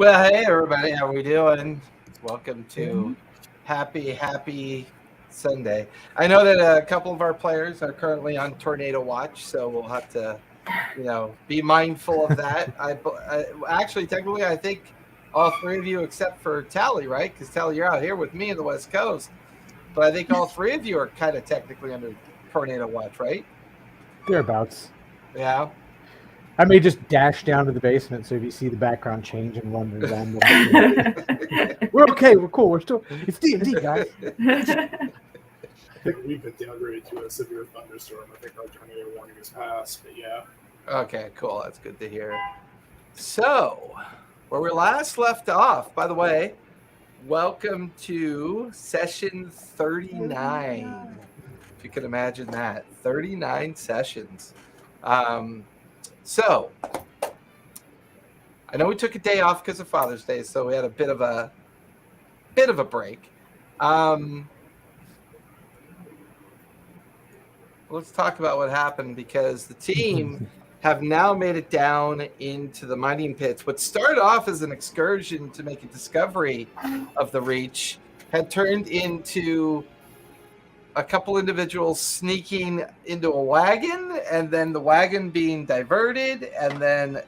Well, hey everybody, how we doing? Welcome to happy Sunday. I know that a couple of our players are currently on tornado watch, so we'll have to, be mindful of that. Actually, technically, I think all three of you, except for Tally, right? Because Tally, you're out here with me in the West Coast, but I think all three of you are kind of technically under tornado watch, right? Thereabouts. Yeah. I may just dash down to the basement, so if you see the background change and run random, we're okay. We're cool. It's D&D, guys. I think we've been downgraded to a severe thunderstorm. I think our tornado warning is passed, but yeah. Okay, cool. That's good to hear. So, where we last left off, by the way, welcome to session 39. If you can imagine that, 39 sessions. So, I know we took a day off because of Father's Day, so we had a bit of a break. Let's talk about what happened, because the team have now made it down into the mining pits. What started off as an excursion to make a discovery of the Reach had turned into a couple individuals sneaking into a wagon, and then the wagon being diverted, and then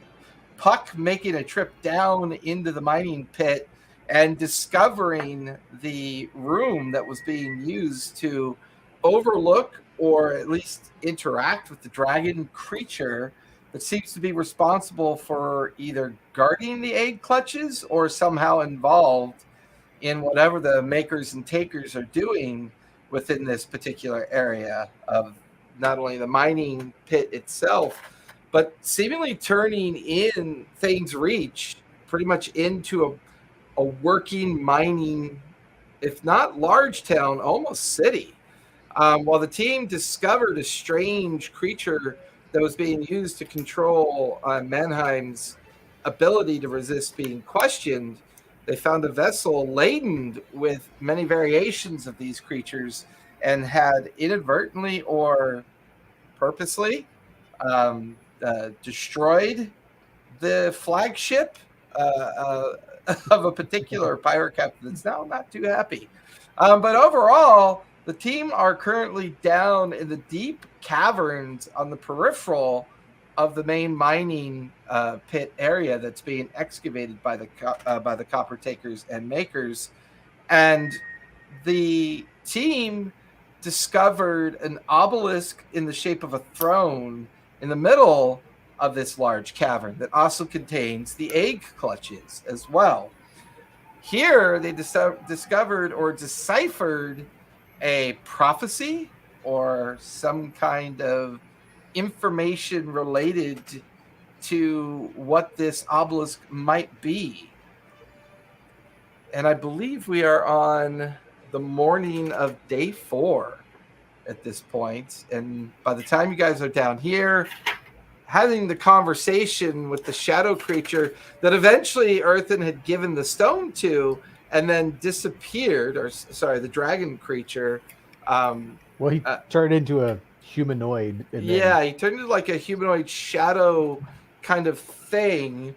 Puck making a trip down into the mining pit and discovering the room that was being used to overlook or at least interact with the dragon creature that seems to be responsible for either guarding the egg clutches or somehow involved in whatever the makers and takers are doing within this particular area of not only the mining pit itself, but seemingly turning in Thane's Reach pretty much into a working mining, if not large town, almost city. While the team discovered a strange creature that was being used to control Mannheim's ability to resist being questioned, they found a vessel laden with many variations of these creatures and had inadvertently or purposely destroyed the flagship of a particular pirate captain that's now not too happy. But overall, the team are currently down in the deep caverns on the peripheral of the main mining pit area that's being excavated by the copper takers and makers. And the team discovered an obelisk in the shape of a throne in the middle of this large cavern that also contains the egg clutches as well. Here, they discovered or deciphered a prophecy or some kind of information related to what this obelisk might be. And I believe we are on the morning of day 4 at this point. And by the time you guys are down here, having the conversation with the shadow creature that eventually Earthen had given the stone to and then disappeared, the dragon creature. Well, he turned into a humanoid. He turned into like a humanoid shadow kind of thing.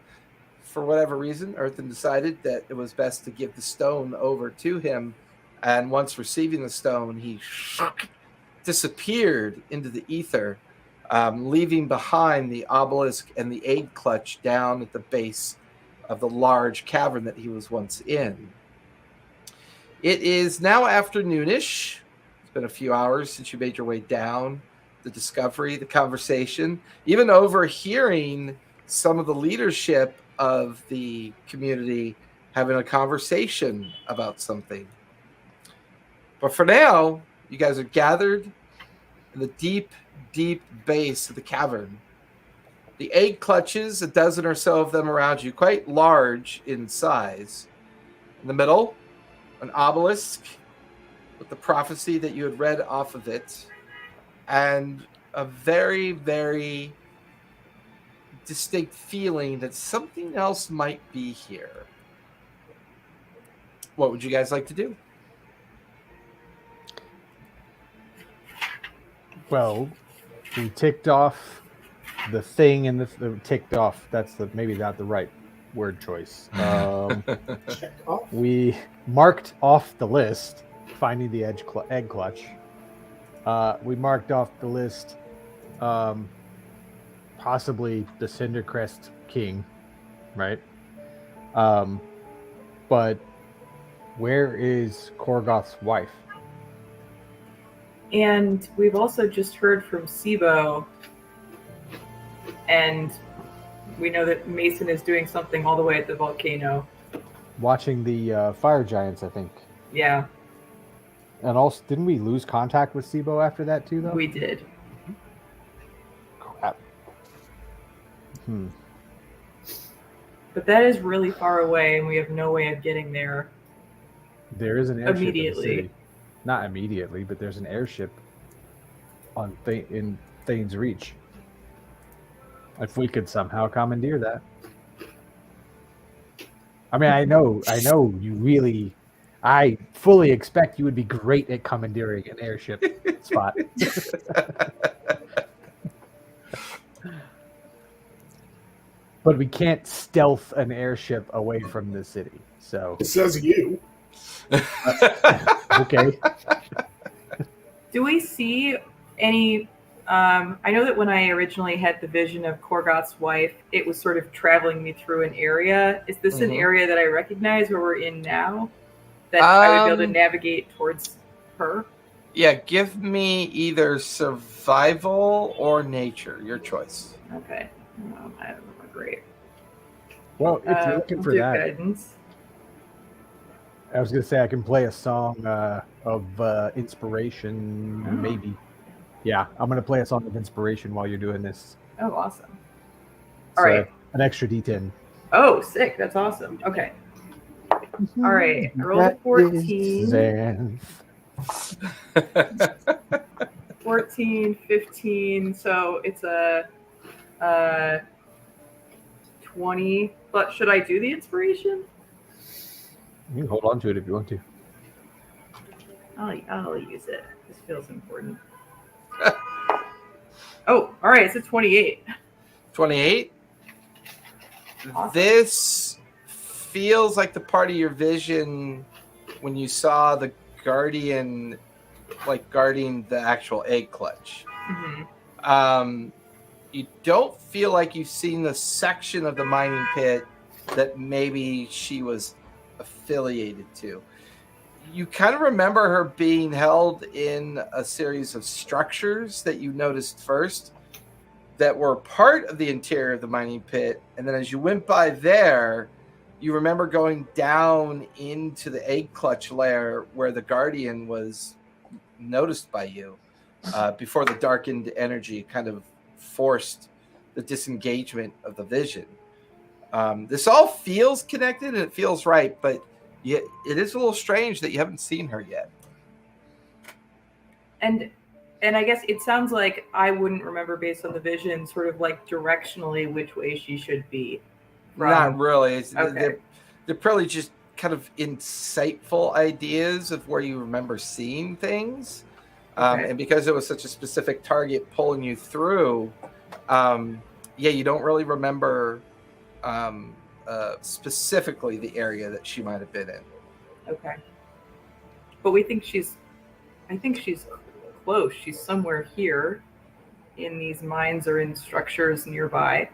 For whatever reason, Earthen decided that it was best to give the stone over to him. And once receiving the stone, he disappeared into the ether, leaving behind the obelisk and the egg clutch down at the base of the large cavern that he was once in. It is now afternoonish. It's been a few hours since you made your way down. The discovery, the conversation, even overhearing some of the leadership of the community having a conversation about something. But for now, you guys are gathered in the deep base of the cavern. The egg clutches, a dozen or so of them around you, quite large in size. In the middle, an obelisk with the prophecy that you had read off of it, and a very, very distinct feeling that something else might be here. What would you guys like to do? Well, we ticked off the thing, and the ticked off. That's maybe not the right word choice. Check off. We marked off the list finding the egg clutch. We marked off the list possibly the Cindercrest King, right? But where is Korgoth's wife? And we've also just heard from Sibo, and we know that Mason is doing something all the way at the volcano. Watching the fire giants, I think. Yeah, And also, didn't we lose contact with Sibo after that too, though? we did. Crap. But that is really far away, and we have no way of getting there. There is an airship Immediately. in the city. Not immediately, but there's an airship on in Thane's Reach. If we could somehow commandeer that. I mean, I know you really. I fully expect you would be great at commandeering an airship spot. But we can't stealth an airship away from the city. So It says you. okay. Do we see any? I know that when I originally had the vision of Korgoth's wife, it was sort of traveling me through an area. Is this an area that I recognize where we're in now? That I would be able to navigate towards her? Yeah, give me either survival or nature. Your choice. Okay. I don't know. Great. Well, if you're looking for do that, guidance. I was going to say I can play a song of inspiration, maybe. Yeah, I'm going to play a song of inspiration while you're doing this. Oh, awesome. All right. An extra D10. Oh, sick. That's awesome. Okay. All right. I rolled a 14. 14, 15. So it's a 20. But should I do the inspiration? You can hold on to it if you want to. I'll use it. This feels important. Oh, all right. It's a 28. 28. Awesome. This feels like the part of your vision when you saw the guardian, like guarding the actual egg clutch. Mm-hmm. You don't feel like you've seen the section of the mining pit that maybe she was affiliated to. You kind of remember her being held in a series of structures that you noticed first that were part of the interior of the mining pit. And then as you went by there, you remember going down into the egg clutch layer where the guardian was noticed by you before the darkened energy kind of forced the disengagement of the vision. This all feels connected and it feels right, but it is a little strange that you haven't seen her yet. And I guess it sounds like I wouldn't remember based on the vision, sort of like directionally which way she should be. Not really. Okay. They're probably just kind of insightful ideas of where you remember seeing things. Okay. And because it was such a specific target pulling you through, you don't really remember specifically the area that she might have been in. Okay. But I think she's close. She's somewhere here in these mines or in structures nearby.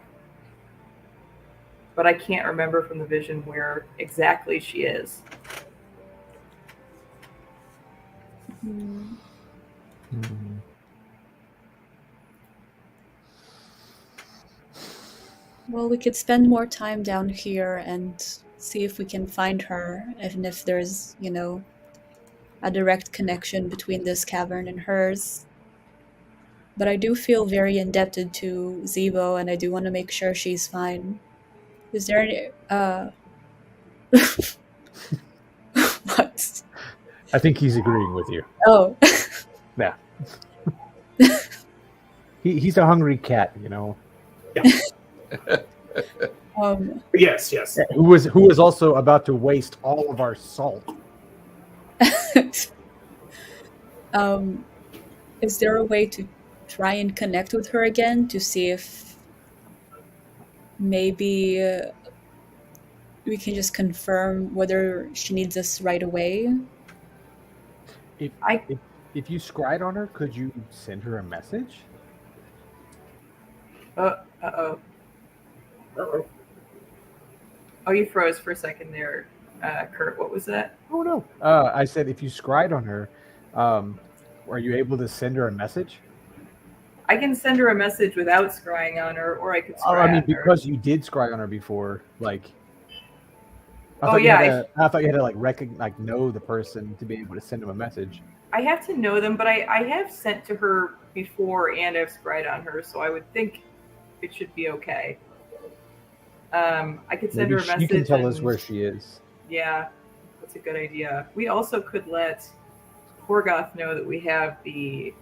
But I can't remember from the vision where exactly she is. Well, we could spend more time down here and see if we can find her, even if there's, a direct connection between this cavern and hers. But I do feel very indebted to Zebo, and I do want to make sure she's fine. Is there any... What? I think he's agreeing with you. Oh. Yeah. He's a hungry cat, Yeah. Yes. Who was also about to waste all of our salt. Is there a way to try and connect with her again to see if maybe we can just confirm whether she needs us right away. If you scried on her, could you send her a message? Uh-oh. Uh-oh. Oh, you froze for a second there, Kurt. What was that? Oh no. I said if you scried on her, are you able to send her a message? I can send her a message without scrying on her, or I could scry I mean, on her. because you did scry on her before, like. I Oh, yeah, thought you had to like know the person to be able to send them a message. I have to know them, but I have sent to her before and I've scryed on her, so I would think it should be okay. I could send Maybe her a message. you can tell us where she is. Yeah, that's a good idea. We also could let Korgoth know that we have the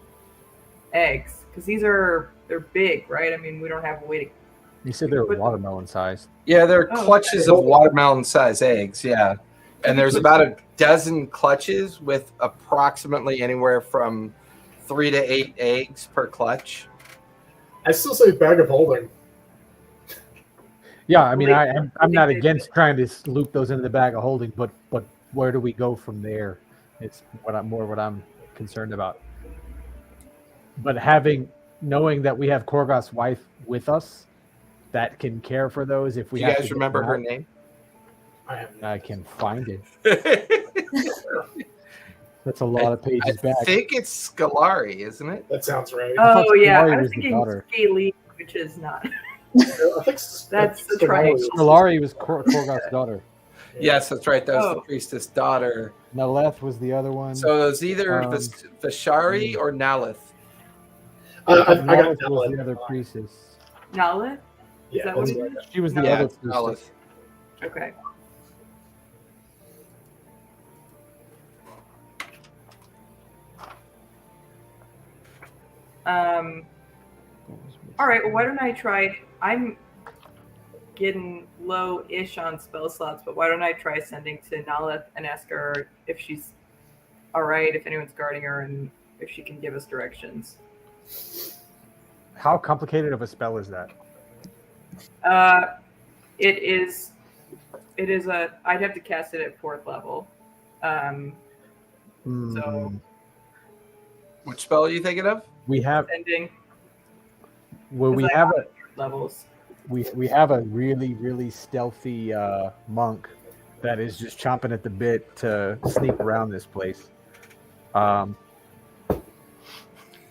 eggs, because they're big, right? I mean, we don't have a way to. You said they were watermelon sized. Yeah, they're Oh, clutches of watermelon-sized eggs. Yeah, and there's about a dozen clutches with approximately anywhere from 3 to 8 eggs per clutch. I still say bag of holding. Yeah, I mean, Well, I'm not against trying to loop those into the bag of holding, but where do we go from there? It's what I'm concerned about. But knowing that we have Korgoth's wife with us, that can care for those if we. Do you guys remember her name? I can find it. That's a lot of pages back. I think it's Scolari, isn't it? That sounds right. Oh yeah, Scolari I was was the thinking daughter. Scaly, which is not. I think That's the triangle. Scolari was Korgoth's daughter. Yes, that's right. That was the Oh. priestess daughter. Naleth was the other one. So it was either Vishari or Nalith. I got Naleth that was one. the other priestess. Nala? Yeah, that what that's it right. is? She was the Yeah, other it's priestess. Nalith. Okay. All right. Well, why don't I try? I'm getting low-ish on spell slots, but why don't I try sending to Nalith and ask her if she's all right, if anyone's guarding her, and if she can give us directions. How complicated of a spell is that? It is a. I'd have to cast it at 4th level. So Which spell are you thinking of? we have sending. well, we Because I have have levels. we have a really stealthy monk that is just chomping at the bit to sneak around this place.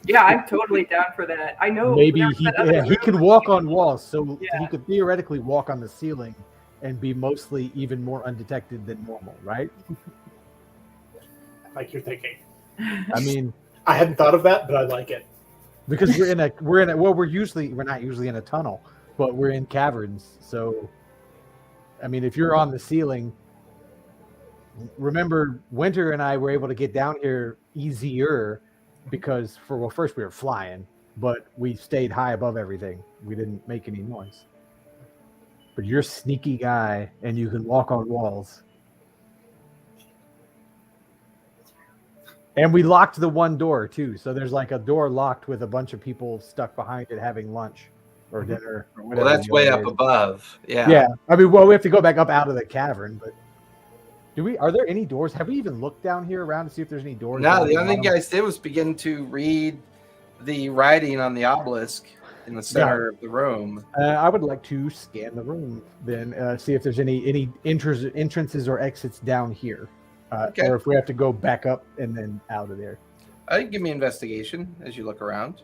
Yeah, I'm totally down for that. I know. Maybe there's he that other he room. could walk on walls, so Yeah. he could theoretically walk on the ceiling and be mostly even more undetected than normal, right? Like you're thinking. I mean, I hadn't thought of that, but I like it. because we're not usually in a tunnel, but we're in caverns. So, I mean, if you're on the ceiling, remember Winter and I were able to get down here easier because first we were flying, but we stayed high above everything. We didn't make any noise. But you're a sneaky guy and you can walk on walls. And we locked the one door too. So there's like a door locked with a bunch of people stuck behind it having lunch or dinner or whatever. Well, that's way up above. Yeah. Yeah. I mean, well, we have to go back up out of the cavern, but are there any doors? Have we even looked down here around to see if there's any doors? No, the only thing you guys did was begin to read the writing on the obelisk in the center of the room. I would like to scan the room, then see if there's any entrances or exits down here, Okay. or if we have to go back up and then out of there. Give me investigation as you look around.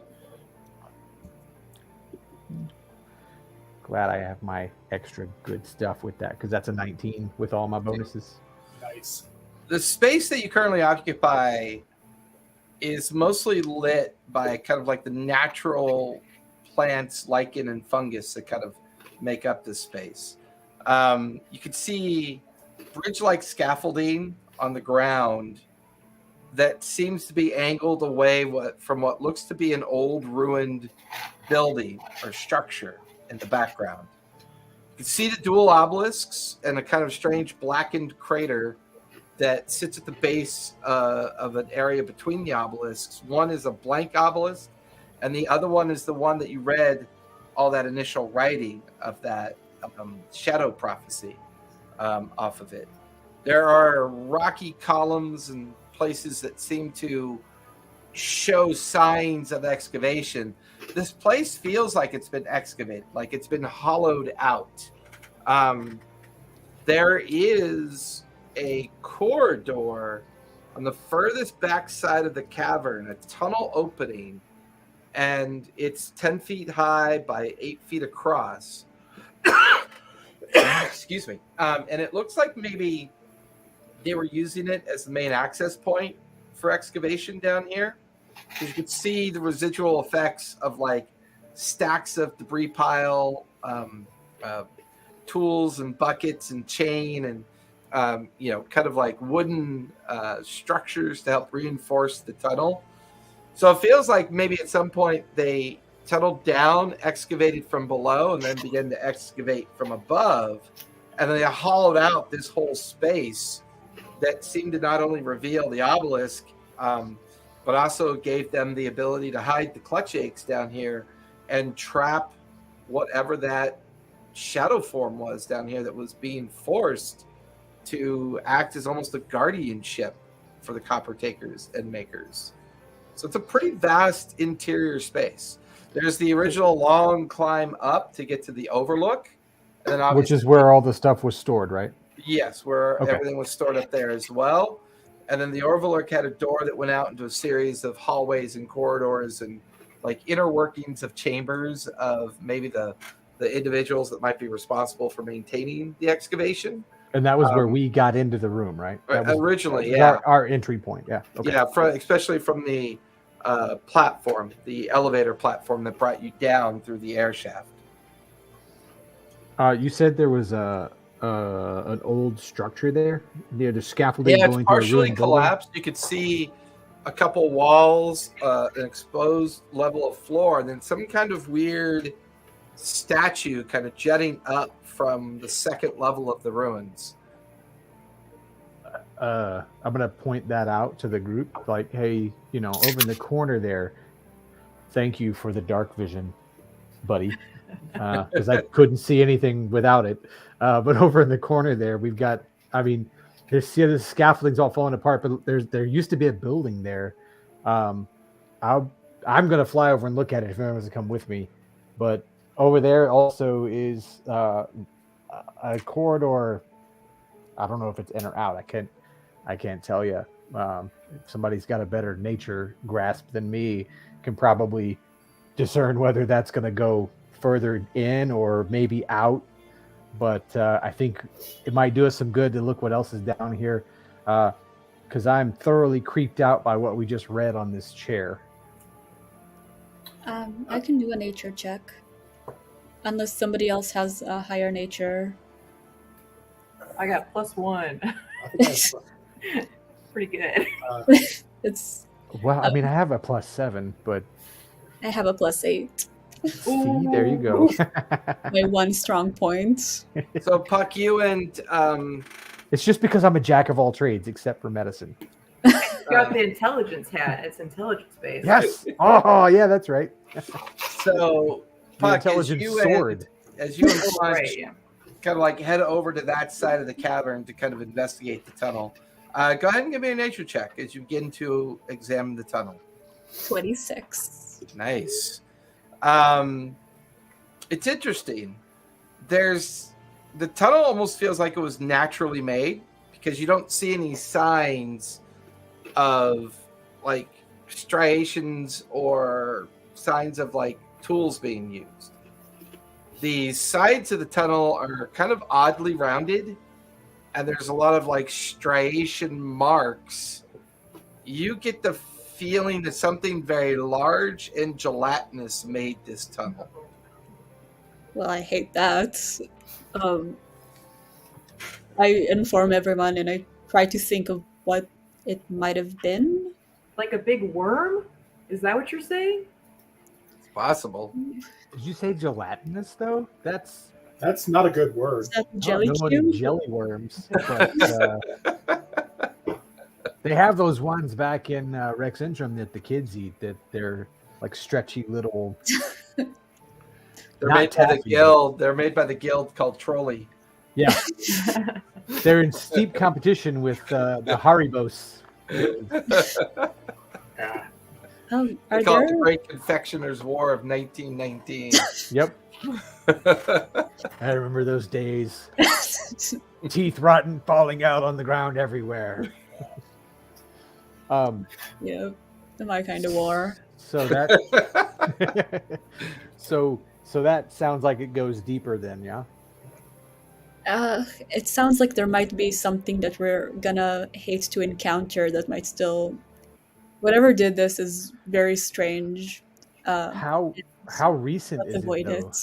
Glad I have my extra good stuff with that because that's a 19 with all my bonuses. Nice. The space that you currently occupy is mostly lit by kind of like the natural plants, lichen, and fungus that kind of make up this space. You can see bridge-like scaffolding on the ground that seems to be angled away from what looks to be an old ruined building or structure in the background. You can see the dual obelisks and a kind of strange blackened crater that sits at the base of an area between the obelisks. One is a blank obelisk, and the other one is the one that you read all that initial writing of that shadow prophecy off of it. There are rocky columns and places that seem to show signs of excavation. This place feels like it's been excavated, like it's been hollowed out. There is a corridor on the furthest back side of the cavern, a tunnel opening, and it's 10 feet high by 8 feet across. Excuse me. And it looks like maybe they were using it as the main access point for excavation down here. You can see the residual effects of like stacks of debris pile, tools and buckets and chain and kind of like wooden structures to help reinforce the tunnel. So it feels like maybe at some point they tunneled down, excavated from below, and then began to excavate from above. And then they hollowed out this whole space that seemed to not only reveal the obelisk, but also gave them the ability to hide the clutch aches down here and trap whatever that shadow form was down here that was being forced to act as almost a guardianship for the copper takers and makers. So it's a pretty vast interior space. There's the original long climb up to get to the overlook, and then which is where all the stuff was stored, right? Yes, where everything was stored up there as well. And then the overlook had a door that went out into a series of hallways and corridors and like inner workings of chambers of maybe the individuals that might be responsible for maintaining the excavation. And that was where we got into the room, right? That was, originally, our entry point. Yeah. Okay. Yeah, especially from the platform, the elevator platform that brought you down through the air shaft. You said there was an old structure there near the scaffolding. Yeah, going it's partially to collapsed. You could see a couple walls, an exposed level of floor, and then some kind of weird statue kind of jetting up from the second level of the ruins. I'm gonna point that out to the group, like, hey, over in the corner there, thank you for the dark vision, buddy, because I couldn't see anything without it. But over in the corner there, we've got, there's the scaffolding's all falling apart, but there used to be a building there. I'm gonna fly over and look at it if anyone wants to come with me. But over there also is a corridor. I don't know if it's in or out. I can't tell you. If somebody's got a better nature grasp than me, can probably discern whether that's going to go further in or maybe out. But I think it might do us some good to look what else is down here, because I'm thoroughly creeped out by what we just read on this chair. I can do a nature check, unless somebody else has a higher nature. I got +1. I think that's Pretty good. It's. Well, I have a +7, but I have a +8. see, there you go. My one strong point. So, Puck, you and It's just because I'm a jack of all trades except for medicine. You got the intelligence hat. It's intelligence based. Yes. Oh, yeah, that's right. so Puck, as intelligence you sword. and Punch Right, yeah. kind of like head over to that side of the cavern to kind of investigate the tunnel. Go ahead and give me a nature check as you begin to examine the tunnel. 26. Nice. It's interesting. The tunnel almost feels like it was naturally made because you don't see any signs of like striations or signs of like tools being used. The sides of the tunnel are kind of oddly rounded, and there's a lot of like striation marks. You get the feeling that something very large and gelatinous made this tunnel. Well, I hate that. I inform everyone and I try to think of what it might have been. Like a big worm? Is that what you're saying? It's possible. Did you say gelatinous though? That's not a good word. Is that jelly I don't know any cube? jelly worms. But, they have those ones back in Rex Intrum that the kids eat. That they're like stretchy little. They're Not made by the taffy, guild. They're made by the guild called Trolley. Yeah, they're in steep competition with the Haribos. Yeah. Are They call it the there? Great Confectioner's War of 1919. Yep, I remember those days. Teeth rotten, falling out on the ground everywhere. Yeah, my kind of war. So that so that sounds like it goes deeper then, yeah? It sounds like there might be something that we're gonna hate to encounter that might still. Whatever did this is very strange. How recent Let's is it avoid though? it.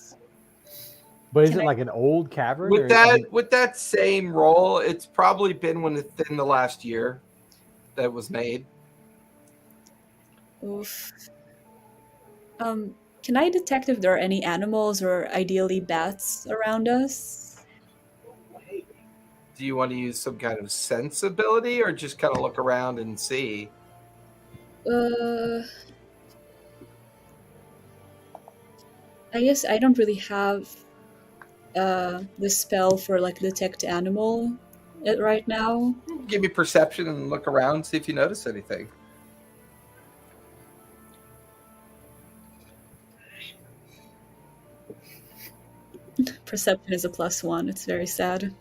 But is Can it I- like an old cavern? with or- that with that same roll, it's probably been within the last year that it was made. Oof. Can I detect if there are any animals or ideally bats around us? Do you want to use some kind of sensibility or just kind of look around and see? I guess I don't really have the spell for like detect animal right now. Give me perception and look around, see if you notice anything. Perception is a +1. It's very sad.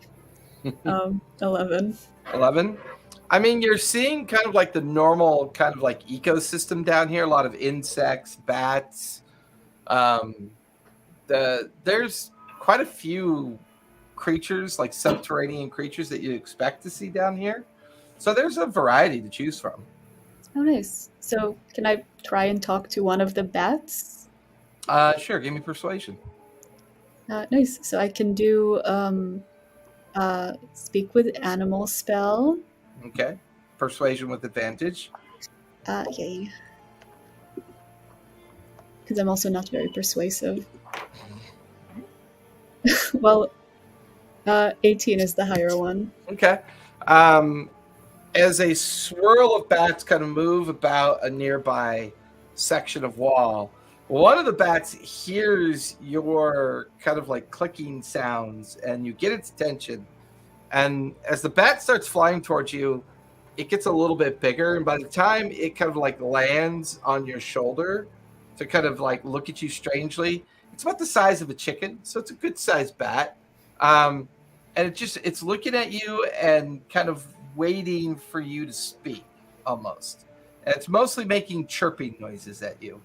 11. 11. I mean, you're seeing kind of like the normal kind of like ecosystem down here. A lot of insects, bats. There's quite a few creatures, like subterranean creatures that you expect to see down here. So there's a variety to choose from. Oh, nice. So can I try and talk to one of the bats? Sure. Give me persuasion. Nice. So I can do speak with animal spell. Okay. Persuasion with advantage. Yay. Because I'm also not very persuasive. Well, 18 is the higher one. Okay. As a swirl of bats kind of move about a nearby section of wall, one of the bats hears your kind of like clicking sounds and you get its attention. And as the bat starts flying towards you, it gets a little bit bigger. And by the time it kind of like lands on your shoulder to kind of like look at you strangely, it's about the size of a chicken. So it's a good sized bat. And it's looking at you and kind of waiting for you to speak almost. And it's mostly making chirping noises at you.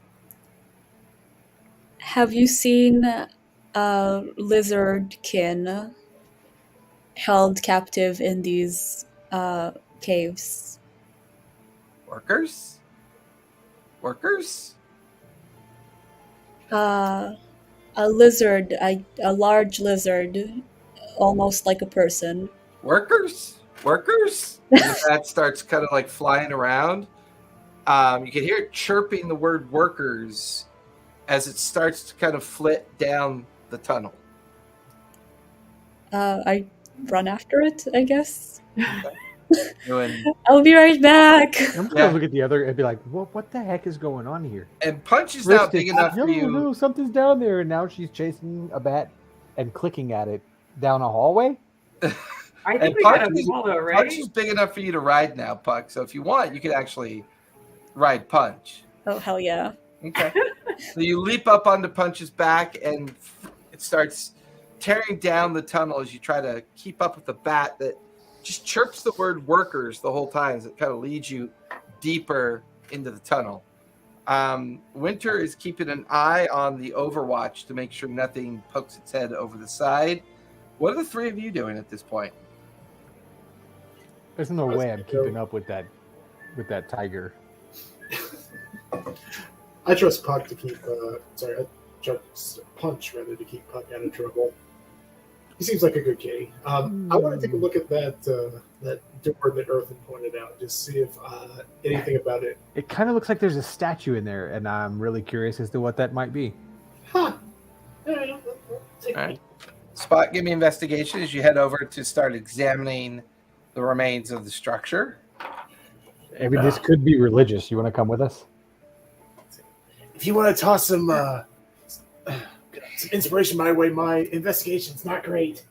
Have you seen lizardkin held captive in these caves? Workers? Workers? A lizard, a large lizard, almost like a person. Workers? Workers? And the bat starts kind of like flying around. You can hear it chirping the word workers as it starts to kind of flit down the tunnel. I run after it, I guess. Doing, I'll be right back. I'm gonna look at the other and be like, what the heck is going on here? and Punch is now big enough no, for you. no, something's down there, and now she's chasing a bat and clicking at it down a hallway. I And think we got Punch a is, follow, Punch right? is big enough for you to ride now, Puck. So if you want, you could actually ride Punch. Oh, hell yeah. Okay. So you leap up onto Punch's back, and it starts tearing down the tunnel as you try to keep up with the bat that just chirps the word workers the whole time as it kind of leads you deeper into the tunnel. Winter is keeping an eye on the Overwatch to make sure nothing pokes its head over the side. What are the three of you doing at this point? There's no way I'm keeping up with that tiger. I trust Puck to keep. I trust Punch rather to keep Puck out of trouble. He seems like a good kitty. I want to take a look at that door that Earthen pointed out, just see if anything about it. It kind of looks like there's a statue in there, and I'm really curious as to what that might be. Huh. All right. Spot, give me investigation as you head over to start examining the remains of the structure. I mean, this could be religious. You want to come with us? If you want to toss some inspiration my way, my investigation's not great.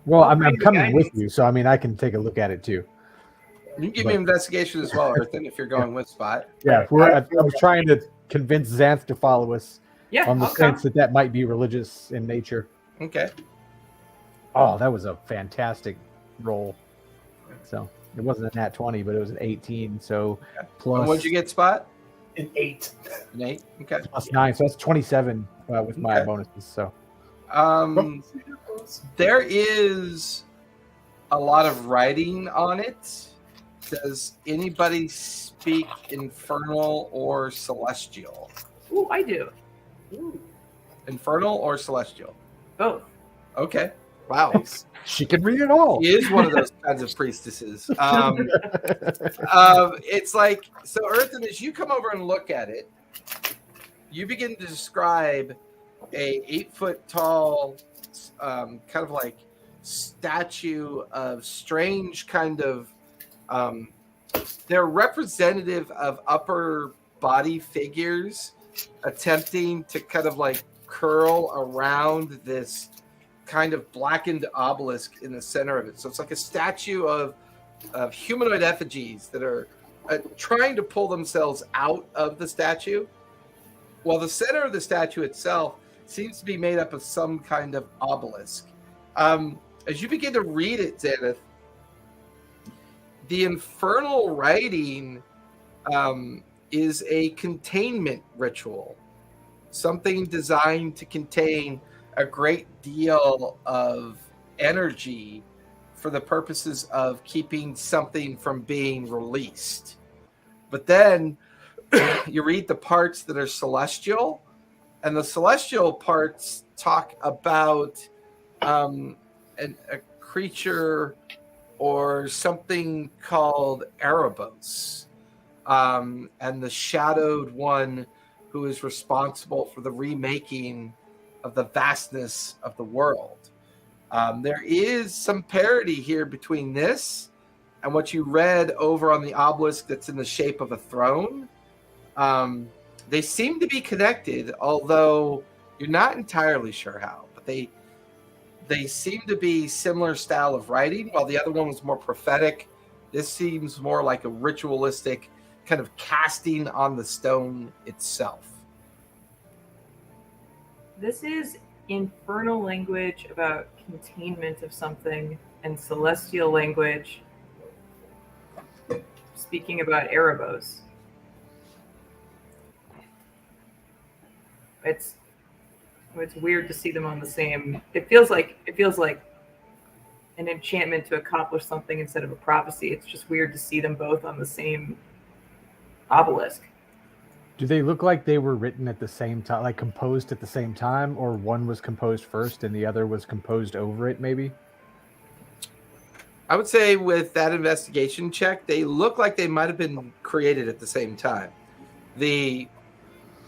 Well, Well, I'm thank you, coming with guys. you, so I mean, I can take a look at it too. You can give But- me investigation as well, Earthen, if you're going with Spot. Yeah, I was trying to convince Xanth to follow us Yeah, on the I'll come. sense that might be religious in nature. Okay. Oh, that was a fantastic roll. So it wasn't a nat 20, but it was an 18. So And plus, what'd you get, Spot? An 8. An 8? Okay. plus 9. So that's 27 with my Okay. bonuses. So There is a lot of writing on it. Does anybody speak Infernal or Celestial? Ooh, I do. Infernal or Celestial? Both. Okay. Wow. she can read it all. She is one of those kinds of priestesses. It's like, so Earthen, as you come over and look at it, you begin to describe a 8-foot tall, kind of like statue of strange kind of, they're representative of upper body figures attempting to kind of like curl around this kind of blackened obelisk in the center of it. So it's like a statue of humanoid effigies that are trying to pull themselves out of the statue, while the center of the statue itself seems to be made up of some kind of obelisk. As you begin to read it, Xanth, the infernal writing is a containment ritual, something designed to contain a great deal of energy for the purposes of keeping something from being released. But then you read the parts that are celestial, and the celestial parts talk about a creature or something called Erebos, and the shadowed one who is responsible for the remaking of the vastness of the world. There is some parity here between this and what you read over on the obelisk that's in the shape of a throne. They seem to be connected, although you're not entirely sure how, but they seem to be similar style of writing. While the other one was more prophetic, this seems more like a ritualistic kind of casting on the stone itself. This is infernal language about containment of something, and celestial language speaking about Erebos. It's weird to see them on the same. It feels like an enchantment to accomplish something instead of a prophecy. It's just weird to see them both on the same obelisk. Do they look like they were written at the same time, like composed at the same time, or one was composed first and the other was composed over it, maybe? I would say with that investigation check, they look like they might have been created at the same time. The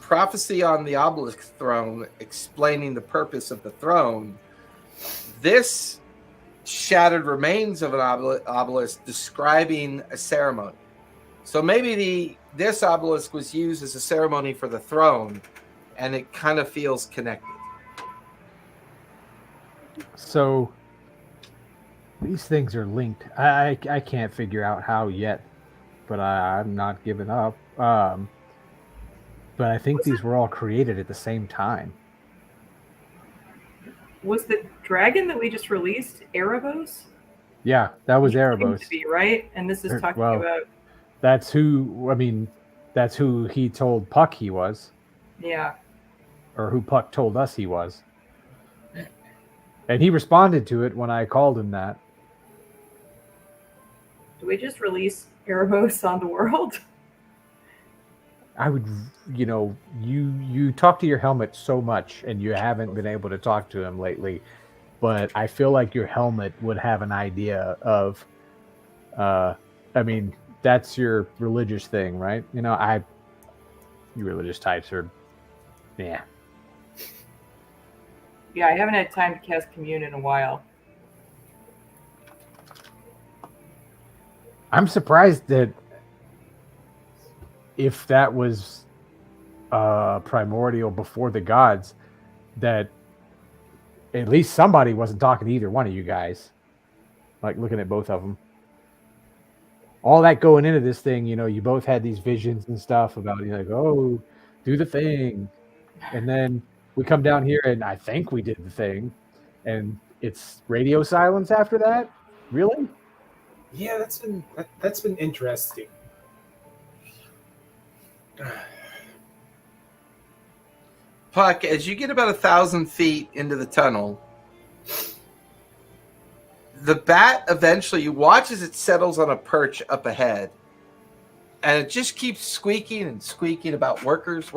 prophecy on the obelisk throne explaining the purpose of the throne, this shattered remains of an obelisk describing a ceremony. So maybe this obelisk was used as a ceremony for the throne, and it kind of feels connected. So these things are linked. I can't figure out how yet, but I'm not giving up. But I think these were all created at the same time. Was the dragon that we just released Erebos? Yeah, that was He seemed Erebos. to be, right? And this is talking Well, about. That's who. I mean, that's who he told Puck he was, Yeah. or who Puck told us he was. And he responded to it when I called him that. Do we just release Erebos on the world? I would, you talk to your helmet so much, and you haven't been able to talk to him lately. But I feel like your helmet would have an idea of. I mean, that's your religious thing, right? You religious types are, yeah. Yeah, I haven't had time to cast Commune in a while. I'm surprised that if that was primordial before the gods, that at least somebody wasn't talking to either one of you guys. Like looking at both of them. All that going into this thing, you both had these visions and stuff about, like, oh, do the thing. And then we come down here and I think we did the thing. And it's radio silence after that? Really? Yeah, that's been interesting. Puck, as you get about 1,000 feet into the tunnel, the bat eventually, you watch as it settles on a perch up ahead, and it just keeps squeaking and squeaking about workers.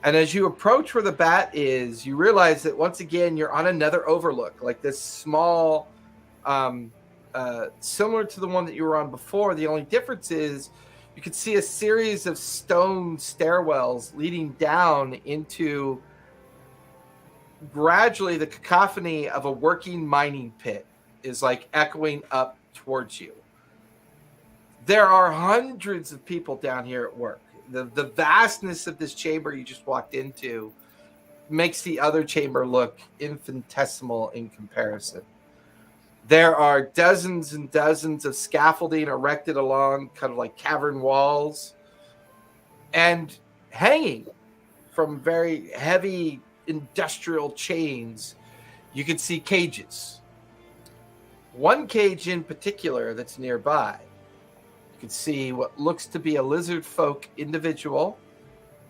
And as you approach where the bat is, you realize that once again you're on another overlook, like this small, similar to the one that you were on before. The only difference is you can see a series of stone stairwells leading down into gradually the cacophony of a working mining pit is like echoing up towards you. There are hundreds of people down here at work. The vastness of this chamber you just walked into makes the other chamber look infinitesimal in comparison. There are dozens and dozens of scaffolding erected along kind of like cavern walls, and hanging from very heavy industrial chains, you can see cages. One cage in particular that's nearby, you can see what looks to be a lizard folk individual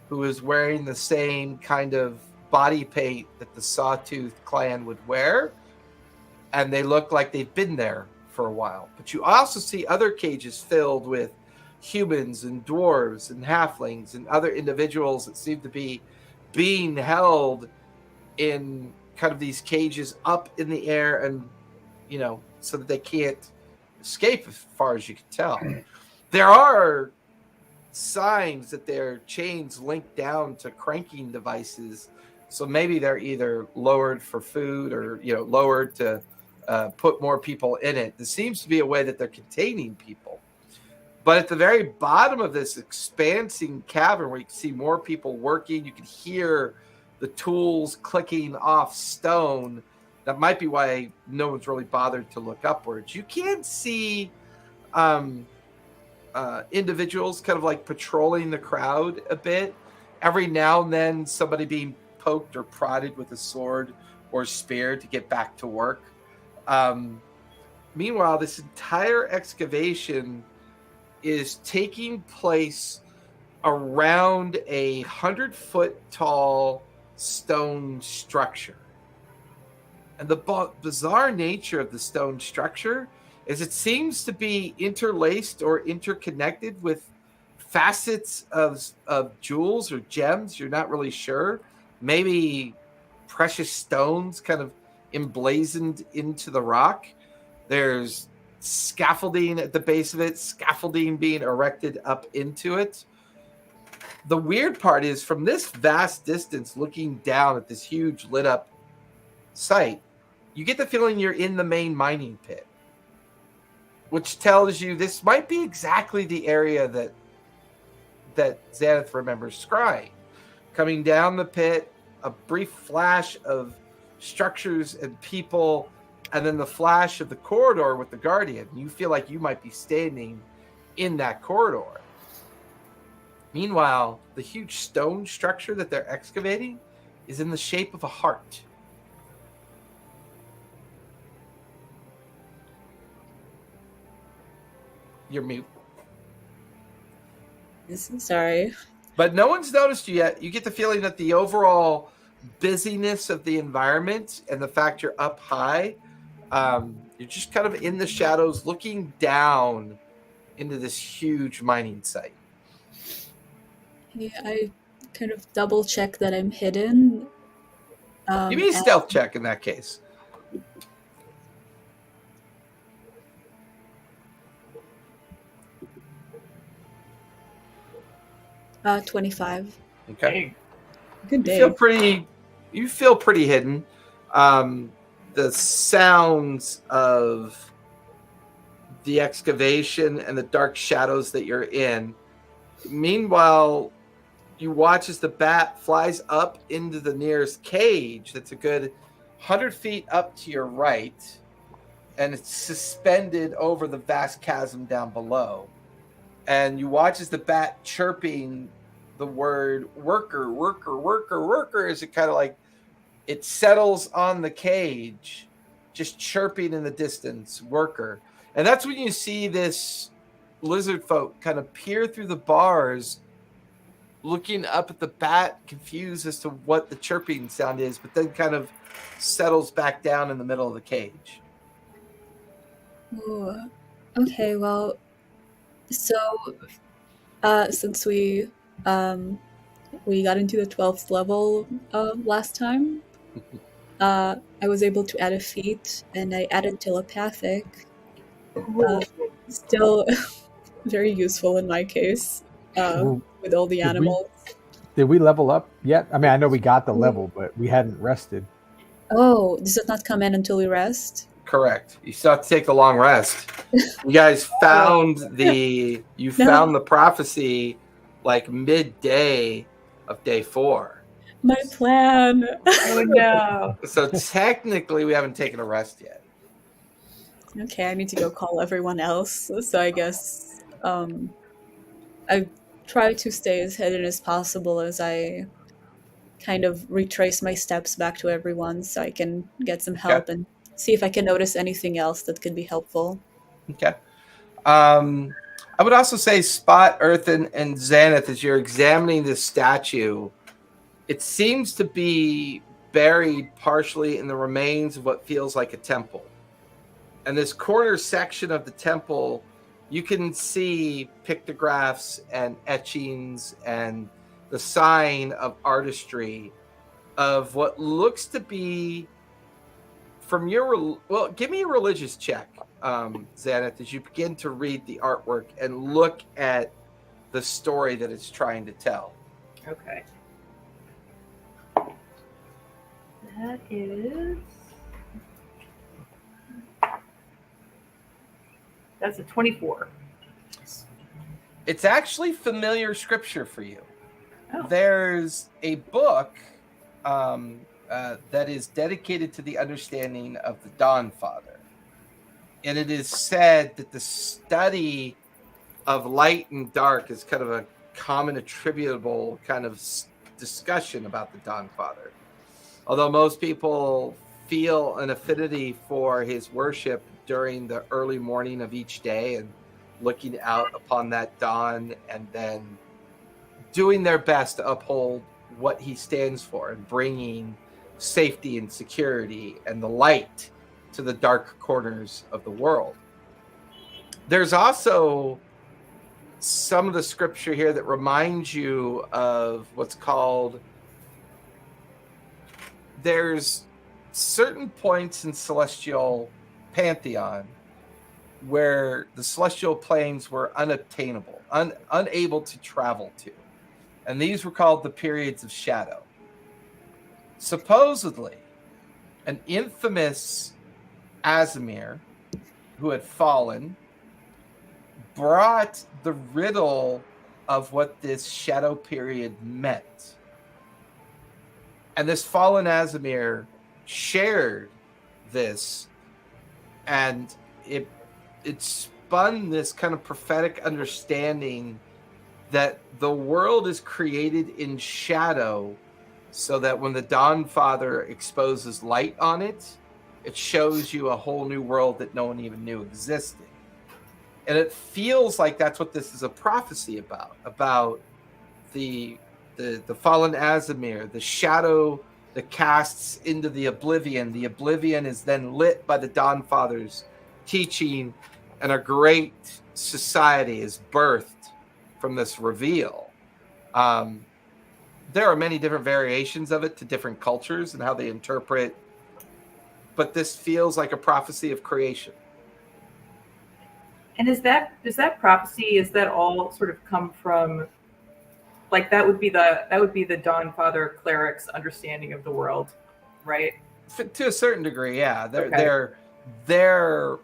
who is wearing the same kind of body paint that the Sawtooth clan would wear, and they look like they've been there for a while. But you also see other cages filled with humans and dwarves and halflings and other individuals that seem to be being held in kind of these cages up in the air, and so that they can't escape as far as you can tell. There are signs that their chains link down to cranking devices, so maybe they're either lowered for food or lowered to put more people in it. There seems to be a way that they're containing people. But at the very bottom of this expansing cavern where you can see more people working, you can hear the tools clicking off stone. That might be why no one's really bothered to look upwards. You can see individuals kind of like patrolling the crowd a bit. Every now and then somebody being poked or prodded with a sword or spear to get back to work. Meanwhile, this entire excavation is taking place around a 100-foot tall stone structure. And the bizarre nature of the stone structure is it seems to be interlaced or interconnected with facets of jewels or gems. You're not really sure. Maybe precious stones kind of emblazoned into the rock. There's scaffolding at the base of it, scaffolding being erected up into it. The weird part is, from this vast distance looking down at this huge lit up site, you get the feeling you're in the main mining pit, which tells you this might be exactly the area that Xanath remembers scrying. Coming down the pit, a brief flash of structures and people, and then the flash of the corridor with the Guardian. You feel like you might be standing in that corridor. Meanwhile, the huge stone structure that they're excavating is in the shape of a heart. You're mute. Sorry. But no one's noticed you yet. You get the feeling that the overall busyness of the environment and the fact you're up high, you're just kind of in the shadows looking down into this huge mining site. Yeah, I kind of double check that I'm hidden. Give me a stealth check in that case. Uh, 25. Okay. Good day. You feel pretty hidden. The sounds of the excavation and the dark shadows that you're in. Meanwhile, you watch as the bat flies up into the nearest cage that's a good 100 feet up to your right, and it's suspended over the vast chasm down below. And you watch as the bat chirping the word worker, worker, worker, worker, as it kind of like it settles on the cage, just chirping in the distance, worker. And that's when you see this lizard folk kind of peer through the bars, looking up at the bat, confused as to what the chirping sound is, but then kind of settles back down in the middle of the cage. Ooh. Okay, well, so since we got into the 12th level last time, I was able to add a feat, and I added telepathic. Still very useful in my case with all the animals. Did we level up yet? I mean, I know we got the level, but we hadn't rested. Oh, does it not come in until we rest? Correct. You still have to take a long rest. You guys found found the prophecy like midday of day 4. My plan. Oh no. So technically we haven't taken a rest yet. Okay, I need to go call everyone else. So I guess I try to stay as hidden as possible as I kind of retrace my steps back to everyone so I can get some help and see if I can notice anything else that could be helpful. Okay. I would also say Spot, Earthen, and Xanath, as you're examining this statue, it seems to be buried partially in the remains of what feels like a temple. And this corner section of the temple, you can see pictographs and etchings and the sign of artistry of what looks to be from your... Well, give me a religious check, Xanath, as you begin to read the artwork and look at the story that it's trying to tell. Okay. That is... That's a 24. It's actually familiar scripture for you. Oh. There's a book that is dedicated to the understanding of the Dawn Father. And it is said that the study of light and dark is kind of a common attributable kind of discussion about the Dawn Father. Although most people feel an affinity for his worship during the early morning of each day and looking out upon that dawn and then doing their best to uphold what he stands for and bringing safety and security and the light to the dark corners of the world. There's also some of the scripture here that reminds you of what's called... There's certain points in celestial pantheon where the celestial planes were unobtainable, unable to travel to. And these were called the periods of shadow. Supposedly, an infamous Azimir who had fallen brought the riddle of what this shadow period meant. And this fallen Azimir shared this, and it spun this kind of prophetic understanding that the world is created in shadow so that when the Dawn Father exposes light on it, it shows you a whole new world that no one even knew existed. And it feels like that's what this is a prophecy about the fallen Azimir, the shadow that casts into the oblivion. The oblivion is then lit by the Dawn Father's teaching, and a great society is birthed from this reveal. There are many different variations of it to different cultures and how they interpret, but this feels like a prophecy of creation. And does that prophecy, is that all sort of come from, like, that would be the Dawn Father cleric's understanding of the world, right? To a certain degree, yeah. Their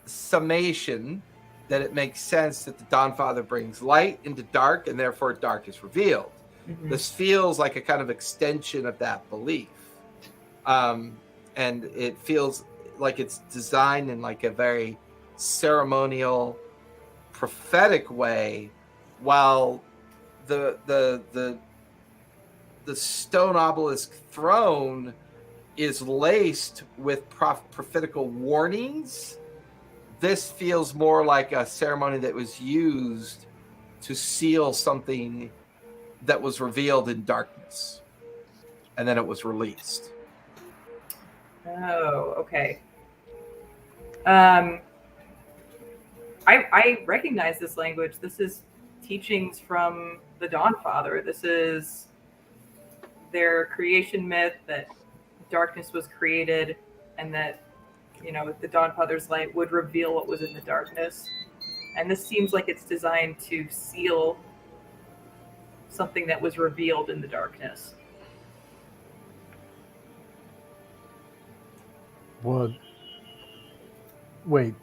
summation that it makes sense that the Dawn Father brings light into dark, and therefore dark is revealed. Mhm. This feels like a kind of extension of that belief. And it feels like it's designed in like a very ceremonial, prophetic way, while the stone obelisk throne is laced with prophetical warnings. This feels more like a ceremony that was used to seal something that was revealed in darkness, and then it was released. Oh, okay. I recognize this language. This is teachings from the Dawnfather. This is their creation myth that darkness was created, and that the Dawnfather's light would reveal what was in the darkness. And this seems like it's designed to seal something that was revealed in the darkness. Well, wait.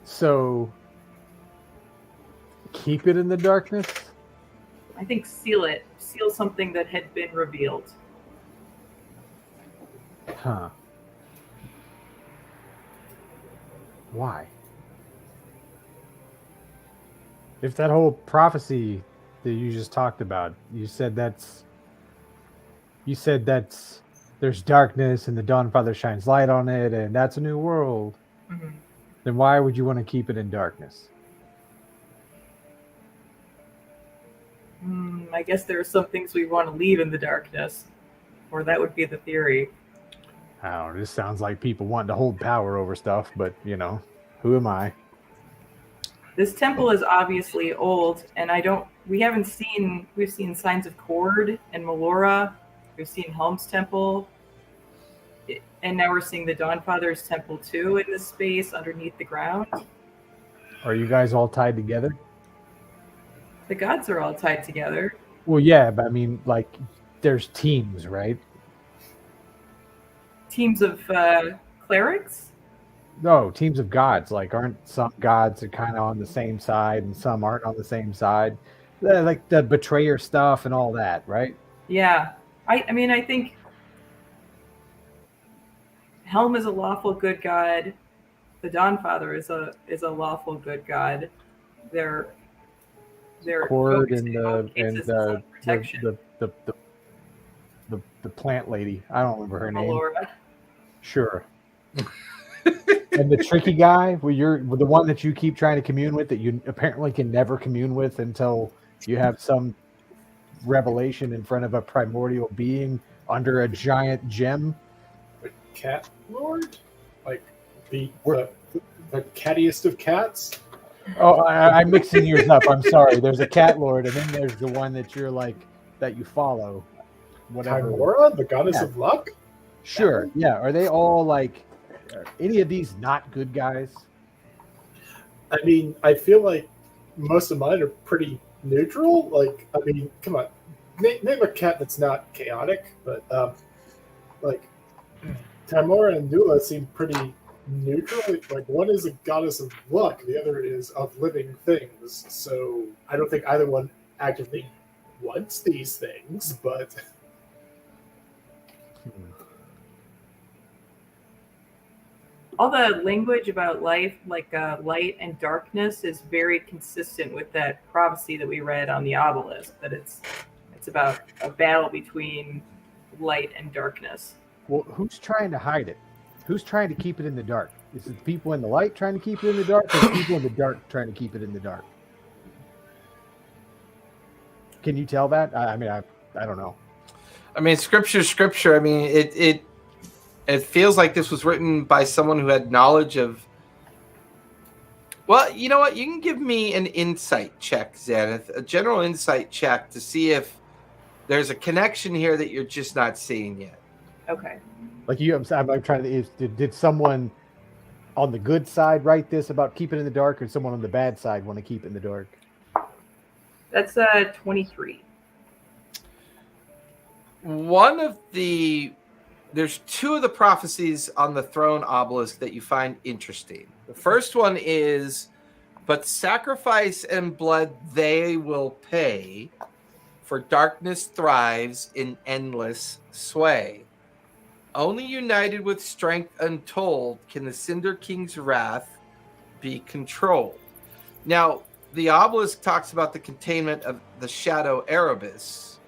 So keep it in the darkness? I think seal it. Seal something that had been revealed. Huh. Why? If that whole prophecy that you just talked about, you said that's there's darkness and the Dawnfather shines light on it and that's a new world. Mm-hmm. Then why would you want to keep it in darkness? I guess there are some things we want to leave in the darkness, or that would be the theory. I don't know. This sounds like people wanting to hold power over stuff, but who am I? This temple is obviously old, and we've seen signs of Cord and Melora. We've seen Helm's temple, and now we're seeing the Dawnfather's temple too in this space underneath the ground. Are you guys all tied together? The gods are all tied together. Well, yeah, but I mean, like, there's teams, right? Teams of clerics? No, teams of gods. Like, aren't some gods are kind of on the same side and some aren't on the same side? Like the betrayer stuff and all that, right? Yeah. I mean, I think Helm is a lawful good god. The Dawnfather is a lawful good god. They're Cord and the protection. the plant lady. I don't remember her name. Melora. Sure. And the tricky guy, the one that you keep trying to commune with, that you apparently can never commune with until you have some revelation in front of a primordial being under a giant gem. The cat lord, like the cattiest of cats. Oh, I'm mixing yours up. I'm sorry. There's a cat lord, and then there's the one that you're like that you follow. Whatever. Timora, the goddess of luck. Sure. Yeah. Are they all like? Are any of these not good guys? I mean, I feel like most of mine are pretty neutral. Like, I mean, come on, name a cat that's not chaotic. But like Timora and Nula seem pretty neutral. Like, one is a goddess of luck, the other is of living things. So I don't think either one actively wants these things, but. All the language about life, like light and darkness, is very consistent with that prophecy that we read on the obelisk. That it's about a battle between light and darkness. Well, who's trying to hide it? Who's trying to keep it in the dark? Is it people in the light trying to keep it in the dark, or people in the dark trying to keep it in the dark? Can you tell that? I mean, I don't know. I mean, scripture. I mean, it feels like this was written by someone who had knowledge of. Well, you know what? You can give me an insight check, Zenith, a general insight check to see if there's a connection here that you're just not seeing yet. Okay. Like I'm trying to. Did someone on the good side write this about keeping it in the dark, or someone on the bad side want to keep it in the dark? That's 23. There's two of the prophecies on the throne obelisk that you find interesting. The first one is, but sacrifice and blood they will pay For darkness thrives in endless sway. Only united with strength untold can the Cinder King's wrath be controlled. Now, the obelisk talks about the containment of the shadow Erebus,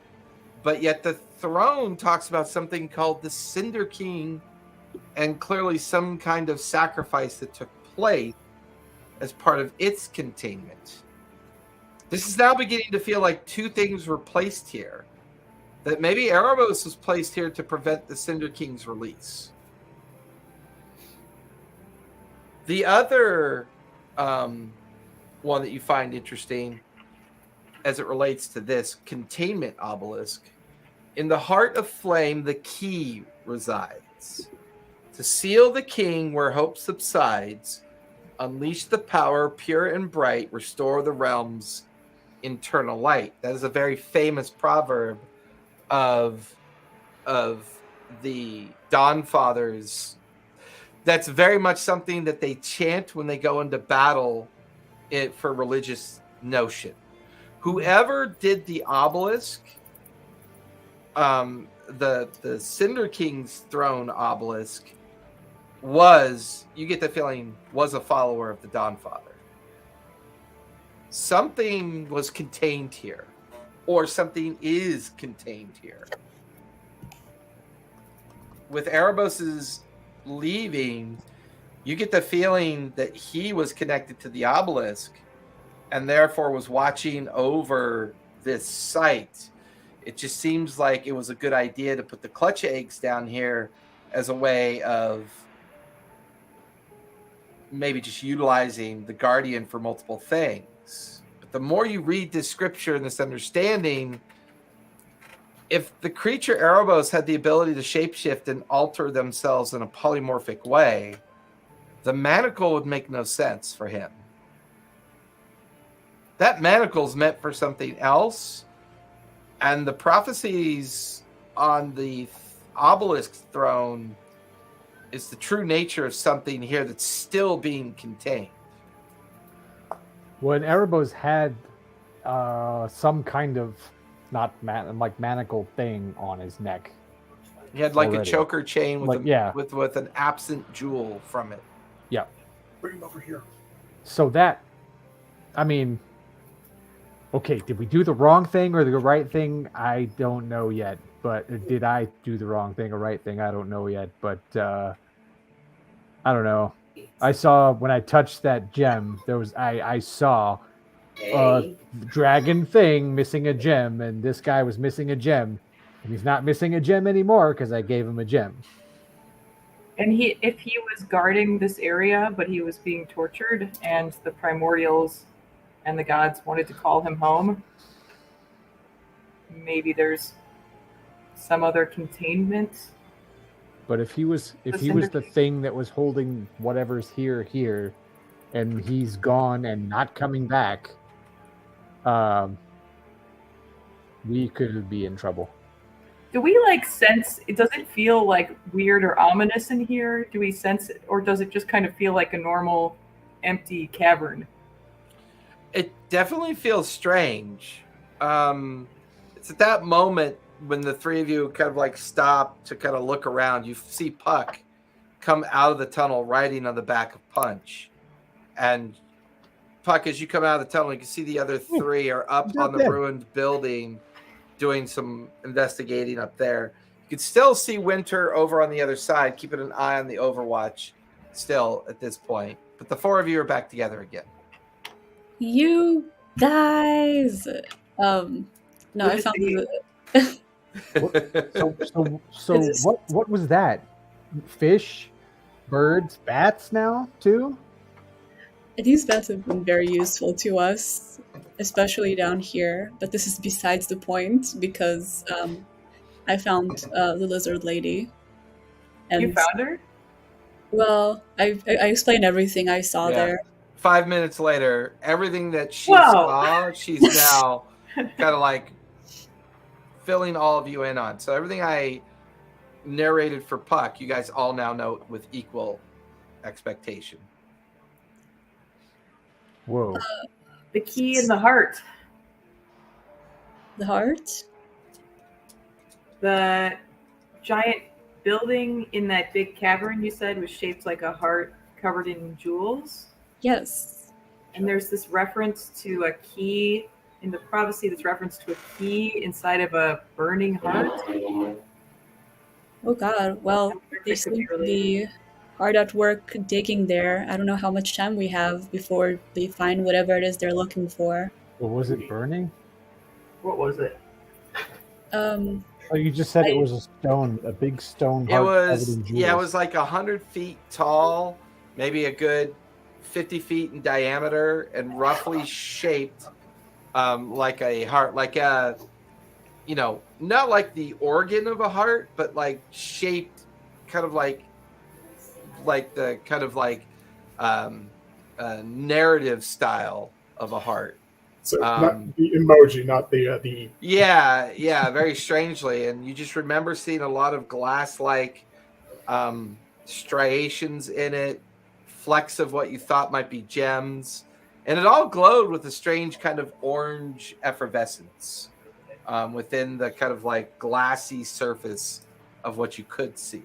but yet the throne talks about something called the Cinder King, and clearly some kind of sacrifice that took place as part of its containment. This is now beginning to feel like two things were placed here. That maybe Erebos was placed here to prevent the Cinder King's release. The other one that you find interesting as it relates to this containment obelisk, in the heart of flame, the key resides. To seal the king where hope subsides, unleash the power pure and bright, restore the realm's internal light. That is a very famous proverb of the Dawn Fathers. That's very much something that they chant when they go into battle for religious notion. Whoever did the obelisk, the Cinder King's throne obelisk, you get the feeling, was a follower of the Dawn Father. Something was contained here, or something is contained here. With Erebos's leaving, you get the feeling that he was connected to the obelisk and therefore was watching over this site. It just seems like it was a good idea to put the clutch eggs down here as a way of maybe just utilizing the Guardian for multiple things. But the more you read this scripture and this understanding, if the creature Erebos had the ability to shapeshift and alter themselves in a polymorphic way, the manacle would make no sense for him. That manacle's meant for something else, and the prophecies on the obelisk throne is the true nature of something here that's still being contained. When Erebos had some kind of manacle thing on his neck. He had like already. A choker chain with, with an absent jewel from it. Yeah. Bring him over here. So that, I mean, okay, did we do the wrong thing or the right thing? I don't know yet. But did I do the wrong thing or right thing? I don't know yet. But I don't know. I saw when I touched that gem, I saw a dragon thing missing a gem, and this guy was missing a gem, and he's not missing a gem anymore because I gave him a gem. And if he was guarding this area, but he was being tortured, and the primordials and the gods wanted to call him home, maybe there's some other containment. But if he was the thing that was holding whatever's here, and he's gone and not coming back, we could be in trouble. Do we sense it? Does it feel weird or ominous in here? Do we sense it, or does it just kind of feel like a normal empty cavern? It definitely feels strange. It's at that moment when the three of you kind of stop to kind of look around. You see Puck come out of the tunnel riding on the back of Punch. And Puck, as you come out of the tunnel, you can see the other three are up on the ruined building doing some investigating up there. You can still see Winter over on the other side, keeping an eye on the Overwatch still at this point. But the four of you are back together again. You guys! No, I found So what was that? Fish, birds, bats now too? These bats have been very useful to us, especially down here. But this is besides the point because I found the lizard lady. And, you found her? Well, I explained everything I saw there. 5 minutes later, everything that she saw, she's now kind of filling all of you in on. So everything I narrated for Puck, you guys all now know with equal expectation. Whoa. The key in the heart. The heart? The giant building in that big cavern you said was shaped like a heart covered in jewels. Yes. And there's this reference to a key in the prophecy that's reference to a key inside of a burning heart. Oh god. Well, they It could be seem to related. be hard at work digging there. I don't know how much time we have before they find whatever it is they're looking for. Or was it burning? What was it? Oh, you just said it was a stone, a big stone It heart was, covered in jewels. yeah, it was like 100 feet tall, maybe a good 50 feet in diameter, and roughly shaped like a heart, like a, you know, not like the organ of a heart, but like shaped kind of like the kind of like narrative style of a heart. So not the emoji, not the. Yeah, very strangely, and you just remember seeing a lot of glass-like striations in it, flecks of what you thought might be gems, and it all glowed with a strange kind of orange effervescence within the kind of like glassy surface of what you could see.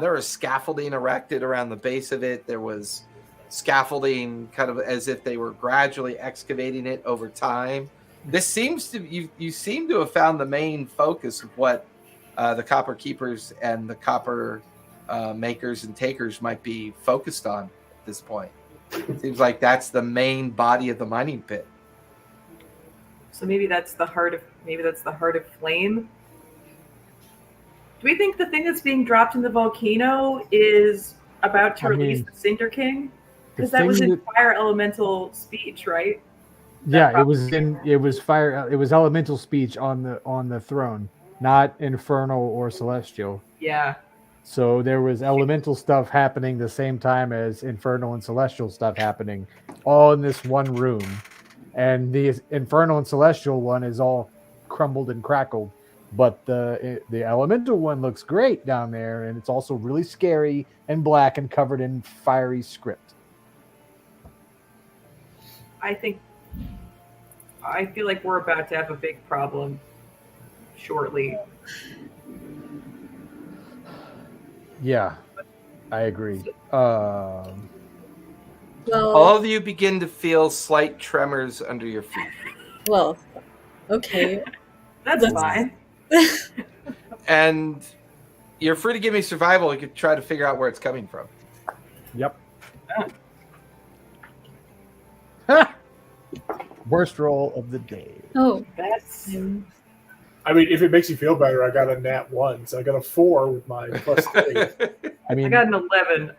There was scaffolding erected around the base of it. There was scaffolding kind of as if they were gradually excavating it over time. This seems to you seem to have found the main focus of what the copper keepers and the copper makers and takers might be focused on at this point. It seems like that's the main body of the mining pit. So maybe that's the heart of flame. Do we think the thing that's being dropped in the volcano is about to release the Cinder King? Because that was in fire elemental speech, right? Yeah, it was fire. It was elemental speech on the throne, not infernal or celestial. Yeah. So there was elemental stuff happening the same time as infernal and celestial stuff happening, all in this one room. And the infernal and celestial one is all crumbled and crackled, but the elemental one looks great down there, and it's also really scary and black and covered in fiery script. I feel like we're about to have a big problem shortly. Yeah, I agree. Well, All of you begin to feel slight tremors under your feet. well, okay. That's fine. And you're free to give me survival. You could try to figure out where it's coming from. Yep. Worst roll of the day. Oh, That's I mean, if it makes you feel better, I got a nat 1, so I got a 4 with my plus 3. I mean, I got an 11.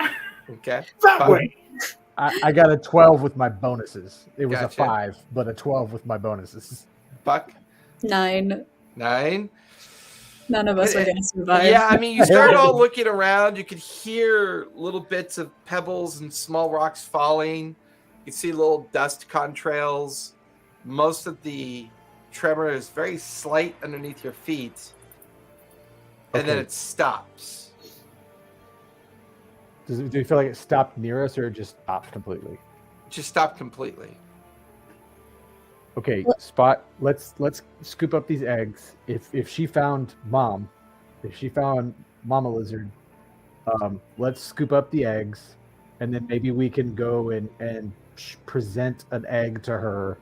Okay. That Fine. way. I got a 12 with my bonuses. It was Gotcha. a 5, but a 12 with my bonuses. Buck, 9. 9. None of us are going to survive. Yeah, I mean, you start all looking around. You could hear little bits of pebbles and small rocks falling. You can see little dust contrails. Most of the tremor is very slight underneath your feet. And then Okay. it stops. Do you feel like it stopped near us, or it just stopped completely? It just stopped completely. Okay, Spot. Let's scoop up these eggs. If she found Mama Lizard, let's scoop up the eggs, and then maybe we can go and present an egg to her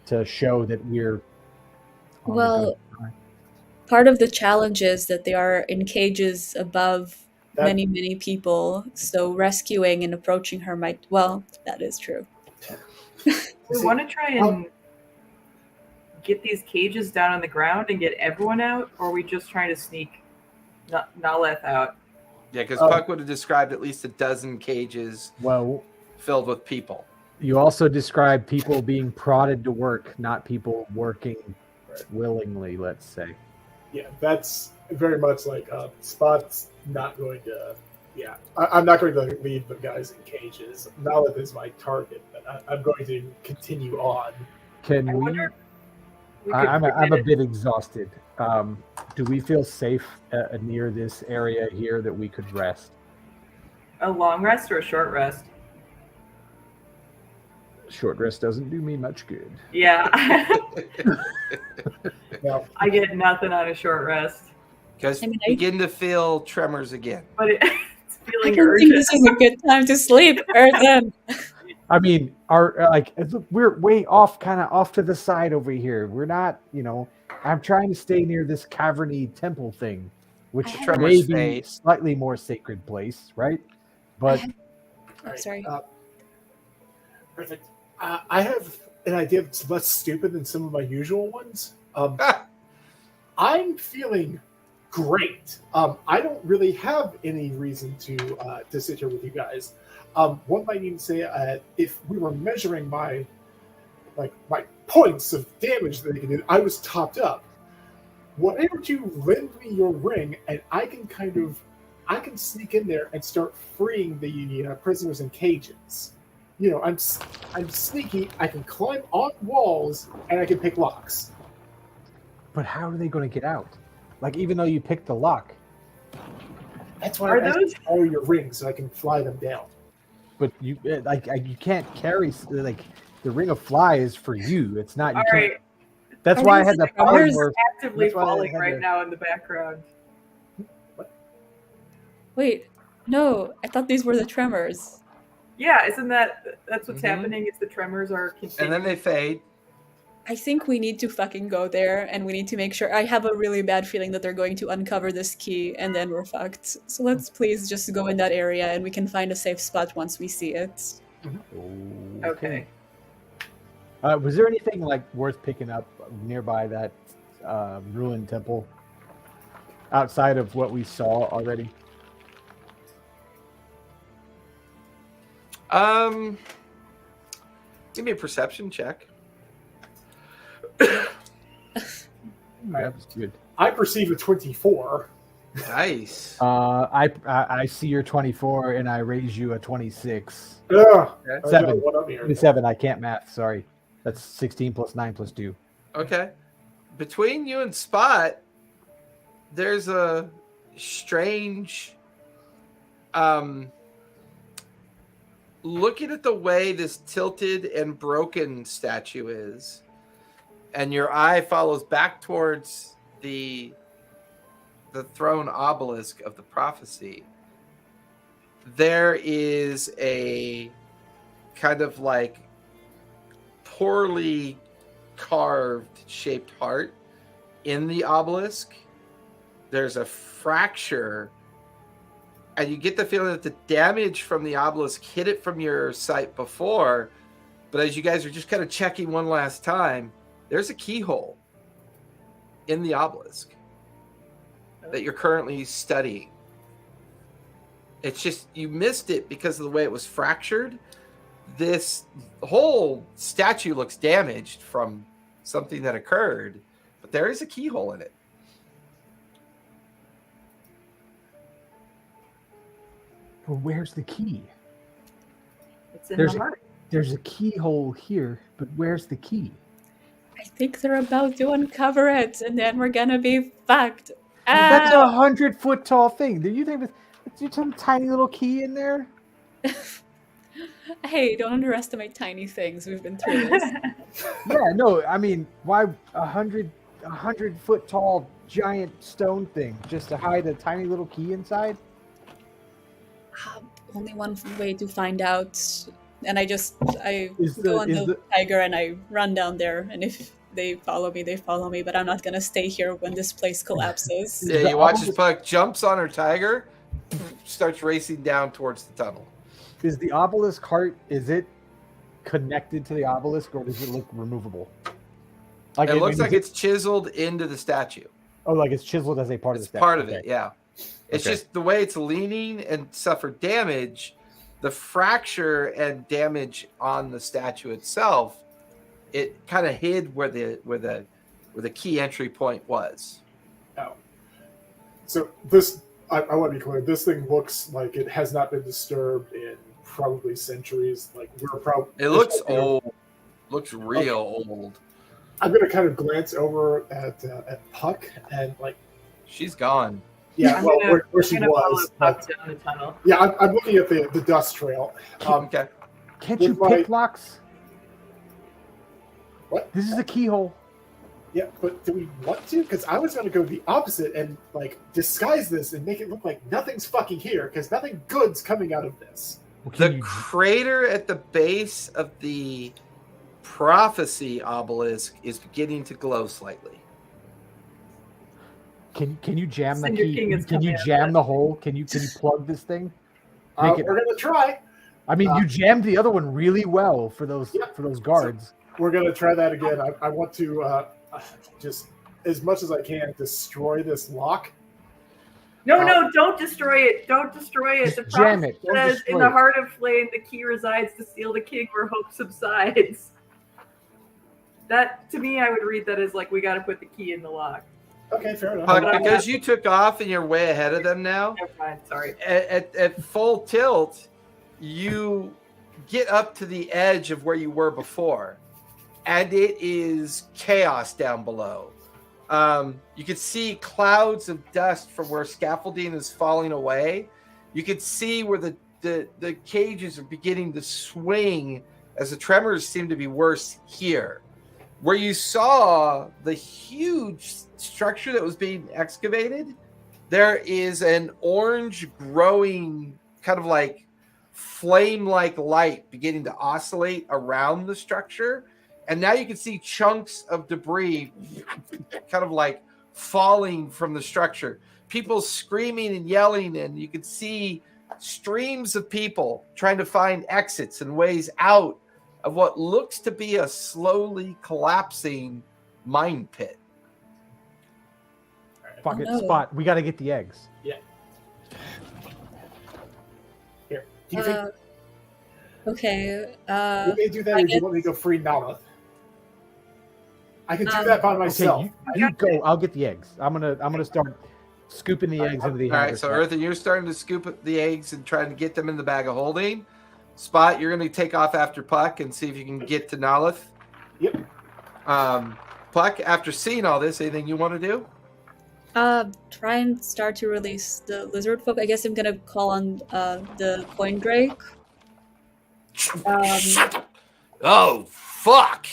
to show that we're. on the Well, good. part of the challenge is that they are in cages above That- many people, so rescuing and approaching her might. Well, that is true. We want to try and get these cages down on the ground and get everyone out, or are we just trying to sneak Naleth out? Yeah, because Oh. Puck would have described at least a dozen cages Well, filled with people. you also described people being prodded to work, not people working willingly. Let's say. Yeah, that's very much like Spot's not going to. Yeah, I'm not going to leave the guys in cages. Nalith is my target, but I'm going to continue on. Can I we? wonder if we could I'm a prevent bit exhausted. Do we feel safe near this area here that we could rest? a long rest or a short rest. Short rest doesn't do me much good. Yeah. No. I get nothing on a short rest, Because I mean, begin to feel tremors again. but it's I feeling don't think urgent. this is a good time to sleep, Errand. I mean, we're way off, kind of off to the side over here. We're not, I'm trying to stay near this caverny temple thing, which I may Tremors be fade. slightly more sacred place, right? But All right, Sorry. Perfect. I have an idea that's less stupid than some of my usual ones. I'm feeling great. I don't really have any reason to sit here with you guys. One might even say if we were measuring my points of damage that they can do, I was topped up. Why don't you lend me your ring, and I can sneak in there and start freeing the prisoners in cages. I'm sneaky. I can climb on walls, and I can pick locks. But how are they going to get out? Like, even though you picked the lock, That's why Are I those- borrow your ring so I can fly them down. but you you can't carry the ring of fly is for you. It's not. You All can't. right, That's Are why I these had the tremors? polymorph. actively That's why I falling had right to- now in the background. Wait, no, I thought these were the tremors. Yeah, isn't that's what's Mhm. happening? Is the tremors are And continuing? then they fade. I think we need to fucking go there, and we need to make sure. I have a really bad feeling that they're going to uncover this key, and then we're fucked. So let's please just go in that area, and we can find a safe spot once we see it. Okay. Was there anything worth picking up nearby that ruined temple outside of what we saw already? Give me a perception check. That was good. I perceive a 24. Nice. I see your 24 and I raise you a 26. Ugh, Okay. I Seven. got one up here. 27. I can't math. Sorry. That's 16 plus 9 plus 2. Okay. Between you and Spot, there's a strange looking at the way this tilted and broken statue is, and your eye follows back towards the throne obelisk of the prophecy. There is a kind of poorly carved shaped heart in the obelisk. There's a fracture, and you get the feeling that the damage from the obelisk hit it from your sight before, but as you guys are just kind of checking one last time, there's a keyhole in the obelisk that you're currently studying. It's just you missed it because of the way it was fractured. This whole statue looks damaged from something that occurred, but there is a keyhole in it. Well, where's the key? It's in There's the a- heart. There's a keyhole here, but where's the key? I think they're about to uncover it, and then we're gonna be fucked. That's Ah! 100-foot tall thing. Do you think there's some tiny little key in there? Hey, don't underestimate tiny things. We've been through this. Yeah, no. I mean, why 100-foot tall giant stone thing just to hide a tiny little key inside? Only one way to find out. And I Is go the- on is the the- tiger and I run down there. And if they follow me, they follow me. But I'm not gonna stay here when this place collapses. Yeah, The you watch as obelisk- Puck jumps on her tiger, starts racing down towards the tunnel. Is the obelisk heart? Is it connected to the obelisk, or does it look removable? It looks is like it's chiseled into the statue. Oh, like it's chiseled as a part of the It's statue. part of Okay. it, yeah. It's Okay. just the way it's leaning and suffered damage, the fracture and damage on the statue itself, it kind of hid where the key entry point was. Oh. So this, I want to be clear, this thing looks like it has not been disturbed in probably centuries. Like we're probably. It looks old. Looks real old. I'm going to kind of glance over at Puck and She's gone. yeah, I'm well, gonna- where she I'm gonna follow was. Puck But, down the tunnel. yeah, I'm looking at the dust trail. Okay. Can't you With pick my- locks? What? This is a keyhole. Yeah, but do we want to? Because I was going to go the opposite and like disguise this and make it look like nothing's fucking here, because nothing good's coming out of this. Well, The crater at the base of the prophecy obelisk is beginning to glow slightly. Can you jam the Send your key? king is Can you coming jam up. the hole? Can you plug this thing? Make it. We're going to try. I mean, you jammed the other one really well for those Yeah. guards. We're going to try that again. I want to just, as much as I can, destroy this lock. No, don't destroy it. Don't destroy it. Just The jam prophecy it. Don't says, destroy in the it." heart of flame, the key resides to seal the king where hope subsides. That, to me, I would read that as like, we got to put the key in the lock. Okay, fair enough. But because you took off and you're way ahead of them now, Never mind, sorry. at full tilt, you get up to the edge of where you were before, and it is chaos down below. You can see clouds of dust from where scaffolding is falling away. You can see where the cages are beginning to swing as the tremors seem to be worse here. Where you saw the huge structure that was being excavated, there is an orange growing kind of like flame-like light beginning to oscillate around the structure. And now you can see chunks of debris kind of like falling from the structure. People screaming and yelling, and you can see streams of people trying to find exits and ways out of what looks to be a slowly collapsing mine pit. Fuck it, no. Spot. We got to get the eggs. Here. Do you think Okay. you want me to do that, I or do you guess- want me to go free Nala? I can do that by myself. Okay, you go. I'll get the eggs. I'm gonna start scooping the eggs into the All right, so haversack. Earthen, you're starting to scoop the eggs and trying to get them in the bag of holding. Spot, you're going to take off after Puck and see if you can get to Nalith. Yep. Puck, after seeing all this, anything you want to do? Try and start to release the lizard folk. I guess I'm gonna call on the coin drake. Oh, fuck!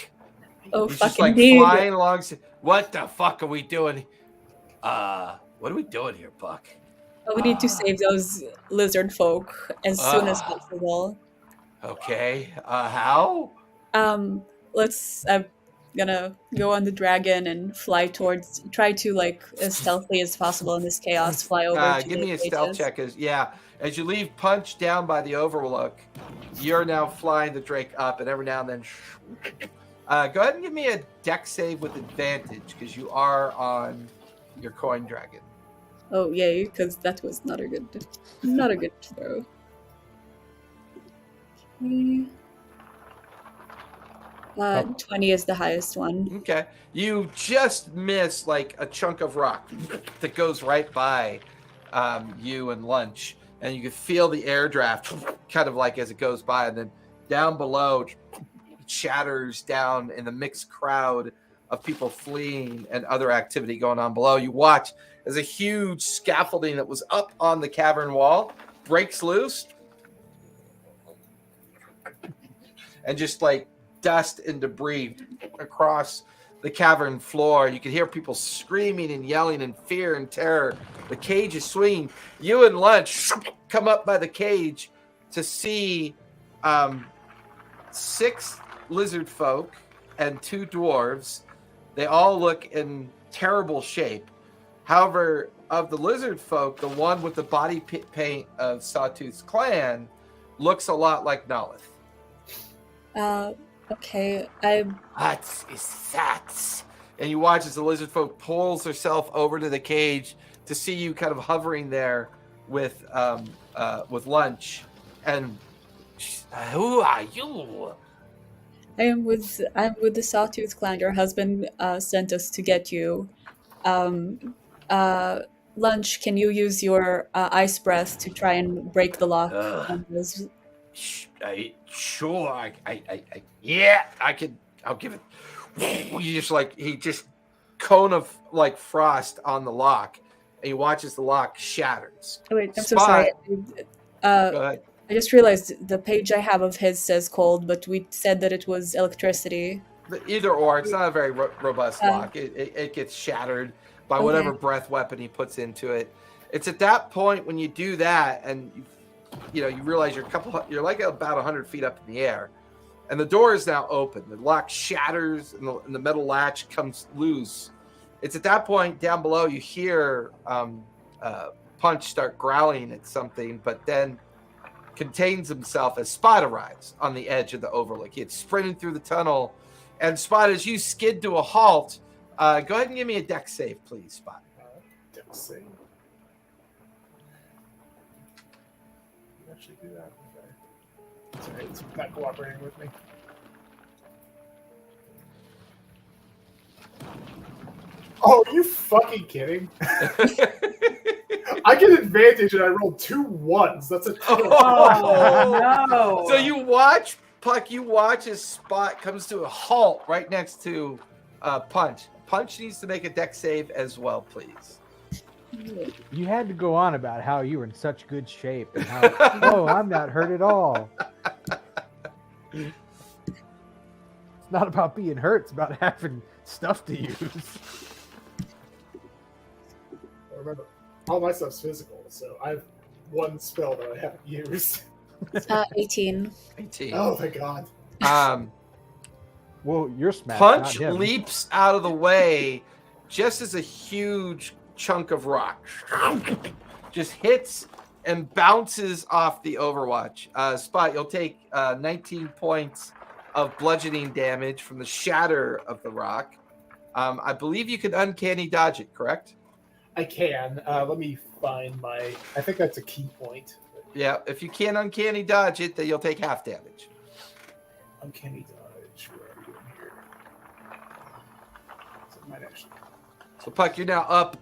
Oh, He's fuck just like indeed. flying along. What the fuck are we doing? What are we doing here, Puck? Oh, we need to save those lizard folk as soon as possible. Okay. How? Let's. I'm gonna go on the dragon and fly towards. Try to like as stealthily as possible in this chaos. Fly over. To Give the me a stealth cages. check. As you leave Punch down by the overlook, you're now flying the Drake up, and every now and then. Go ahead and give me a deck save with advantage because you are on your coin dragon. Oh yay! Because that was not a good throw. Okay. 20 is the highest one. Okay. You just miss like a chunk of rock that goes right by you and Lunch. And you can feel the air draft kind of like as it goes by. And then down below, it shatters down in the mixed crowd of people fleeing and other activity going on below. You watch as a huge scaffolding that was up on the cavern wall breaks loose. And just like dust and debris across the cavern floor. You can hear people screaming and yelling in fear and terror. The cage is swinging. You and Lunch come up by the cage to see 6 lizard folk and 2 dwarves. They all look in terrible shape. However, of the lizard folk, the one with the body paint of Sawtooth's clan looks a lot like Nalith. Okay. What is that? And you watch as the lizard folk pulls herself over to the cage to see you kind of hovering there with Lunch. And who are you? I'm with the Sawtooth clan. Your husband sent us to get you. Lunch, can you use your ice breath to try and break the lock on this? Sure. Yeah, I could. I'll give it. You just like he just cone of like frost on the lock, and he watches the lock shatters. Oh, wait, I'm so Spot. sorry. Go ahead. I just realized the page I have of his says cold, but we said that it was electricity. Either or. It's not a very robust Oh. lock. It gets shattered by Okay. whatever breath weapon he puts into it. It's at that point when you do that, and you realize you're like about 100 feet up in the air, and the door is now open. The lock shatters, and the metal latch comes loose. It's at that point down below you hear Punch start growling at something, but then contains himself as Spot arrives on the edge of the overlook. He had sprinted through the tunnel, and Spot, as you skid to a halt, go ahead and give me a dex save, please, Spot. Dex save. You actually do that. Okay. Sorry, it's not cooperating with me. Oh, are you fucking kidding? I get advantage and I rolled 2 1s. That's a 2. Oh, no. So you watch, Puck, as Spot comes to a halt right next to Punch. Punch needs to make a dex save as well, please. You had to go on about how you were in such good shape and how, oh, I'm not hurt at all. It's not about being hurt, it's about having stuff to use. Remember, all my stuff's physical, so I have 1 spell that I haven't used. 18. 18. Oh, thank God. Well, you're smashed. Punch not him. leaps out of the way just as a huge chunk of rock just hits and bounces off the Overwatch. Spot, you'll take 19 points of bludgeoning damage from the shatter of the rock. I believe you can uncanny dodge it, correct? I can. Let me find my... I think that's a key point. Yeah, if you can't uncanny dodge it, then you'll take half damage. Uncanny dodge. Where are we doing here? So it might actually... So, Puck, you're now up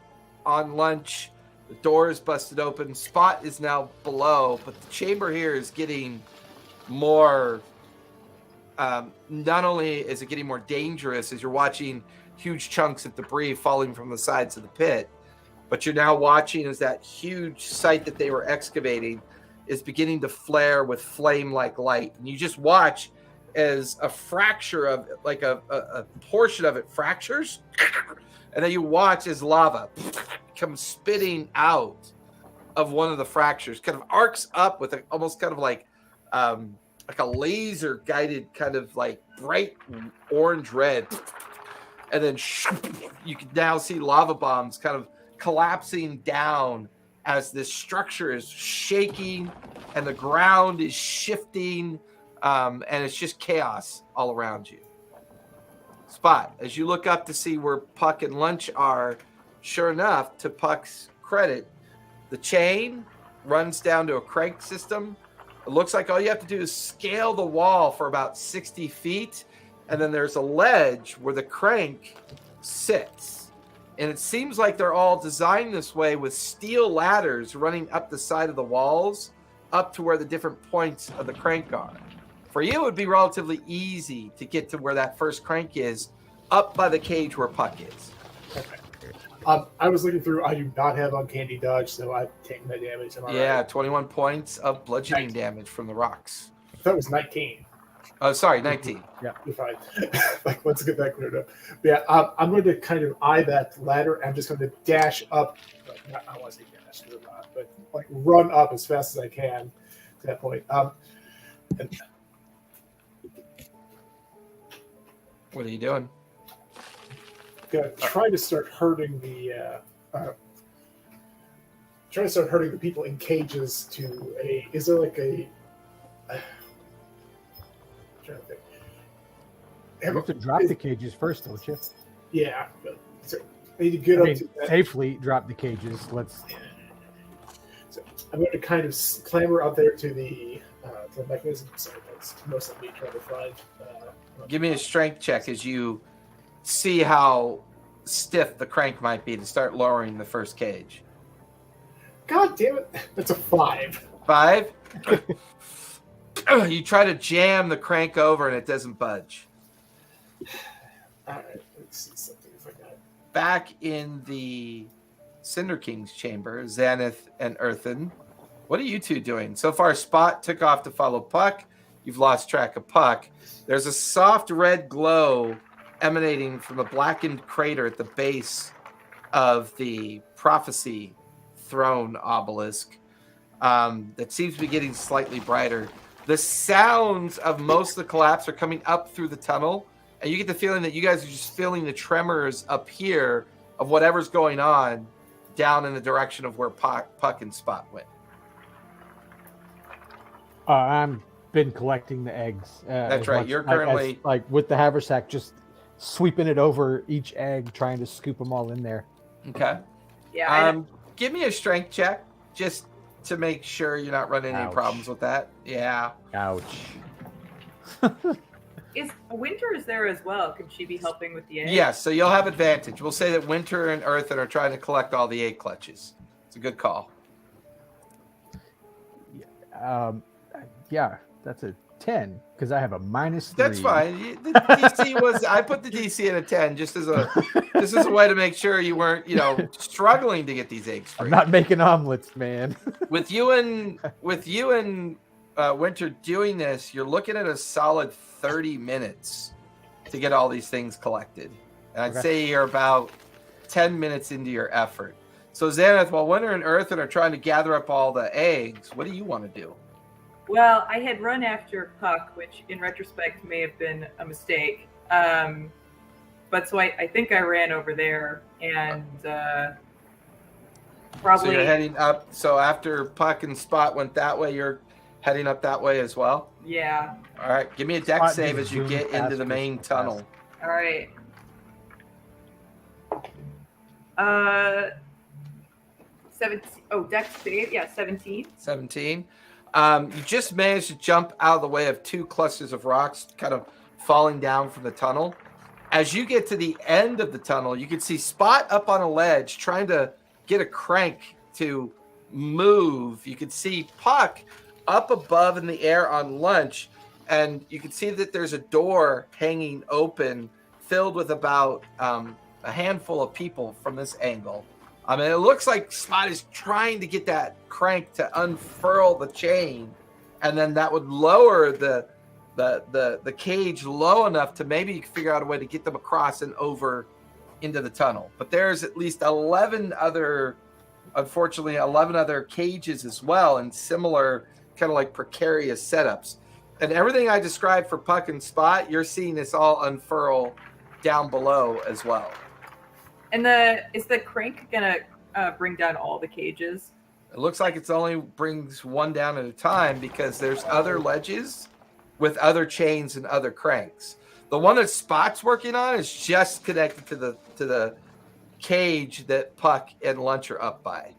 on lunch. The door is busted open. Spot is now below, but the chamber here is getting more... not only is it getting more dangerous as you're watching huge chunks of debris falling from the sides of the pit, but you're now watching as that huge site that they were excavating is beginning to flare with flame-like light. And you just watch as a fracture of, like a portion of it fractures, and then you watch as lava comes spitting out of one of the fractures, kind of arcs up with almost kind of like a laser guided kind of like bright orange red, and then you can now see lava bombs kind of collapsing down as this structure is shaking and the ground is shifting, and it's just chaos all around you. Spot, as you look up to see where Puck and Lunch are, sure enough, to Puck's credit, the chain runs down to a crank system. It looks like all you have to do is scale the wall for about 60 feet, and then there's a ledge where the crank sits. And it seems like they're all designed this way with steel ladders running up the side of the walls up to where the different points of the crank are. For you, it would be relatively easy to get to where that first crank is, up by the cage where Puck is. Okay. I was looking through. I do not have uncanny dodge, so I've taken that damage. Am I Yeah, right? 21 points of bludgeoning damage from the rocks. That was 19. Oh, sorry, 19. You're fine. Like, let's get that cleared up. But yeah, I'm going to kind of eye that ladder. I'm just going to dash up. I don't want to say dash, because I'm not, but like run up as fast as I can to that point. And What are you doing? gonna try to start hurting the people in cages to a. Is there like a? I'm trying to think. You have to drop the cages first, don't you? Yeah, but so I need to get up to that. Safely drop the cages. Let's. So I'm going to kind of clamber up there to the mechanism. Sorry, that's mostly me trying to find. Give me a strength check as you see how stiff the crank might be to start lowering the first cage. God damn it! That's a 5. 5? You try to jam the crank over and it doesn't budge. All right, let's see something if I got. Back in the Cinder King's chamber, Xanath and Earthen, what are you two doing? So far, Spot took off to follow Puck. you've lost track of Puck. There's a soft red glow emanating from a blackened crater at the base of the Prophecy Throne obelisk that seems to be getting slightly brighter. The sounds of most of the collapse are coming up through the tunnel, and you get the feeling that you guys are just feeling the tremors up here of whatever's going on down in the direction of where Puck and Spot went. I'm been collecting the eggs. That's right. You're currently like with the haversack, just sweeping it over each egg, trying to scoop them all in there. okay. Yeah. Give me a strength check just to make sure you're not running any Ouch. problems with that. Yeah. Ouch. Is Winter is there as well? Could she be helping with the egg? Yes, so you'll have advantage. We'll say that Winter and Earthen are trying to collect all the egg clutches. It's a good call. Yeah, that's a 10 because I have a -3. That's fine. The DC was I put the DC at a 10 just as a way to make sure you weren't, struggling to get these eggs free. I'm not making omelets, man. With you and Winter doing this, you're looking at a solid 30 minutes to get all these things collected. And I'd say you're about 10 minutes into your effort. So Xanath, while Winter and Earthen are trying to gather up all the eggs, what do you want to do? Well, I had run after Puck, which in retrospect may have been a mistake. But so I think I ran over there and probably. So you're heading up. So after Puck and Spot went that way, you're heading up that way as well? Yeah. All right. Give me a dex Spot save just as you get zoomed into the past main us. tunnel. All right. 17. Oh, Dex save. Yeah, 17. 17. You just managed to jump out of the way of two clusters of rocks kind of falling down from the tunnel. As you get to the end of the tunnel, you can see Spot up on a ledge trying to get a crank to move. You can see Puck up above in the air on lunch, and you can see that there's a door hanging open filled with about a handful of people from this angle. I mean, it looks like Spot is trying to get that crank to unfurl the chain, and then that would lower the cage low enough to maybe figure out a way to get them across and over into the tunnel. But there's at least 11 other cages as well, and similar kind of like precarious setups. And everything I described for Puck and Spot, you're seeing this all unfurl down below as well. And is the crank gonna bring down all the cages? It looks like it's only brings one down at a time because there's other ledges with other chains and other cranks. The one that Spot's working on is just connected to the cage that Puck and Lunch are up by.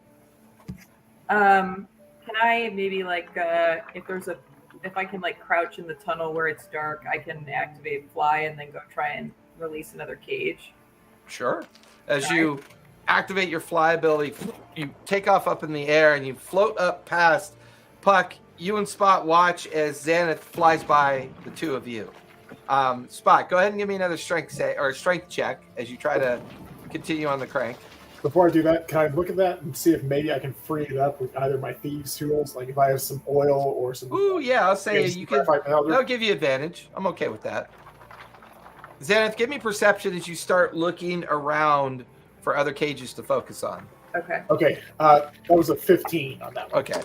Can I maybe if I can crouch in the tunnel where it's dark, I can activate fly and then go try and release another cage? Sure. As you activate your fly ability, you take off up in the air and you float up past Puck. You and Spot watch as Xanath flies by the two of you. Spot, go ahead and give me another strength check as you try to continue on the crank. Before I do that, can I look at that and see if maybe I can free it up with either my thieves' tools, like if I have some oil or some... Ooh, yeah, I'll say you can. That'll That'll give you advantage. I'm okay with that. Xanath, give me perception as you start looking around for other cages to focus on. Okay. Okay, that was a 15 on that one. Okay.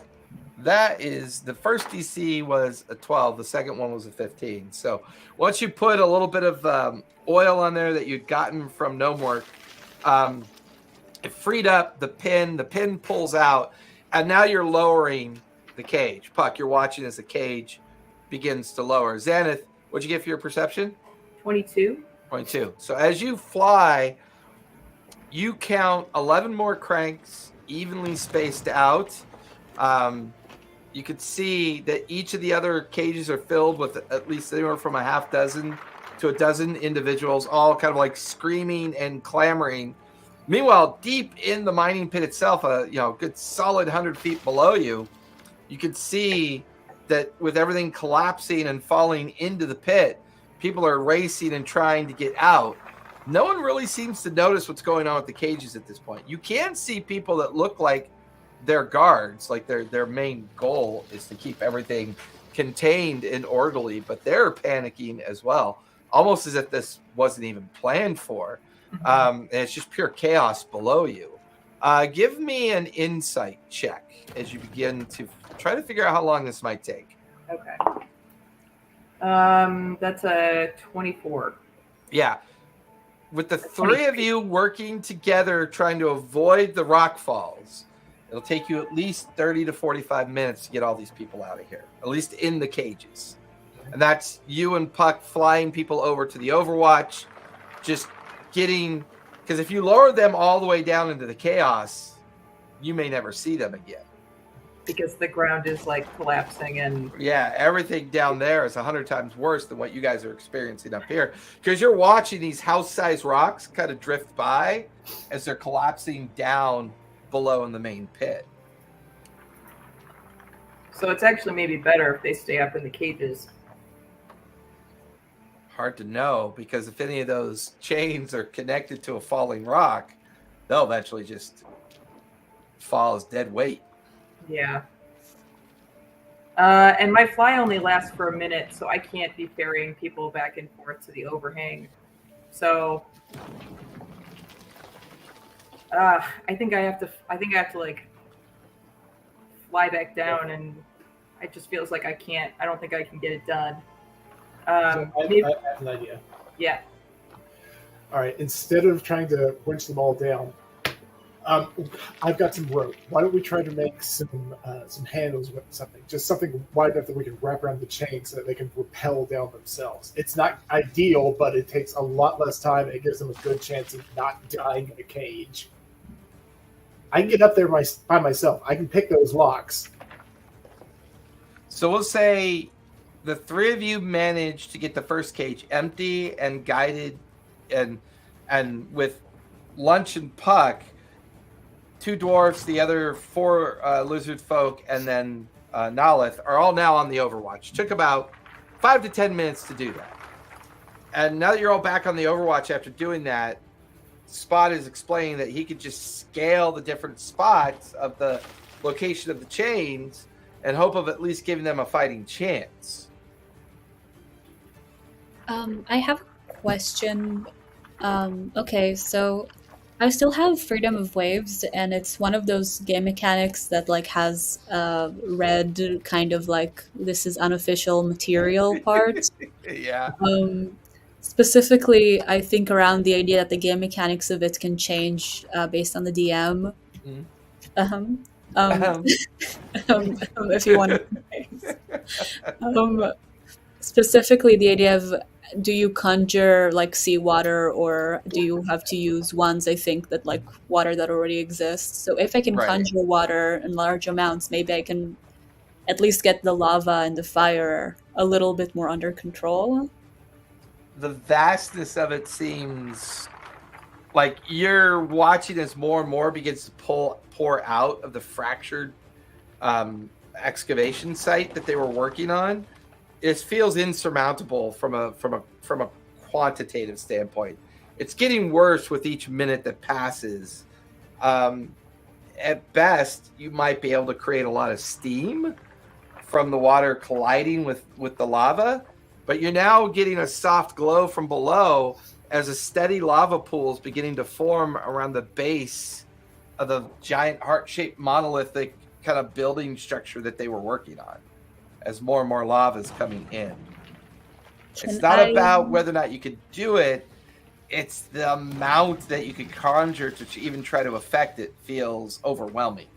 That is, the first DC was a 12. The second one was a 15. So once you put a little bit of oil on there that you'd gotten from Gnomewort, it freed up the pin. The pin pulls out, and now you're lowering the cage. Puck, you're watching as the cage begins to lower. Xanath, what'd you get for your perception? 22. 22. So as you fly, you count 11 more cranks evenly spaced out. You could see that each of the other cages are filled with at least anywhere from a half dozen to a dozen individuals, all kind of like screaming and clamoring. Meanwhile, deep in the mining pit itself, a good solid 100 feet below you, you could see that with everything collapsing and falling into the pit, people are racing and trying to get out. No one really seems to notice what's going on with the cages at this point. You can see people that look like they're guards, like their main goal is to keep everything contained and orderly, but they're panicking as well, almost as if this wasn't even planned for. And it's just pure chaos below you. Give me an insight check as you begin to try to figure out how long this might take. Okay. That's a 24. Yeah. With the three of you working together trying to avoid the rock falls, it'll take you at least 30 to 45 minutes to get all these people out of here, at least in the cages. And that's you and Puck flying people over to the Overwatch, just getting... Because if you lower them all the way down into the chaos, you may never see them again. Because the ground is like collapsing and... Yeah, everything down there is 100 times worse than what you guys are experiencing up here. Because you're watching these house-sized rocks kind of drift by as they're collapsing down below in the main pit. So it's actually maybe better if they stay up in the cages. Hard to know, because if any of those chains are connected to a falling rock, they'll eventually just fall as dead weight. Yeah. And my fly only lasts for a minute, so I can't be ferrying people back and forth to the overhang. So I think I have to like fly back down, and it just feels like I don't think I can get it done. I have an idea. Yeah. All right. Instead of trying to winch them all down, I've got some rope. Why don't we try to make some handles with something, just something wide enough that we can wrap around the chain so that they can rappel down themselves. It's not ideal, but it takes a lot less time. And it gives them a good chance of not dying in a cage. I can get up there by myself. I can pick those locks. So we'll say the three of you managed to get the first cage empty and guided, and with Lunch and Puck, 2 dwarfs, the other 4 lizard folk, and then Nalith are all now on the Overwatch. Took about 5 to 10 minutes to do that. And now that you're all back on the Overwatch after doing that, Spot is explaining that he could just scale the different spots of the location of the chains and hope of at least giving them a fighting chance. I have a question. Okay, so I still have Freedom of Waves, and it's one of those game mechanics that like has red kind of like this is unofficial material part. Yeah. Specifically, I think around the idea that the game mechanics of it can change based on the DM. If you want to. Specifically, the idea of do you conjure like seawater, or do you have to use ones, I think, that like water that already exists? So if I can conjure water in large amounts, maybe I can at least get the lava and the fire a little bit more under control. The vastness of it seems like you're watching as more and more begins to pour out of the fractured excavation site that they were working on. It feels insurmountable from a quantitative standpoint. It's getting worse with each minute that passes. At best, you might be able to create a lot of steam from the water colliding with the lava, but you're now getting a soft glow from below as a steady lava pool is beginning to form around the base of the giant heart-shaped monolithic kind of building structure that they were working on, as more and more lava is coming in. It's not about whether or not you could do it, it's the amount that you could conjure to even try to affect it feels overwhelming.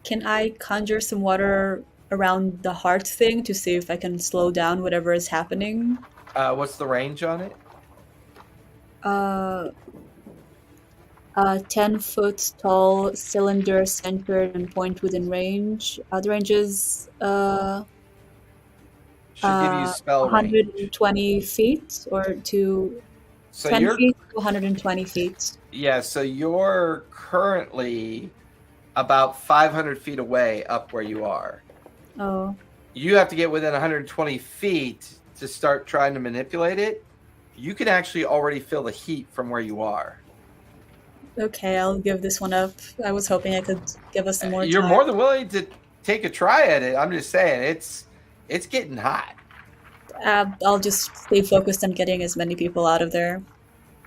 Can I conjure some water around the heart thing to see if I can slow down whatever is happening? What's the range on it? 10-foot tall cylinder centered and point within range. The range is should give you spell 120 range. Feet, or to so 10 feet to 120 feet. Yeah, so you're currently about 500 feet away up where you are. Oh. You have to get within 120 feet to start trying to manipulate it. You can actually already feel the heat from where you are. Okay, I'll give this one up. I was hoping I could give us some more You're time. more than willing to take a try at it. I'm just saying, It's getting hot. I'll just stay focused on getting as many people out of there.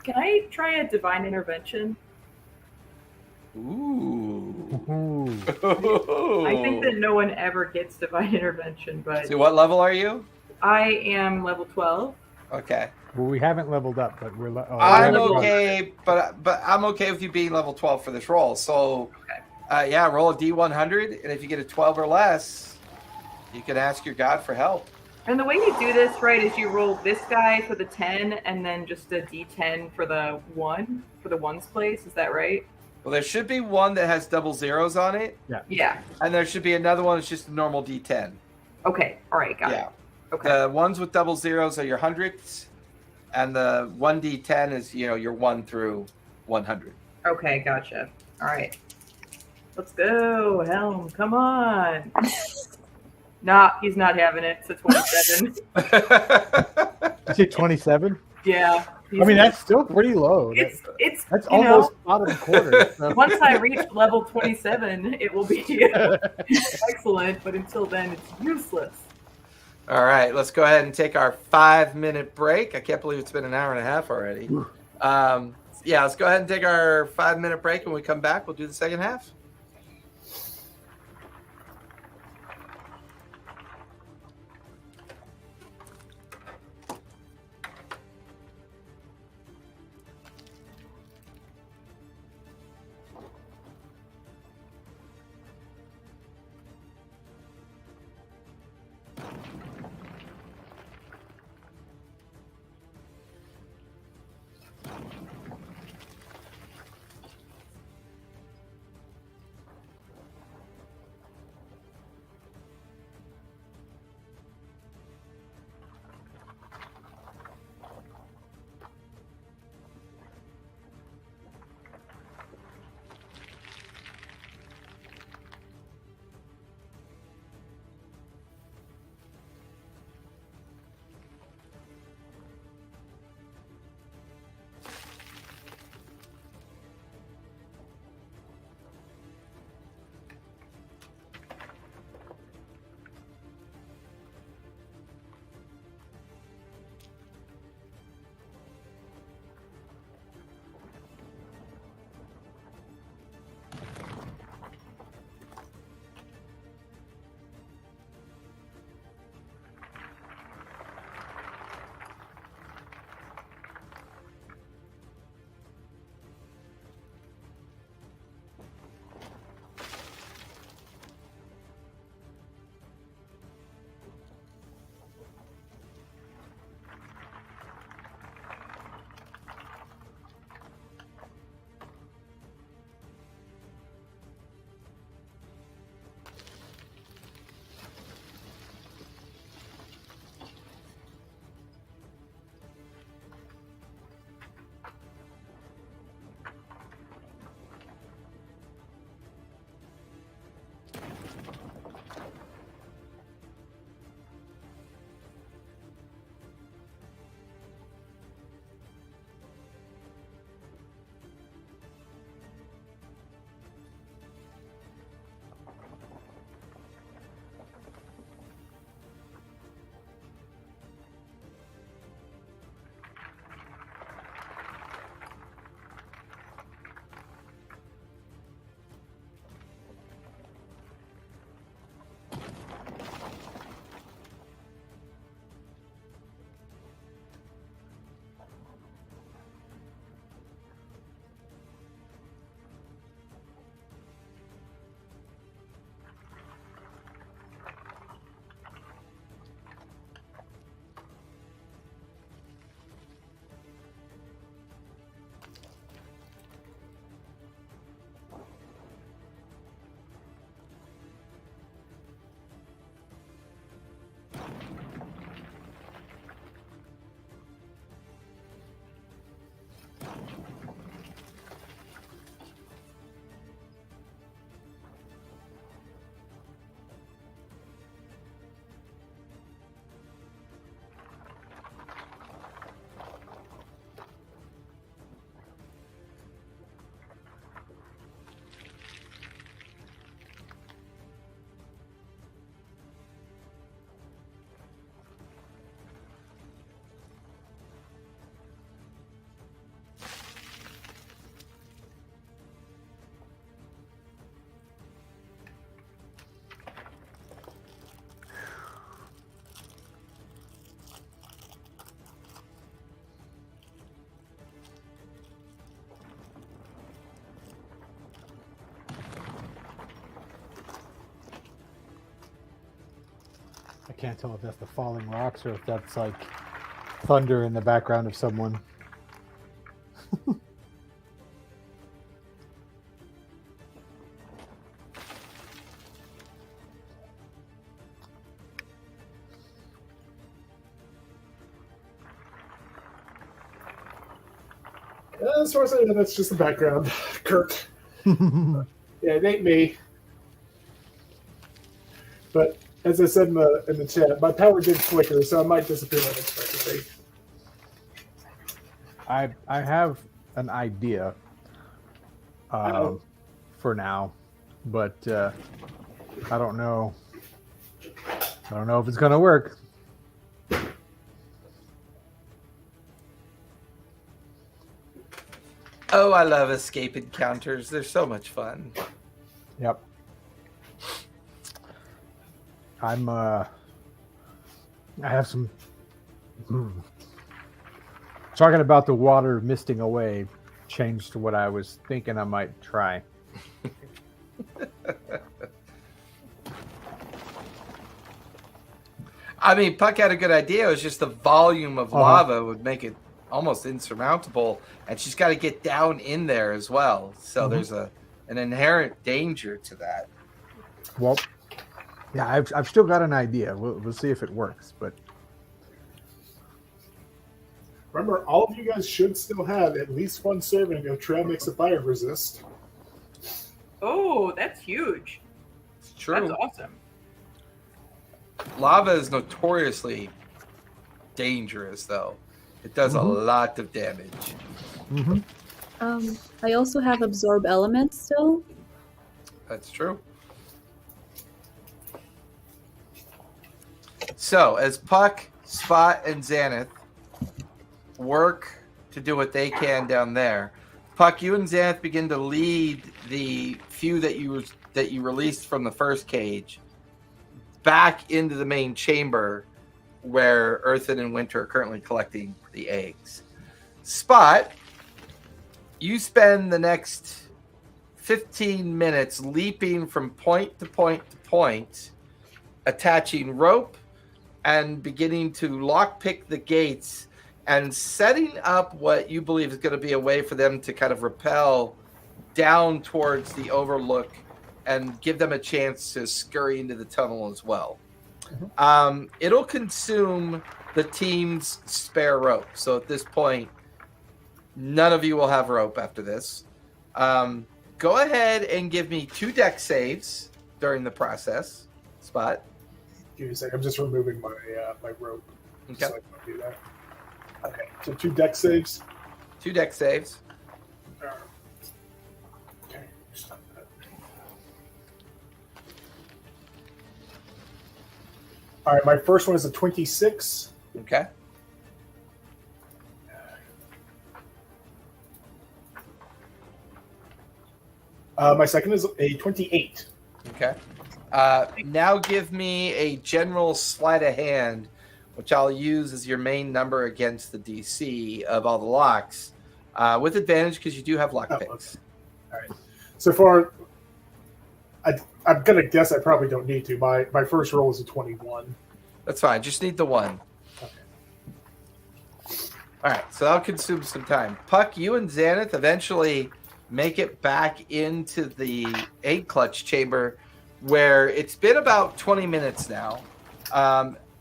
Can I try a divine intervention? Ooh. Ooh. I think that no one ever gets divine intervention, but So what level are you? I am level 12. Okay. Well, we haven't leveled up, but we're. I'm level okay, but I'm okay with you being level 12 for this roll. So, Okay. yeah, roll a D100, and if you get a 12 or less, you can ask your god for help. And the way you do this, right, is you roll this guy for the 10 and then just a D10 for the 1, for the ones place. Is that right? Well, there should be one that has double zeros on it, Yeah. and there should be another one that's just a normal D10. Okay. All right. Got Yeah. it. Okay. The ones with double zeros are your hundredths, and the 1D10 is, your 1 through 100. Okay. Gotcha. All right. Let's go, Helm. Come on. Nah, he's not having it. It's a 27. You say 27? Yeah. I mean, that's still pretty low. It's That's you know, almost bottom quarter. So. once I reach level 27, it will be excellent, but until then, it's useless. All right, let's go ahead and take our 5-minute break. I can't believe it's been an hour and a half already. Yeah, let's go ahead and take our 5-minute break. When we come back, we'll do the second half. I can't tell if that's the falling rocks or if that's like thunder in the background of someone. As far as I know, that's just the background, Kirk. Yeah, it ain't me. But as I said in the chat, my power did flicker, so I might disappear unexpectedly. I have an idea for now, but I don't know. I don't know if it's gonna work. Oh, I love escape encounters. They're so much fun. Yep. I have some talking about the water misting away changed what I was thinking I might try. I mean, Puck had a good idea. It was just the volume of lava would make it almost insurmountable, and she's got to get down in there as well. So there's an inherent danger to that. Well, yeah, I've still got an idea. We'll see if it works. But remember, all of you guys should still have at least one serving of trail mix of fire resist. Oh, that's huge. It's true. That's awesome. Lava is notoriously dangerous, though. It does a lot of damage. I also have absorb elements still. That's true. So, as Puck, Spot, and Xanath work to do what they can down there, Puck, you and Xanath begin to lead the few that you released from the first cage back into the main chamber where Earthen and Winter are currently collecting the eggs. Spot, you spend the next 15 minutes leaping from point to point to point, attaching rope and beginning to lockpick the gates and setting up what you believe is going to be a way for them to kind of rappel down towards the overlook and give them a chance to scurry into the tunnel as well. It'll consume the team's spare rope. So at this point, none of you will have rope after this. Go ahead and give me 2 deck saves during the process. Spot. Give me a second. I'm just removing my my rope. Okay. So I can do that. Okay. So 2 deck saves. 2 deck saves. Okay. Stop that. All right. My first one is a 26. Okay. My second is a 28. Okay. Now give me a general sleight of hand, which I'll use as your main number against the DC of all the locks, with advantage because you do have lock picks. Okay. All right. So far, I'm going to guess I probably don't need to. My first roll is a 21. That's fine. Just need the 1. Okay. All right. So that'll consume some time. Puck, you and Xanath eventually make it back into the egg clutch chamber, where it's been about 20 minutes now.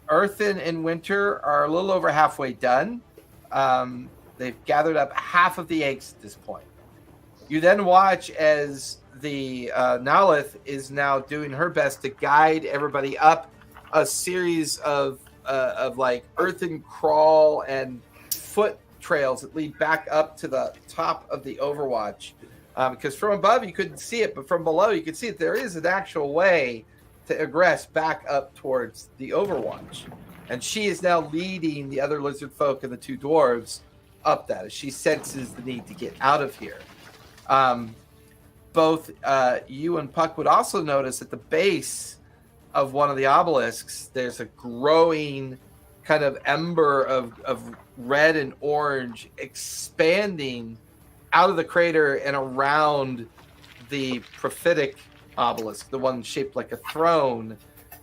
Earthen and Winter are a little over halfway done. They've gathered up half of the eggs at this point. You then watch as the Nalith is now doing her best to guide everybody up a series of like earthen crawl and foot trails that lead back up to the top of the Overwatch. Because from above you couldn't see it, but from below you could see that there is an actual way to egress back up towards the Overwatch. And she is now leading the other lizard folk and the 2 dwarves up that as she senses the need to get out of here. Both you and Puck would also notice at the base of one of the obelisks, there's a growing kind of ember of red and orange expanding out of the crater and around the prophetic obelisk, the one shaped like a throne.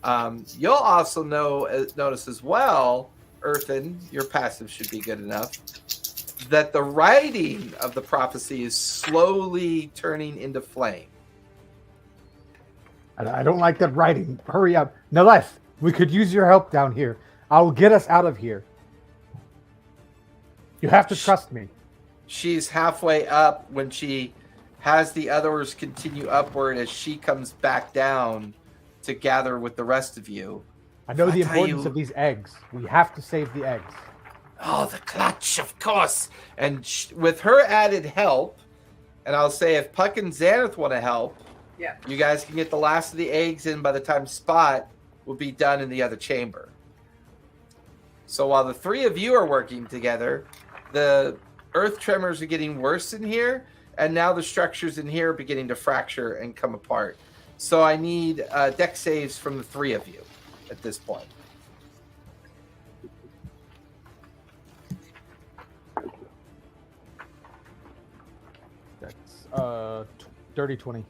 You'll also notice as well, Earthen, your passive should be good enough, that the writing of the prophecy is slowly turning into flame. I don't like that writing. Hurry up. Naleth, we could use your help down here. I'll get us out of here. You have to trust me. She's halfway up when she has the others continue upward as she comes back down to gather with the rest of you. I know the importance of these eggs. We have to save the eggs. Oh, the clutch, of course. And with her added help, and I'll say if Puck and Xanath want to help, Yeah. you guys can get the last of the eggs in by the time Spot will be done in the other chamber. So while the three of you are working together, the earth tremors are getting worse in here, and now the structures in here are beginning to fracture and come apart. So I need deck saves from the three of you at this point. That's dirty 20.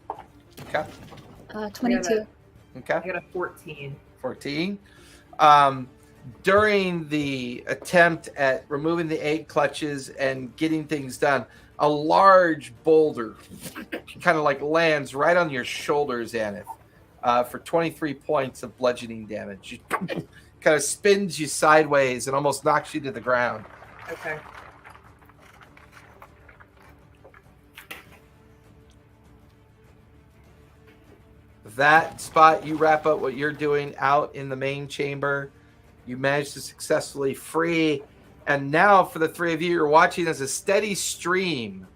Okay. 22. Okay. I got a 14. 14. During the attempt at removing the egg clutches and getting things done, a large boulder kind of like lands right on your shoulders, Xanath, for 23 points of bludgeoning damage. It kind of spins you sideways and almost knocks you to the ground. Okay. That Spot, you wrap up what you're doing out in the main chamber. You managed to successfully free. And now for the three of you, you're watching as a steady stream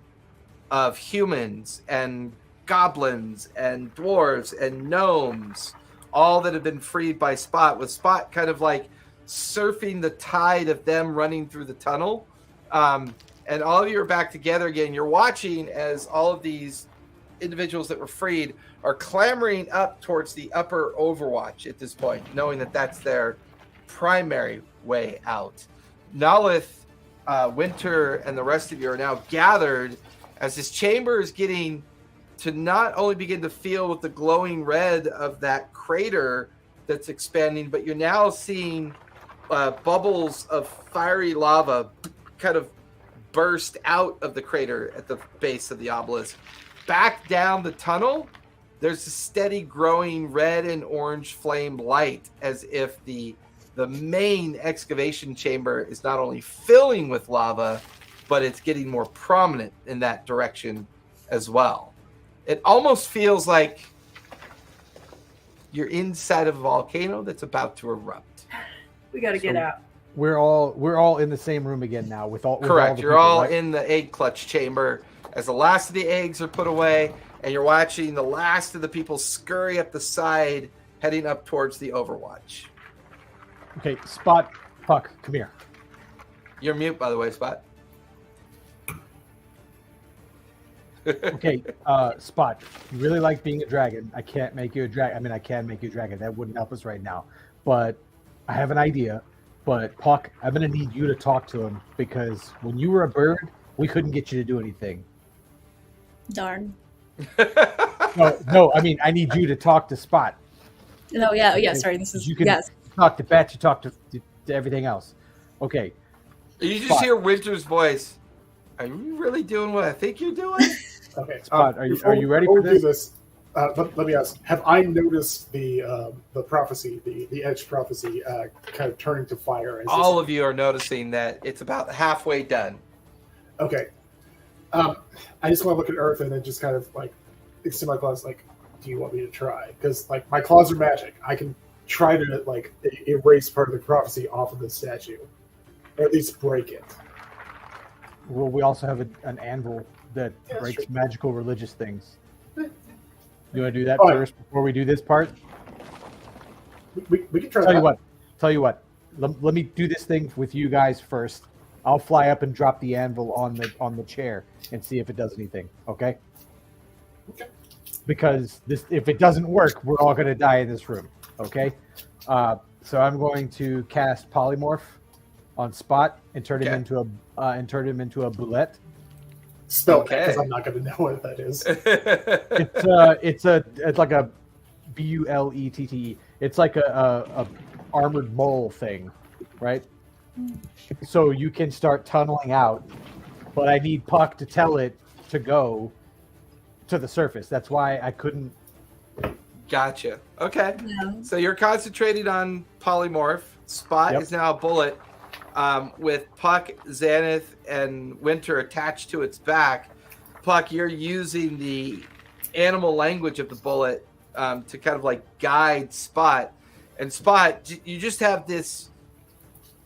of humans and goblins and dwarves and gnomes, all that have been freed by Spot, with Spot kind of like surfing the tide of them running through the tunnel. And all of you are back together again. You're watching as all of these individuals that were freed are clambering up towards the upper Overwatch at this point, knowing that that's their primary way out. Nalith, Winter, and the rest of you are now gathered as this chamber is getting to not only begin to feel with the glowing red of that crater that's expanding, but you're now seeing bubbles of fiery lava kind of burst out of the crater at the base of the obelisk. Back down the tunnel, there's a steady growing red and orange flame light, as if the main excavation chamber is not only filling with lava, but it's getting more prominent in that direction as well. It almost feels like you're inside of a volcano that's about to erupt. We got to get out. We're all in the same room again now with all. Correct. With You're people, all right? in the egg clutch chamber as the last of the eggs are put away, and you're watching the last of the people scurry up the side, heading up towards the Overwatch. Okay, Spot, Puck, come here. You're mute, by the way, Spot. Okay, Spot, you really like being a dragon. I can't make you a dragon. I mean, I can make you a dragon. That wouldn't help us right now. But I have an idea. But Puck, I'm going to need you to talk to him, because when you were a bird, we couldn't get you to do anything. Darn. No, I mean, I need you to talk to Spot. No, yeah, sorry. This is, You can yes. talk to Bet, you talk to everything else. Okay. You just Spot. hear Winter's voice. Are you really doing what I think you're doing? Okay. Spot, are you ready before for we do this? Let me ask: have I noticed the prophecy, the edge prophecy, kind of turning to fire? As All of you are noticing that it's about halfway done. Okay. I just want to look at Earth and then just kind of like extend my claws. Like, do you want me to try? Because like my claws are magic. I can try to like erase part of the prophecy off of the statue, or at least break it. Well, we also have an anvil that Yeah, breaks sure. magical religious things. You want to do that All right. first before we do this part? We can try. Tell that. you what. Let me do this thing with you guys first. I'll fly up and drop the anvil on the chair and see if it does anything. Okay? Okay. Because if it doesn't work, we're all going to die in this room. Okay? So I'm going to cast polymorph on Spot and turn him into a boulette. Spell Okay. because I'm not going to know what that is. It's like a Bullette. It's like a armored mole thing, right? So you can start tunneling out, but I need Puck to tell it to go to the surface. That's why I couldn't. Gotcha. Okay. Yeah. So you're concentrating on polymorph. Spot Yep. is now a bullet with Puck, Xanath, and Winter attached to its back. Puck, you're using the animal language of the bullet to kind of like guide Spot. And Spot, you just have this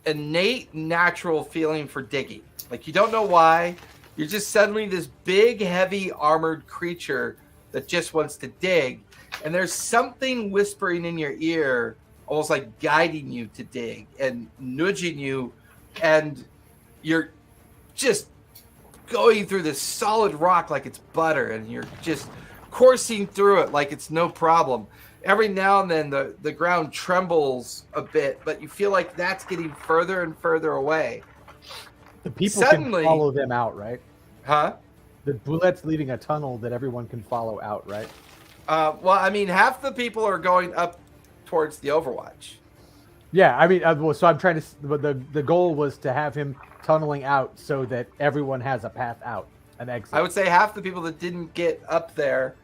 innate natural feeling for digging. Like you don't know why. You're just suddenly this big, heavy, armored creature that just wants to dig. And there's something whispering in your ear, almost like guiding you to dig and nudging you. And you're just going through this solid rock like it's butter. And you're just coursing through it like it's no problem. Every now and then the ground trembles a bit, but you feel like that's getting further and further away. The people Suddenly- can follow them out, right? Huh? The Bullette's leaving a tunnel that everyone can follow out, right? Well, I mean, half the people are going up towards the Overwatch. Yeah, I mean, so I'm trying to. But the goal was to have him tunneling out so that everyone has a path out, an exit. I would say half the people that didn't get up there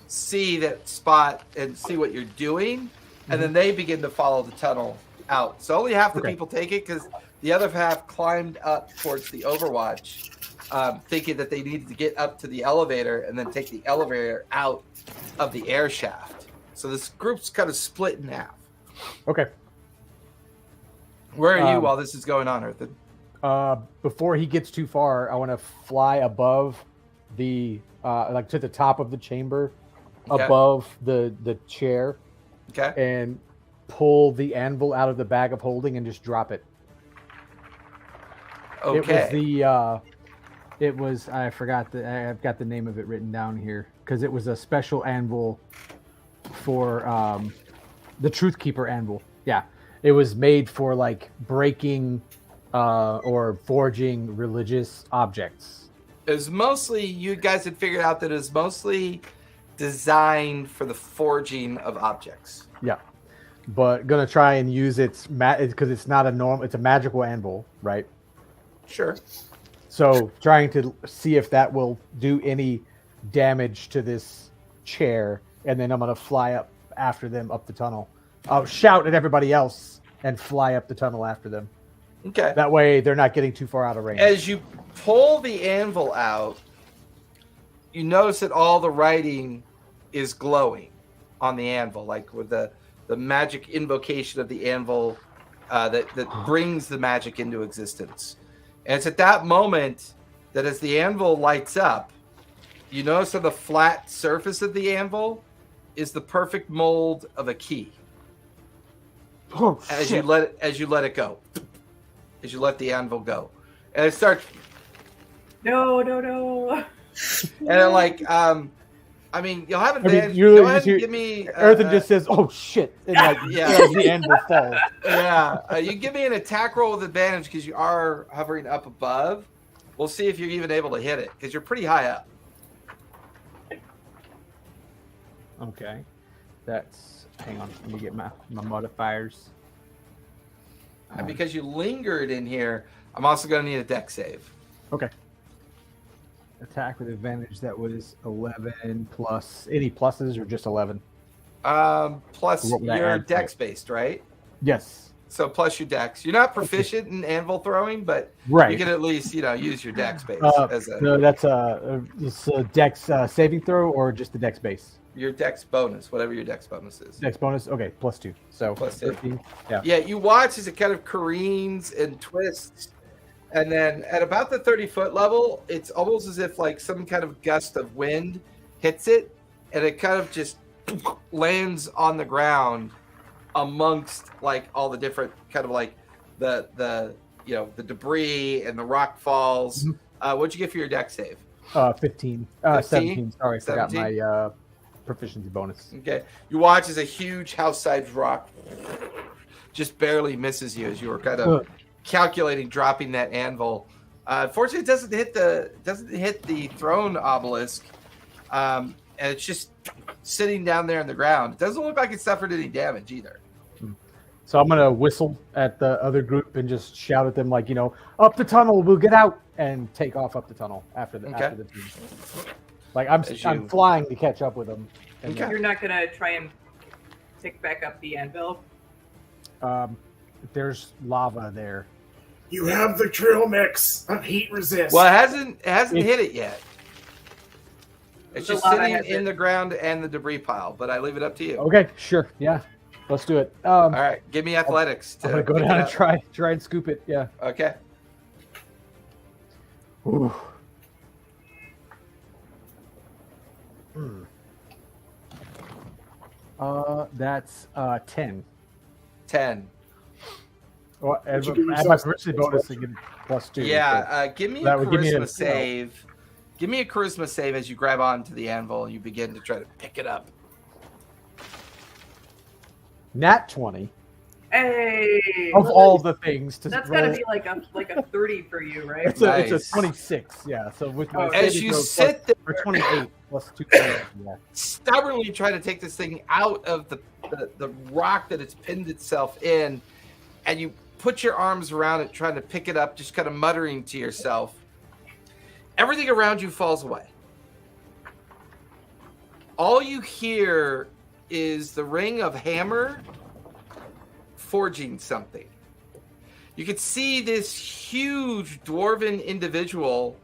see that spot and see what you're doing, and then they begin to follow the tunnel out. So only half the Okay. people take it because the other half climbed up towards the Overwatch, thinking that they needed to get up to the elevator and then take the elevator out of the air shaft. So this group's kind of split in half. Okay. Where are you while this is going on, Earthen? Before he gets too far, I want to fly above the like to the top of the chamber, Okay. above the chair, Okay. and pull the anvil out of the bag of holding and just drop it. Okay. It was I forgot I've got the name of it written down here because it was a special anvil for the Truth Keeper anvil. Yeah, it was made for like breaking or forging religious objects. It was mostly, you guys had figured out that it was mostly designed for the forging of objects. Yeah, but gonna try and use its because it's not a normal. It's a magical anvil, right? Sure. So trying to see if that will do any damage to this chair, and then I'm gonna fly up after them up the tunnel. I'll shout at everybody else and fly up the tunnel after them. Okay. That way they're not getting too far out of range. As you pull the anvil out, you notice that all the writing is glowing on the anvil, like with the magic invocation of the anvil that brings the magic into existence. And it's at that moment that as the anvil lights up, you notice on the flat surface of the anvil is the perfect mold of a key. Oh, As shit. you let it go, as you let the anvil go, and it starts. No. And it like, I mean, you'll have advantage. you Go just ahead hear- and give me. Earthen just says, "Oh shit!" and like Yeah. as the anvil falls. Yeah, you give me an attack roll with advantage because you are hovering up above. We'll see if you're even able to hit it because you're pretty high up. Okay, that's. Hang on, let me get my modifiers. And because you lingered in here, I'm also going to need a deck save. Okay. Attack with advantage. That was 11 plus. Any pluses or just 11? Plus What would I your add to dex it? based, right? Yes. So plus your dex. You're not proficient in anvil throwing, but Right. you can at least use your dex base as a No, that's a dex saving throw or just the dex base? your dex bonus, whatever your dex bonus is. Dex bonus. Okay, +2. So +2. 13. Yeah. Yeah, you watch as it kind of careens and twists, and then at about the 30-foot level, it's almost as if like some kind of gust of wind hits it, and it kind of just lands on the ground amongst like all the different kind of like the the debris and the rock falls. What'd you get for your deck save? 15. 15? 17. Sorry, I forgot 17? my proficiency bonus. Okay, you watch as a huge house-sized rock just barely misses you as you were kind of calculating dropping that anvil. Fortunately, it doesn't hit the throne obelisk, and it's just sitting down there on the ground. It doesn't look like it suffered any damage either. So I'm gonna whistle at the other group and just shout at them like, up the tunnel, we'll get out, and take off up the tunnel after the team. Like I'm flying to catch up with them. Okay. You're not gonna try and pick back up the anvil. There's lava there. You have the trail mix of heat resist. Well, it hasn't hit it yet. It's just sitting in the ground and the debris pile, but I leave it up to you. Okay, sure, yeah, let's do it. All right, give me athletics. I'm gonna go down and try and scoop it. Yeah. Okay. Ooh. That's 10. 10. Well, add my diversity bonus to get +2. Yeah, give me a that would give me charisma save. Give me a charisma save as you grab onto the anvil and you begin to try to pick it up. Nat 20. Hey, Of all the things to that's roll. gotta be like a 30 for you, right? It's a 26. Yeah. So with my as you sit there, for 28 +2. Yeah. stubbornly try to take this thing out of the rock that it's pinned itself in, and you put your arms around it trying to pick it up, just kind of muttering to yourself. Everything around you falls away. All you hear is the ring of hammer forging something. You could see this huge dwarven individual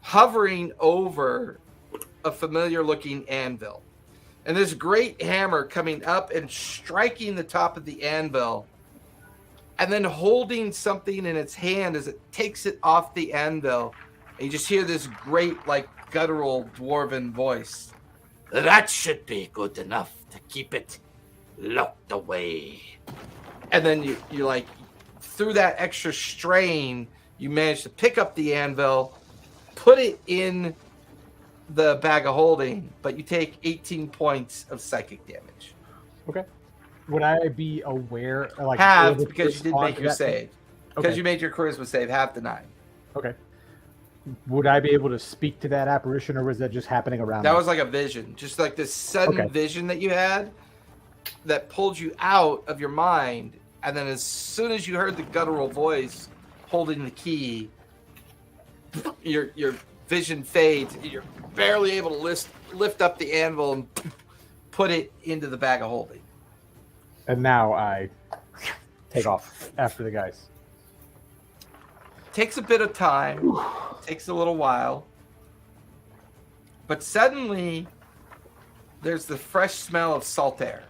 hovering over a familiar looking anvil. And this great hammer coming up and striking the top of the anvil, and then holding something in its hand as it takes it off the anvil. And you just hear this great, like, guttural dwarven voice. That should be good enough to keep it locked away. And then you like, through that extra strain, you manage to pick up the anvil, put it in the bag of holding, but you take 18 points of psychic damage. Okay. Would I be aware? Like, Half, able to because you did respond make to your that? save. Because Okay. you made your charisma save, half the 9. Okay. Would I be able to speak to that apparition, or was that just happening around? That me? was like a vision, just like this sudden Okay. vision that you had that pulled you out of your mind. And then as soon as you heard the guttural voice holding the key, your vision fades. You're barely able to lift up the anvil and put it into the bag of holding. And now I take off after the guys. Takes a bit of time, takes a little while, but suddenly there's the fresh smell of salt air.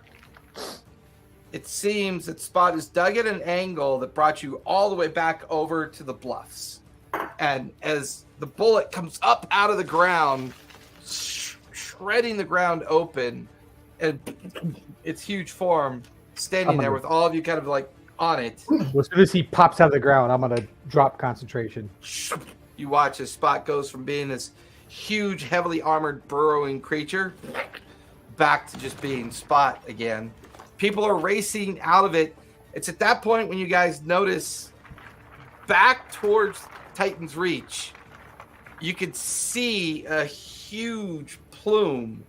It seems that Spot is dug at an angle that brought you all the way back over to the bluffs. And as the bullet comes up out of the ground, shredding the ground open, and its huge form standing there with all of you kind of like on it. Well, as soon as he pops out of the ground, I'm gonna drop concentration. You watch as Spot goes from being this huge, heavily armored, burrowing creature back to just being Spot again. People are racing out of it. It's at that point when you guys notice back towards Titan's Reach, you could see a huge plume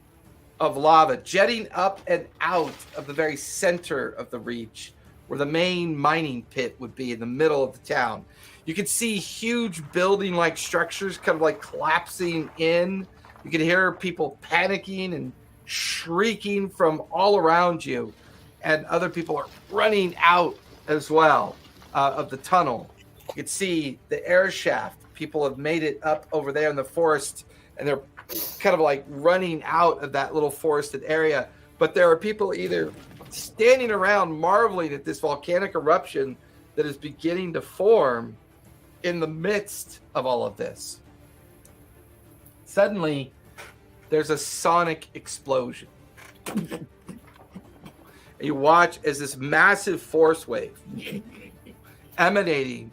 of lava jetting up and out of the very center of the Reach, where the main mining pit would be in the middle of the town. You could see huge building-like structures kind of like collapsing in. You could hear people panicking and shrieking from all around you. And other people are running out as well of the tunnel. You could see the air shaft. People have made it up over there in the forest, and they're kind of like running out of that little forested area. But there are people either standing around marveling at this volcanic eruption that is beginning to form in the midst of all of this. Suddenly, there's a sonic explosion. You watch as this massive force wave emanating,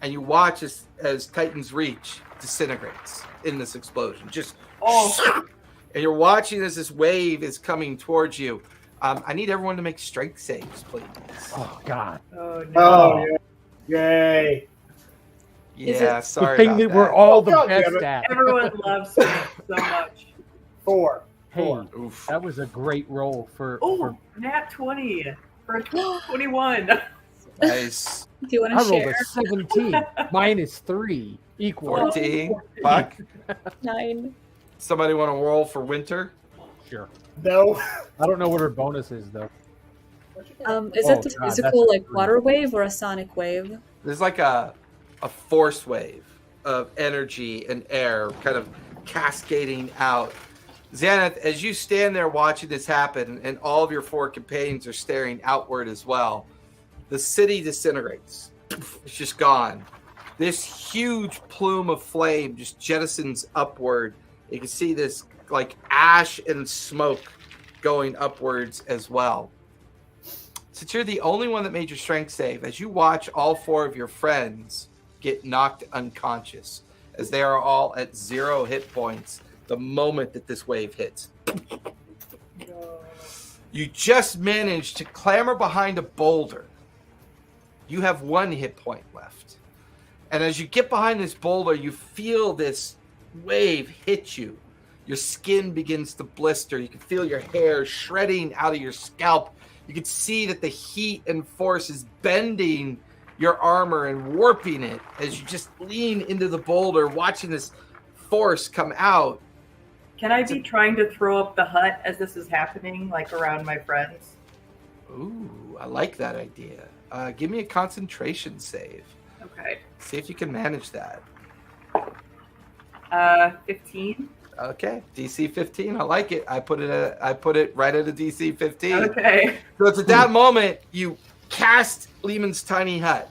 and you watch as Titan's Reach disintegrates in this explosion. And you're watching as this wave is coming towards you. I need everyone to make strength saves, please. Oh God! Oh no! Oh, yay! Yeah, sorry The thing about that that. we're all the God best damn it. at. Everyone loves me so much. 4. Hey, Oof. that was a great roll for. Oh, nat 20 for 21. Nice. Do you want I to rolled share? a 17 minus 3 equals 14. Fuck. 9. Somebody want to roll for winter? Sure. No. I don't know what her bonus is though. Is Oh, it the God, that's physical a like three. water wave or a sonic wave? There's like a force wave of energy and air kind of cascading out. Xanath, as you stand there watching this happen, and all of your 4 companions are staring outward as well, the city disintegrates. It's just gone. This huge plume of flame just jettisons upward. You can see this like ash and smoke going upwards as well. Since you're the only one that made your strength save, as you watch all 4 of your friends get knocked unconscious, as they are all at 0 hit points the moment that this wave hits. You just managed to clamber behind a boulder. You have 1 hit point left. And as you get behind this boulder, you feel this wave hit you. Your skin begins to blister. You can feel your hair shredding out of your scalp. You can see that the heat and force is bending your armor and warping it as you just lean into the boulder, watching this force come out. Can I be trying to throw up the hut as this is happening, like around my friends? Ooh, I like that idea. Give me a concentration save. Okay. See if you can manage that. 15. Okay, DC 15. I like it. I put it right at a DC 15. Okay. So it's at that moment you cast Lehman's tiny hut,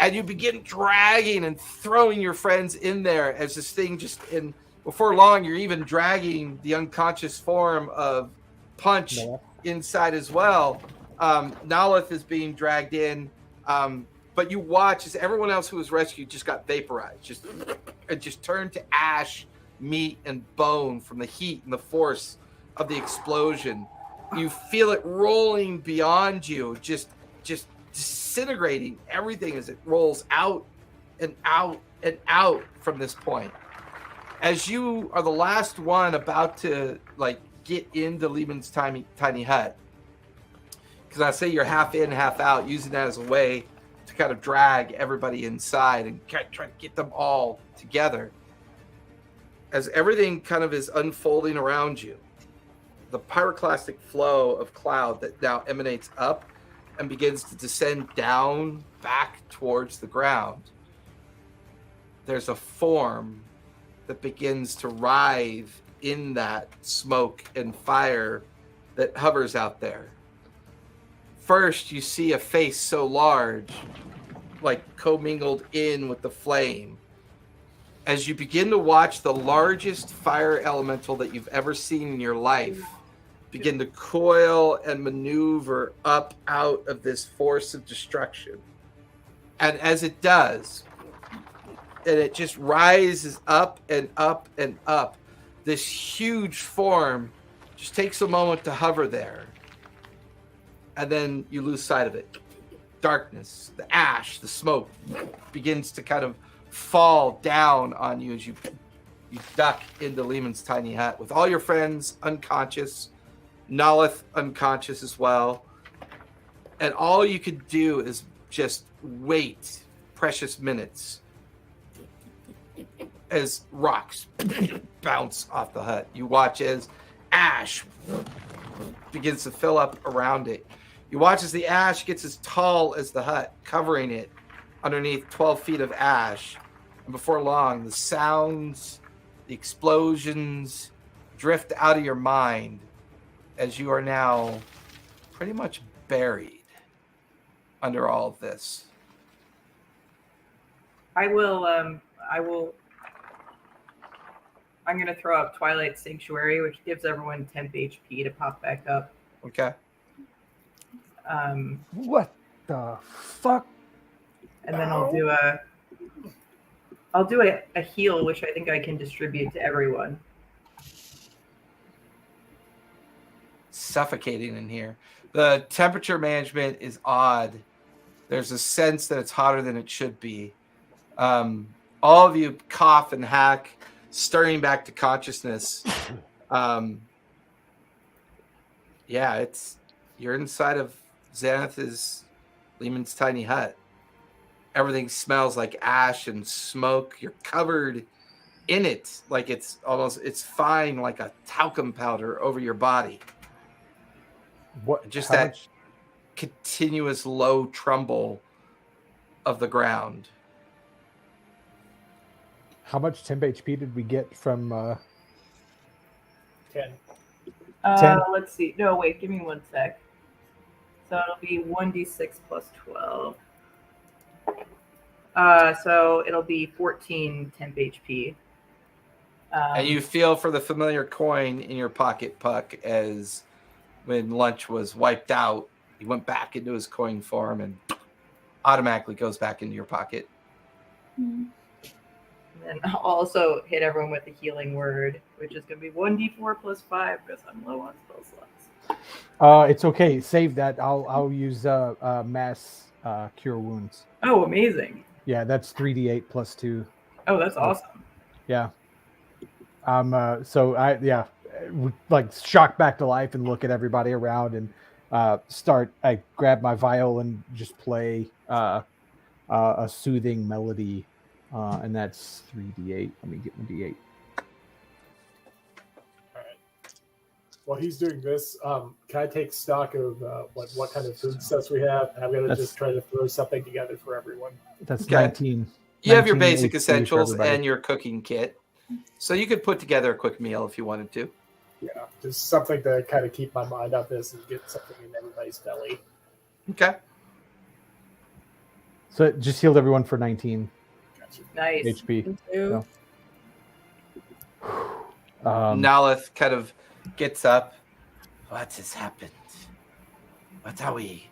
and you begin dragging and throwing your friends in there as this thing just in. Before long, you're even dragging the unconscious form of Punch inside as well. Nalith is being dragged in, but you watch as everyone else who was rescued just got vaporized, just turned to ash, meat, and bone from the heat and the force of the explosion. You feel it rolling beyond you, just disintegrating everything as it rolls out and out and out from this point. As you are the last one about to get into Lehman's tiny hut, because I say you're half in, half out, using that as a way to kind of drag everybody inside and try to get them all together. As everything kind of is unfolding around you, the pyroclastic flow of cloud that now emanates up and begins to descend down back towards the ground. There's a form that begins to writhe in that smoke and fire that hovers out there. First, you see a face so large, like commingled in with the flame. As you begin to watch the largest fire elemental that you've ever seen in your life begin to coil and maneuver up out of this force of destruction. And as it does, and it just rises up and up and up, this huge form just takes a moment to hover there. And then you lose sight of it. Darkness, the ash, the smoke begins to kind of fall down on you as you duck into Lehman's tiny hut with all your friends unconscious, Nalith unconscious as well. And all you could do is just wait precious minutes as rocks bounce off the hut. You watch as ash begins to fill up around it. You watch as the ash gets as tall as the hut, covering it underneath 12 feet of ash. And before long, the sounds, the explosions drift out of your mind as you are now pretty much buried under all of this. I'm going to throw up Twilight Sanctuary, which gives everyone temp HP to pop back up. Okay. What the fuck? And then I'll do a heal, which I think I can distribute to everyone. Suffocating in here. The temperature management is odd. There's a sense that it's hotter than it should be. All of you cough and hack, stirring back to consciousness. Yeah, you're inside of Lehman's tiny hut. Everything smells like ash and smoke. You're covered in it, like it's fine, like a talcum powder over your body. What? Just how that much? continuous low tremble of the ground. How much temp HP did we get from? 10. 10? Let's see. No, wait. Give me 1 sec. So it'll be 1d6 plus 12. So it'll be 14 temp HP. And you feel for the familiar coin in your pocket, Puck, as when lunch was wiped out, he went back into his coin form and automatically goes back into your pocket. Mm. And I'll also hit everyone with the healing word, which is going to be 1d4 plus 5 because I'm low on spell slots. It's okay. Save that. I'll use mass cure wounds. Oh, amazing. Yeah, that's 3d8 plus 2. Oh, that's awesome. Yeah. So I like shock back to life and look at everybody around and I grab my viol and just play a soothing melody, and that's 3d8. Let me get my d8. All right. While he's doing this, can I take stock of what kind of food stuff we have? And I'm going to just try to throw something together for everyone. That's Okay. 19. You have your 19 basic HP for essentials everybody. and your cooking kit. So you could put together a quick meal if you wanted to. Yeah, just something to kind of keep my mind on this and get something in everybody's belly. Okay. So it just healed everyone for 19 Gotcha. Nice. HP. Me too. Nalith kind of gets up. What has happened? What are we?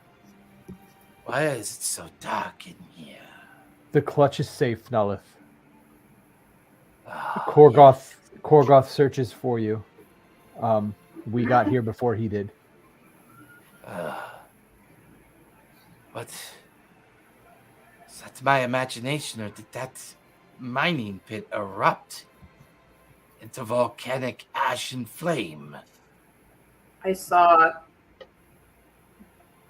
Why is it so dark in here? The clutch is safe, Nalith. Oh, Korgoth searches for you. We got here before he did. What? Is that my imagination, or did that mining pit erupt into volcanic ash and flame? I saw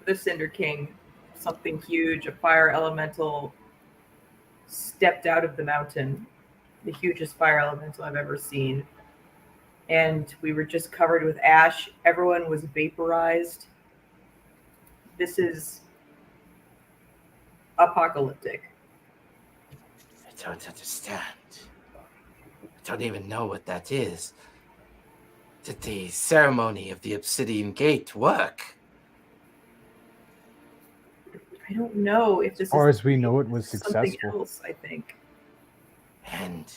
the Cinder King, something huge, a fire elemental, stepped out of the mountain, the hugest fire elemental I've ever seen. And we were just covered with ash. Everyone was vaporized. This is apocalyptic. I don't understand. I don't even know what that is. Did the ceremony of the Obsidian Gate work? I don't know if this As far is as we know, it was something successful. else, I think. And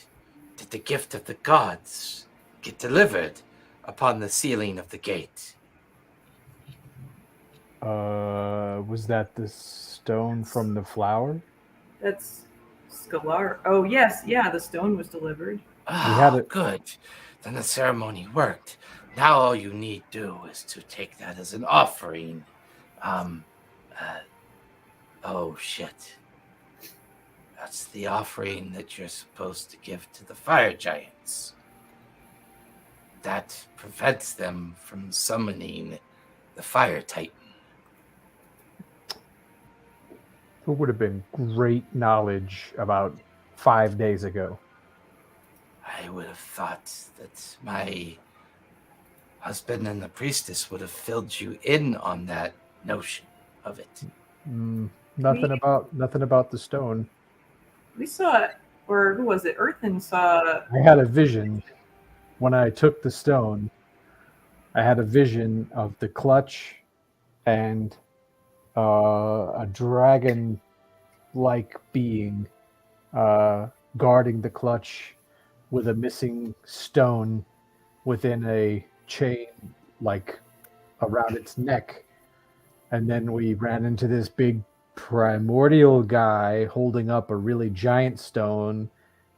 did the gift of the gods get delivered upon the sealing of the gate? Was that the stone from the flower? That's Scalar. Oh, yes. Yeah, the stone was delivered. had it. Good. Then the ceremony worked. Now all you need do is to take that as an offering. Oh, shit. That's the offering that you're supposed to give to the fire giants. That prevents them from summoning the fire titan. It would have been great knowledge about 5 days ago. I would have thought that my husband and the priestess would have filled you in on that notion of it. Nothing about the stone. We saw it, or who was it? Earthen saw. I had a vision when I took the stone. I had a vision of the clutch and a dragon-like being guarding the clutch with a missing stone within a chain, like around its neck. And then we ran into this big primordial guy holding up a really giant stone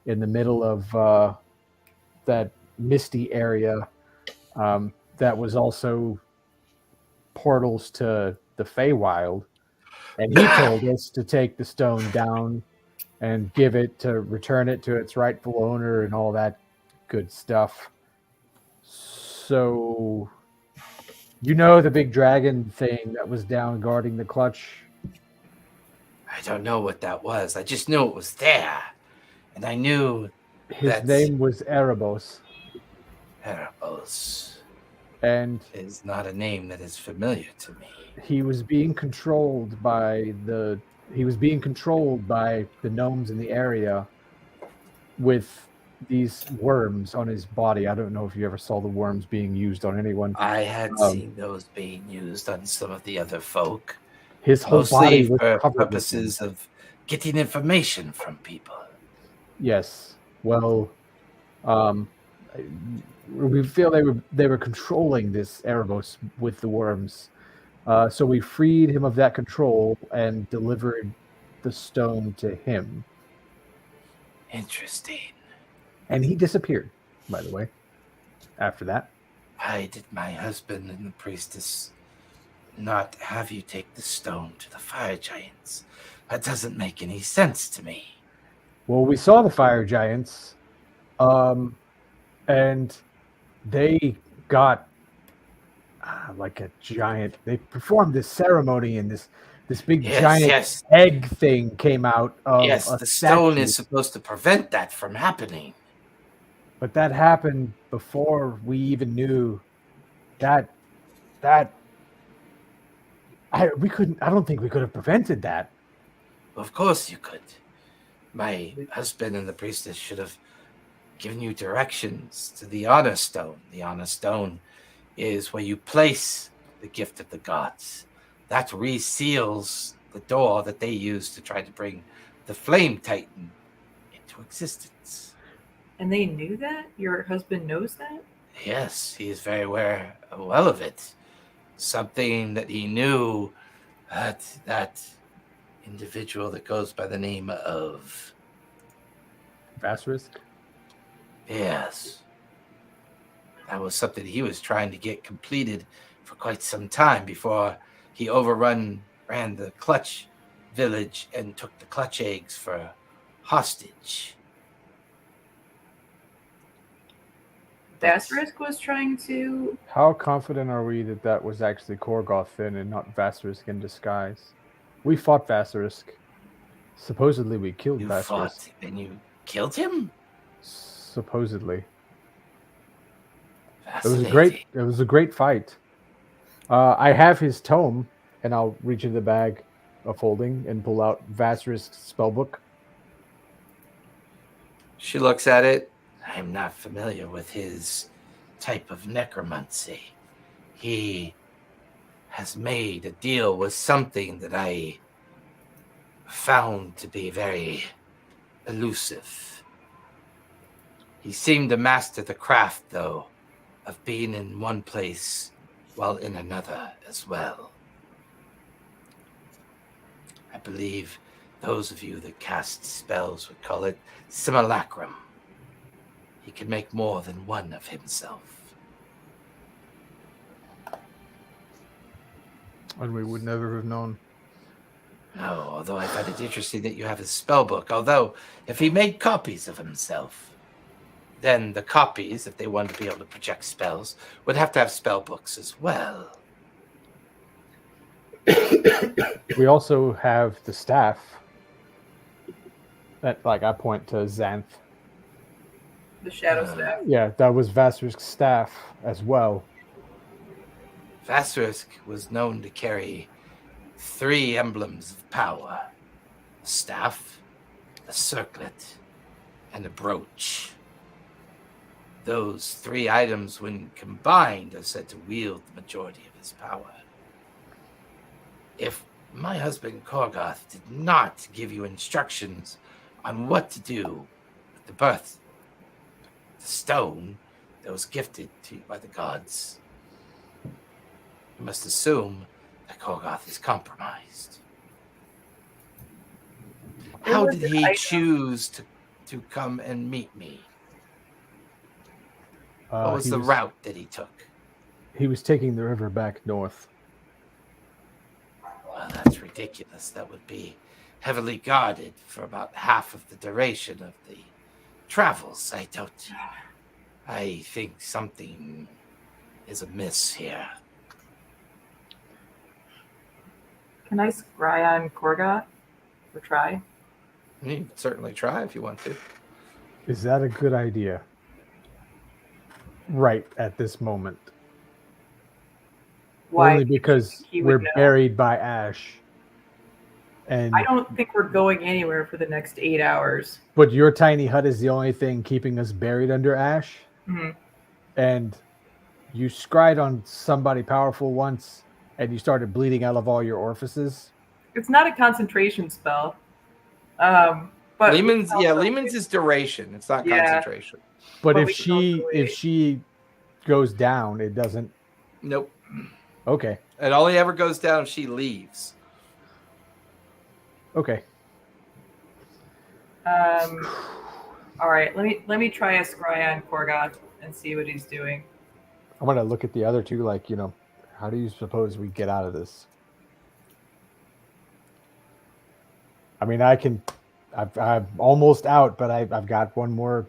in the middle of that misty area that was also portals to the Feywild. And he told us to take the stone down and return it to its rightful owner and all that good stuff. So You know the big dragon thing that was down guarding the clutch? I don't know what that was. I just knew it was there. And I knew His name was Erebos. Erebos And is not a name that is familiar to me. he was being controlled by the gnomes in the area with these worms on his body. I don't know if you ever saw the worms being used on anyone. I had seen those being used on some of the other folk. His whole body Mostly was for covered with purposes of getting information from people. Yes. Well, we feel they were controlling this Erebos with the worms. So we freed him of that control and delivered the stone to him. Interesting. And he disappeared, by the way, after that. Why did my husband and the priestess not have you take the stone to the fire giants? That doesn't make any sense to me. Well, we saw the fire giants, and they got like a giant. They performed this ceremony, and this big giant egg thing came out of a the statue. stone is supposed to prevent that from happening. But that happened before we even knew that we couldn't. I don't think we could have prevented that. Of course you could. My husband and the priestess should have given you directions to the honor stone. The honor stone is where you place the gift of the gods. That reseals the door that they use to try to bring the flame titan into existence. And they knew that? Your husband knows that? Yes, he is very well of it. Something that he knew that individual that goes by the name of Vasrisk? Yes. That was something he was trying to get completed for quite some time before he ran the clutch village and took the clutch eggs for hostage. Vasrisk was trying to... How confident are we that that was actually Korgoth and not Vasrisk in disguise? We fought Vasrisk. Supposedly we killed You Vasrisk. fought and you killed him? Supposedly. It was a great fight. I have his tome, and I'll reach into the bag of holding and pull out Vasrisk's spellbook. She looks at it. I'm not familiar with his type of necromancy. He has made a deal with something that I found to be very elusive. He seemed to master the craft, though, of being in one place while in another as well. I believe those of you that cast spells would call it simulacrum. He can make more than one of himself. And we would never have known. No, although I find it interesting that you have his spell book. Although, if he made copies of himself, then the copies, if they wanted to be able to project spells, would have to have spell books as well. We also have the staff. That, I point to Xanth. The shadow staff. Yeah, that was Vasrisk's staff as well. Vasrisk was known to carry 3 emblems of power: a staff, a circlet, and a brooch. Those 3 items, when combined, are said to wield the majority of his power. If my husband Korgoth did not give you instructions on what to do with the stone that was gifted to you by the gods, you must assume that Korgoth is compromised. How did he choose to come and meet me? What was the route that he took? He was taking the river back north. Well, that's ridiculous. That would be heavily guarded for about half of the duration of the travels. I think something is amiss here. Can I scry on Korgoth? Or try? You can certainly try if you want to. Is that a good idea? Right at this moment. Why? Only because He would we're know. buried by ash. And I don't think we're going anywhere for the next 8 hours. but your tiny hut is the only thing keeping us buried under ash. Hmm. And you scried on somebody powerful once, and you started bleeding out of all your orifices. It's not a concentration spell. But Lehman's also- Lehman's is duration. It's not Yeah. concentration. But But if we can also if she goes down, it doesn't. Nope. Okay. It only ever goes down if she leaves. Okay. All right. Let me try a scry on Korgoth and see what he's doing. I'm gonna look at the other two, like, how do you suppose we get out of this? I mean, I'm almost out, but I've got one more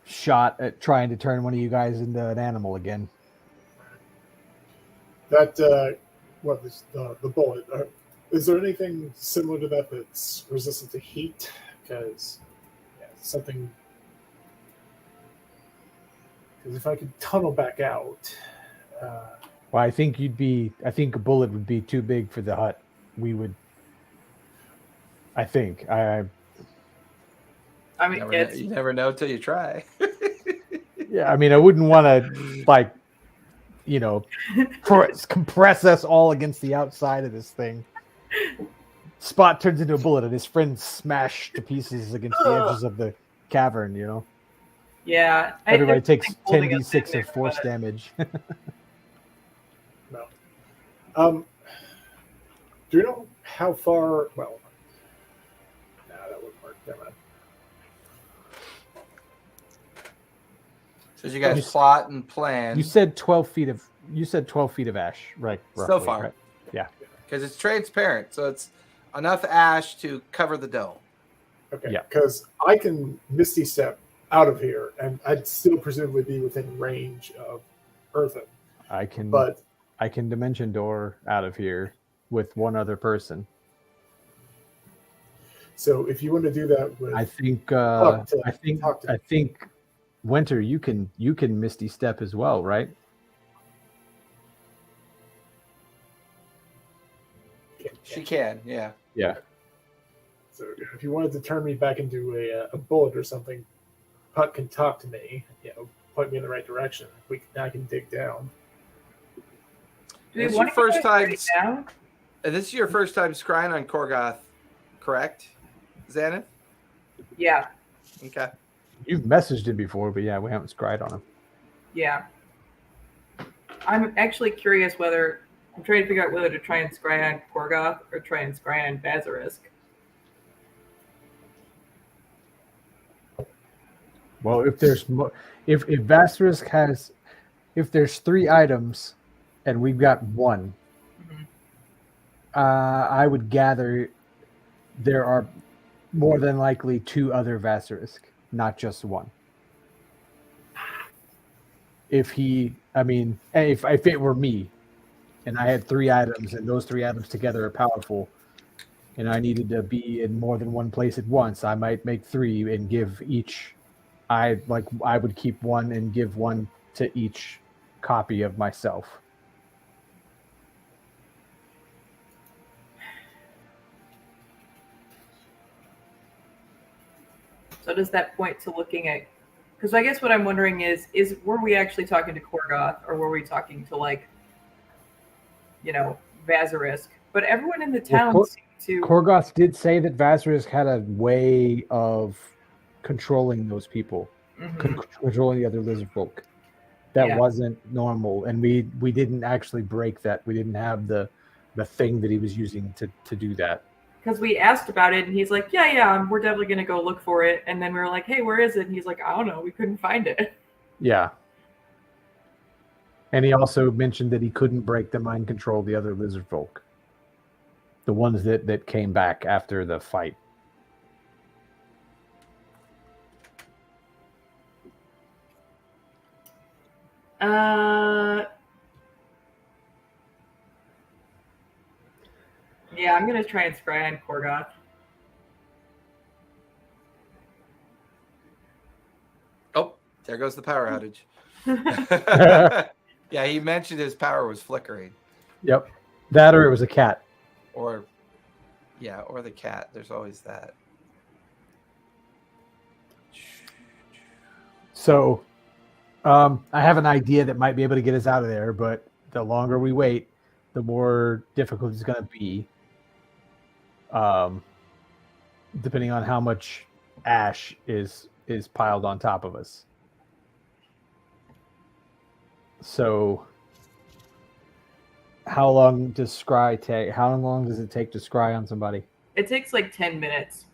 shot at trying to turn one of you guys into an animal again. That the bullet. Is there anything similar to that that's resistant to heat? Because something. Because if I could tunnel back out, Well, I think a bullet would be too big for the hut. We would. I think I mean, You never know till you try. Yeah, I mean, I wouldn't want to compress us all against the outside of this thing. Spot turns into a bullet, and his friends smash to pieces against the edges of the cavern. Yeah. Everybody takes holding us 10d6 in there, of force but- damage. no. Do you know how far? Well, that wouldn't work. Never mind. So you guys plot and plan. You said 12 feet of ash, right? So roughly, far. right? Yeah. Because it's transparent, so it's enough ash to cover the dome. Okay. Yeah. Because I can Misty Step out of here, and I'd still presumably be within range of Earthen. I can dimension door out of here with one other person. So if you want to do that with, I think Winter, you can Misty Step as well, right? She can, yeah. Yeah. So if you wanted to turn me back into a bullet or something, Puck can talk to me, point me in the right direction. I can dig down. Do we This is want your to first go time. right now? And this is your first time scrying on Korgoth, correct, Xanath? Yeah. Okay. You've messaged him before, but yeah, we haven't scried on him. Yeah. I'm actually curious I'm trying to figure out whether to try and scry on Korgoth or try and scry on Basilisk. Well, if Vasterisk if there's 3 items and we've got 1, I would gather there are more than likely 2 other Vasterisk, not just 1. If it were me and I had 3 items and those 3 items together are powerful and I needed to be in more than one place at once, I might make 3 and give each. I would keep 1 and give 1 to each copy of myself. So does that point to looking at? Because I guess what I'm wondering is were we actually talking to Korgoth or were we talking to Vasarisk? But everyone in the town seemed to. Korgoth did say that Vasarisk had a way of controlling those people, controlling the other lizard folk. That wasn't normal, and we didn't actually break that. We didn't have the thing that he was using to do that. Because we asked about it, and he's like, yeah, we're definitely going to go look for it. And then we were like, hey, where is it? And he's like, I don't know. We couldn't find it. Yeah. And he also mentioned that he couldn't break the mind control of the other lizard folk. The ones that came back after the fight. Yeah, I'm gonna try and scry on Korgoth. Oh, there goes the power outage. Yeah, he mentioned his power was flickering. Yep. That or it was a cat. Or the cat. There's always that. So I have an idea that might be able to get us out of there, but the longer we wait, the more difficult it's going to be. Depending on how much ash is piled on top of us. So how long does scry take? How long does it take to scry on somebody? It takes like 10 minutes.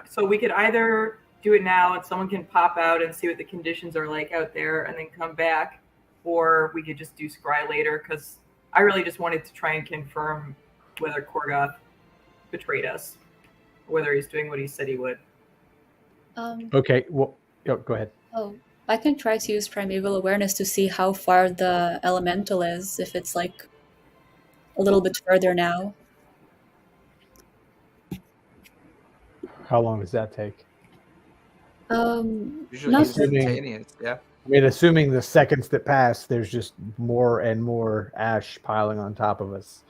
So we could either do it now and someone can pop out and see what the conditions are like out there and then come back, or we could just do scry later, because I really just wanted to try and confirm whether Korgoth betrayed us, or whether he's doing what he said he would. Okay, well, go ahead. Oh, I can try to use primeval awareness to see how far the elemental is, if it's like a little bit further now. How long does that take? Usually Not instantaneous, yeah. I mean, assuming the seconds that pass, there's just more and more ash piling on top of us.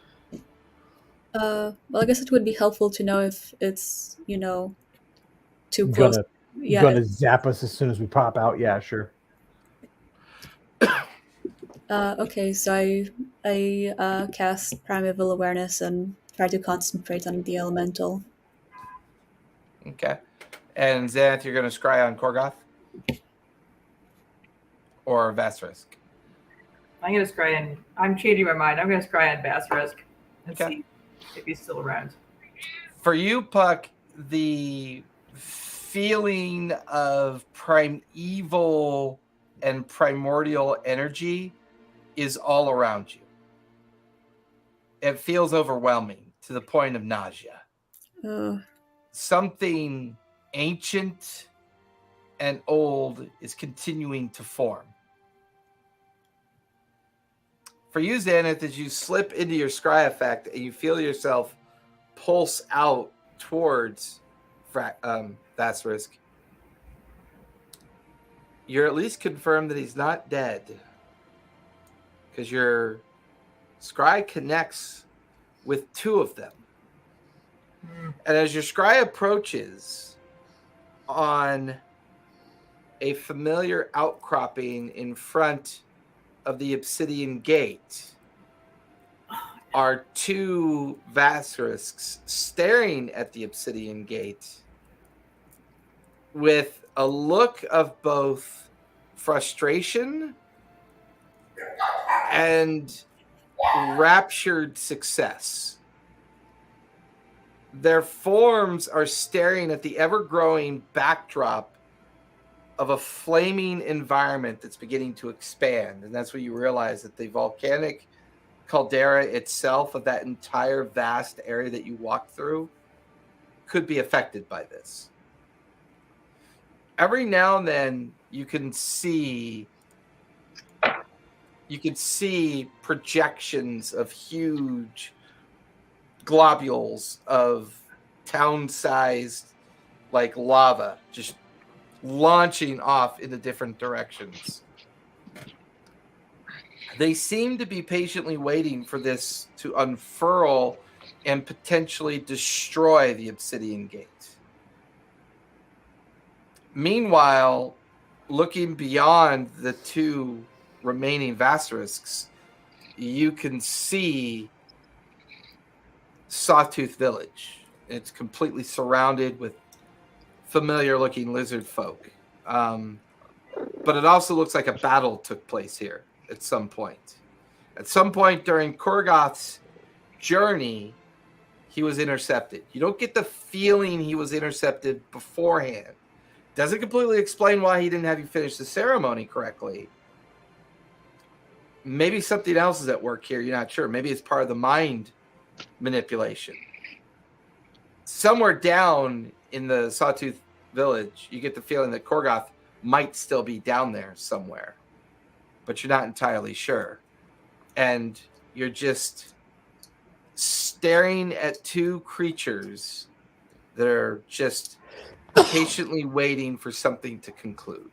well, I guess it would be helpful to know if it's, too close. Gonna zap us as soon as we pop out. Yeah, sure. Okay, so I cast primeval awareness and try to concentrate on the elemental. Okay. And Xanath, you're going to scry on Korgoth? Or Vasrisk? I'm going to scry on... I'm changing my mind. I'm going to scry on Vasrisk and see if he's still around. For you, Puck, the feeling of primeval and primordial energy is all around you. It feels overwhelming to the point of nausea. Something ancient and old is continuing to form. For you, Xanath, as you slip into your scry effect and you feel yourself pulse out towards Vasrisk, you're at least confirmed that he's not dead, because your scry connects with two of them. And as your scry approaches on a familiar outcropping in front of the obsidian gate are two Vasirisks staring at the obsidian gate with a look of both frustration and raptured success. Their forms are staring at the ever-growing backdrop of a flaming environment that's beginning to expand. And that's when you realize that the volcanic caldera itself of that entire vast area that you walked through could be affected by this. Every now and then you can see projections of huge globules of town-sized like lava just launching off into different directions. They seem to be patiently waiting for this to unfurl and potentially destroy the obsidian gate. Meanwhile, looking beyond the two remaining Vasirisks, you can see Sawtooth Village. It's completely surrounded with familiar-looking lizard folk. But it also looks like a battle took place here at some point. At some point during Korgoth's journey, he was intercepted. You don't get the feeling he was intercepted beforehand. Doesn't completely explain why he didn't have you finish the ceremony correctly. Maybe something else is at work here. You're not sure. Maybe it's part of the mind manipulation. Somewhere down in the Sawtooth Village, you get the feeling that Korgoth might still be down there somewhere, but you're not entirely sure. And you're just staring at two creatures that are just patiently waiting for something to conclude.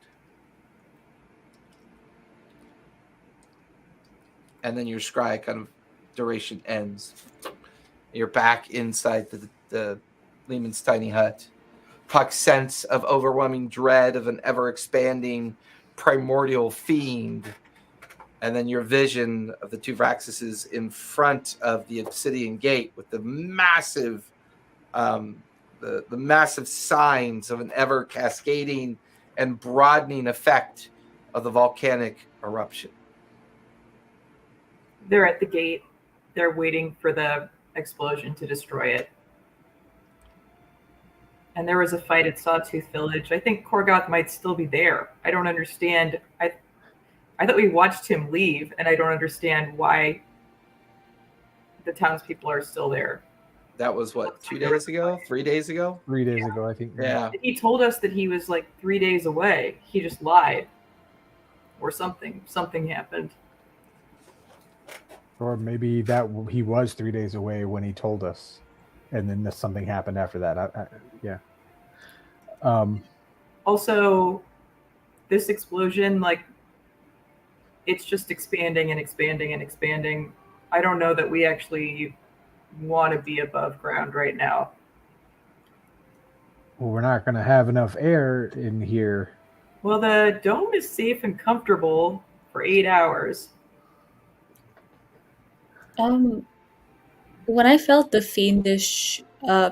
And then your scry kind of duration ends. You're back inside the Lehman's tiny hut. Puck's sense of overwhelming dread of an ever-expanding primordial fiend. And then your vision of the two Vraxuses in front of the obsidian gate with the massive the massive signs of an ever cascading and broadening effect of the volcanic eruption. They're at the gate. They're waiting for the explosion to destroy it. And there was a fight at Sawtooth Village. I think Korgoth might still be there. I don't understand. I thought we watched him leave, and I don't understand why the townspeople are still there. That was what, 2 days ago? 3 days ago? 3 days ago, I think. Yeah. He told us that he was like 3 days away. He just lied. Or something. Something happened. Or maybe that he was 3 days away when he told us, and then something happened after that. Yeah. Also, this explosion, like, it's just expanding and expanding and expanding. I don't know that we actually want to be above ground right now. Well, we're not going to have enough air in here. Well, the dome is safe and comfortable for 8 hours. When I felt the fiendish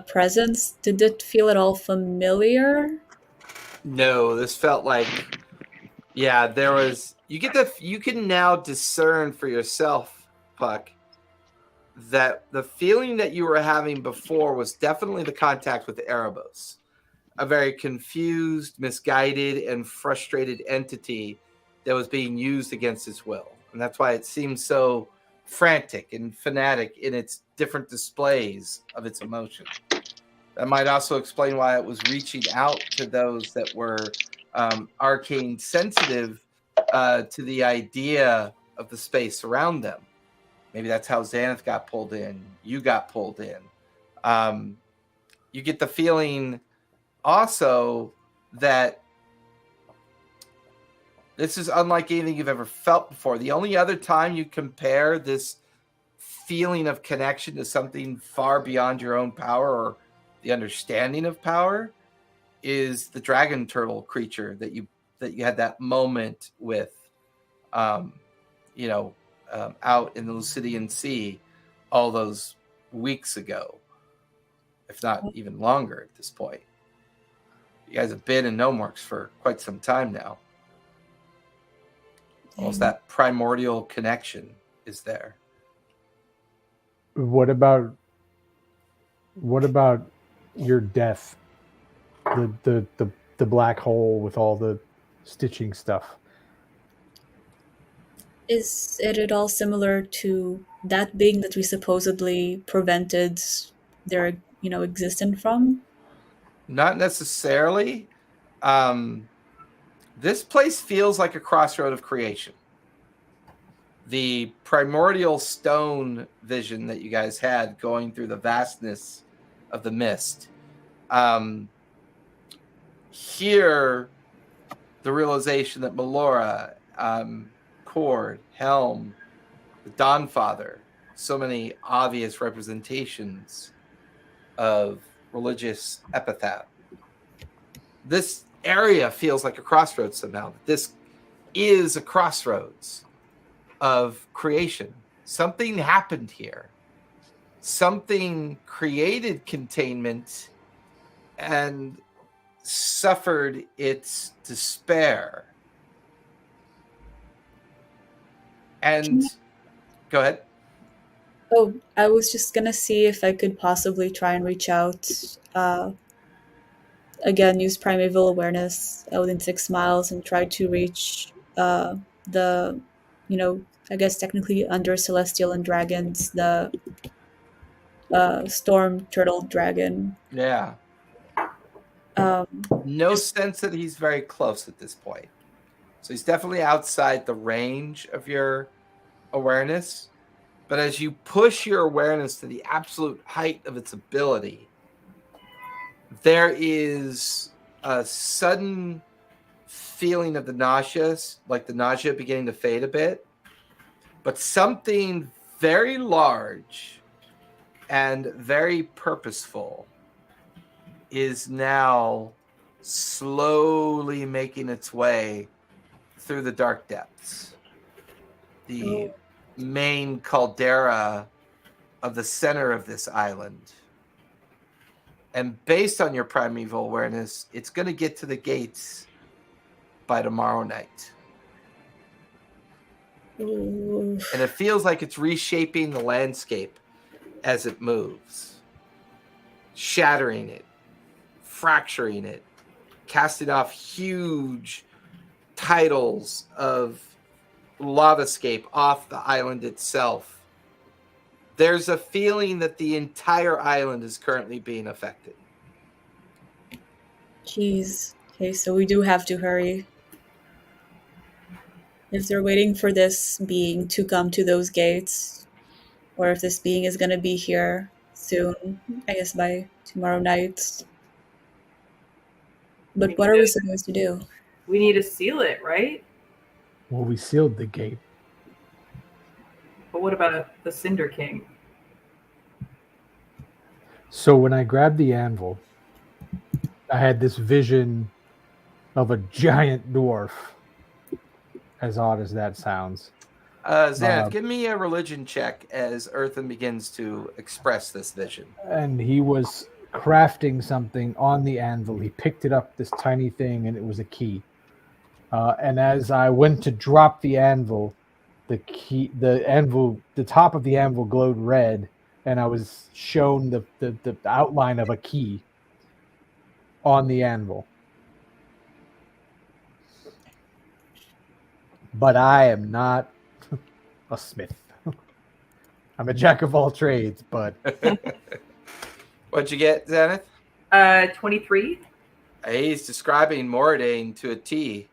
presence, did it feel at all familiar? No, this felt like, yeah, there was, you can now discern for yourself, Puck, that the feeling that you were having before was definitely the contact with the Erebos, a very confused, misguided, and frustrated entity that was being used against its will. And that's why it seems so frantic and fanatic in its different displays of its emotion. That might also explain why it was reaching out to those that were arcane sensitive to the idea of the space around them. Maybe that's how Xanath got pulled in. You got pulled in. You get the feeling also that this is unlike anything you've ever felt before. The only other time you compare this feeling of connection to something far beyond your own power or the understanding of power is the dragon turtle creature that you had that moment with, out in the Lucidian Sea all those weeks ago, if not even longer at this point. You guys have been in Gnomorks for quite some time now. Almost that primordial connection is there. What about your death? The black hole with all the stitching stuff. Is it at all similar to that being that we supposedly prevented their, existence from? Not necessarily. This place feels like a crossroad of creation. The primordial stone vision that you guys had going through the vastness of the mist. Here, the realization that Melora, Cord, Helm, the Dawnfather, so many obvious representations of religious epitaph. This area feels like a crossroads somehow. This is a crossroads of creation. Something happened here. Something created containment and suffered its despair. And go ahead. Oh, I was just gonna see if I could possibly try and reach out. Again, use primeval awareness within 6 miles and try to reach the, I guess technically under Celestial and Dragons, the Storm Turtle Dragon. Yeah. No sense that he's very close at this point. So he's definitely outside the range of your awareness. But as you push your awareness to the absolute height of its ability, there is a sudden feeling of the nauseous, like the nausea beginning to fade a bit, but something very large and very purposeful is now slowly making its way through the dark depths. The main caldera of the center of this island. And based on your primeval awareness, it's going to get to the gates by tomorrow night. Ooh. And it feels like it's reshaping the landscape as it moves, shattering it, fracturing it, casting off huge titles of lavascape off the island itself. There's a feeling that the entire island is currently being affected. Jeez. Okay, so we do have to hurry. If they're waiting for this being to come to those gates, or if this being is gonna be here soon, I guess by tomorrow night. But what are we supposed to do? We need to seal it, right? Well, we sealed the gate. But what about the Cinder King? So when I grabbed the anvil, I had this vision of a giant dwarf. As odd as that sounds. Xanath, give me a religion check as Earthen begins to express this vision. And he was crafting something on the anvil. He picked it up, this tiny thing, and it was a key. And as I went to drop the anvil, the top of the anvil glowed red, and I was shown the outline of a key on the anvil. But I am not a smith. I'm a jack of all trades, but... What'd you get, Xanath? 23. He's describing Moradane to a T,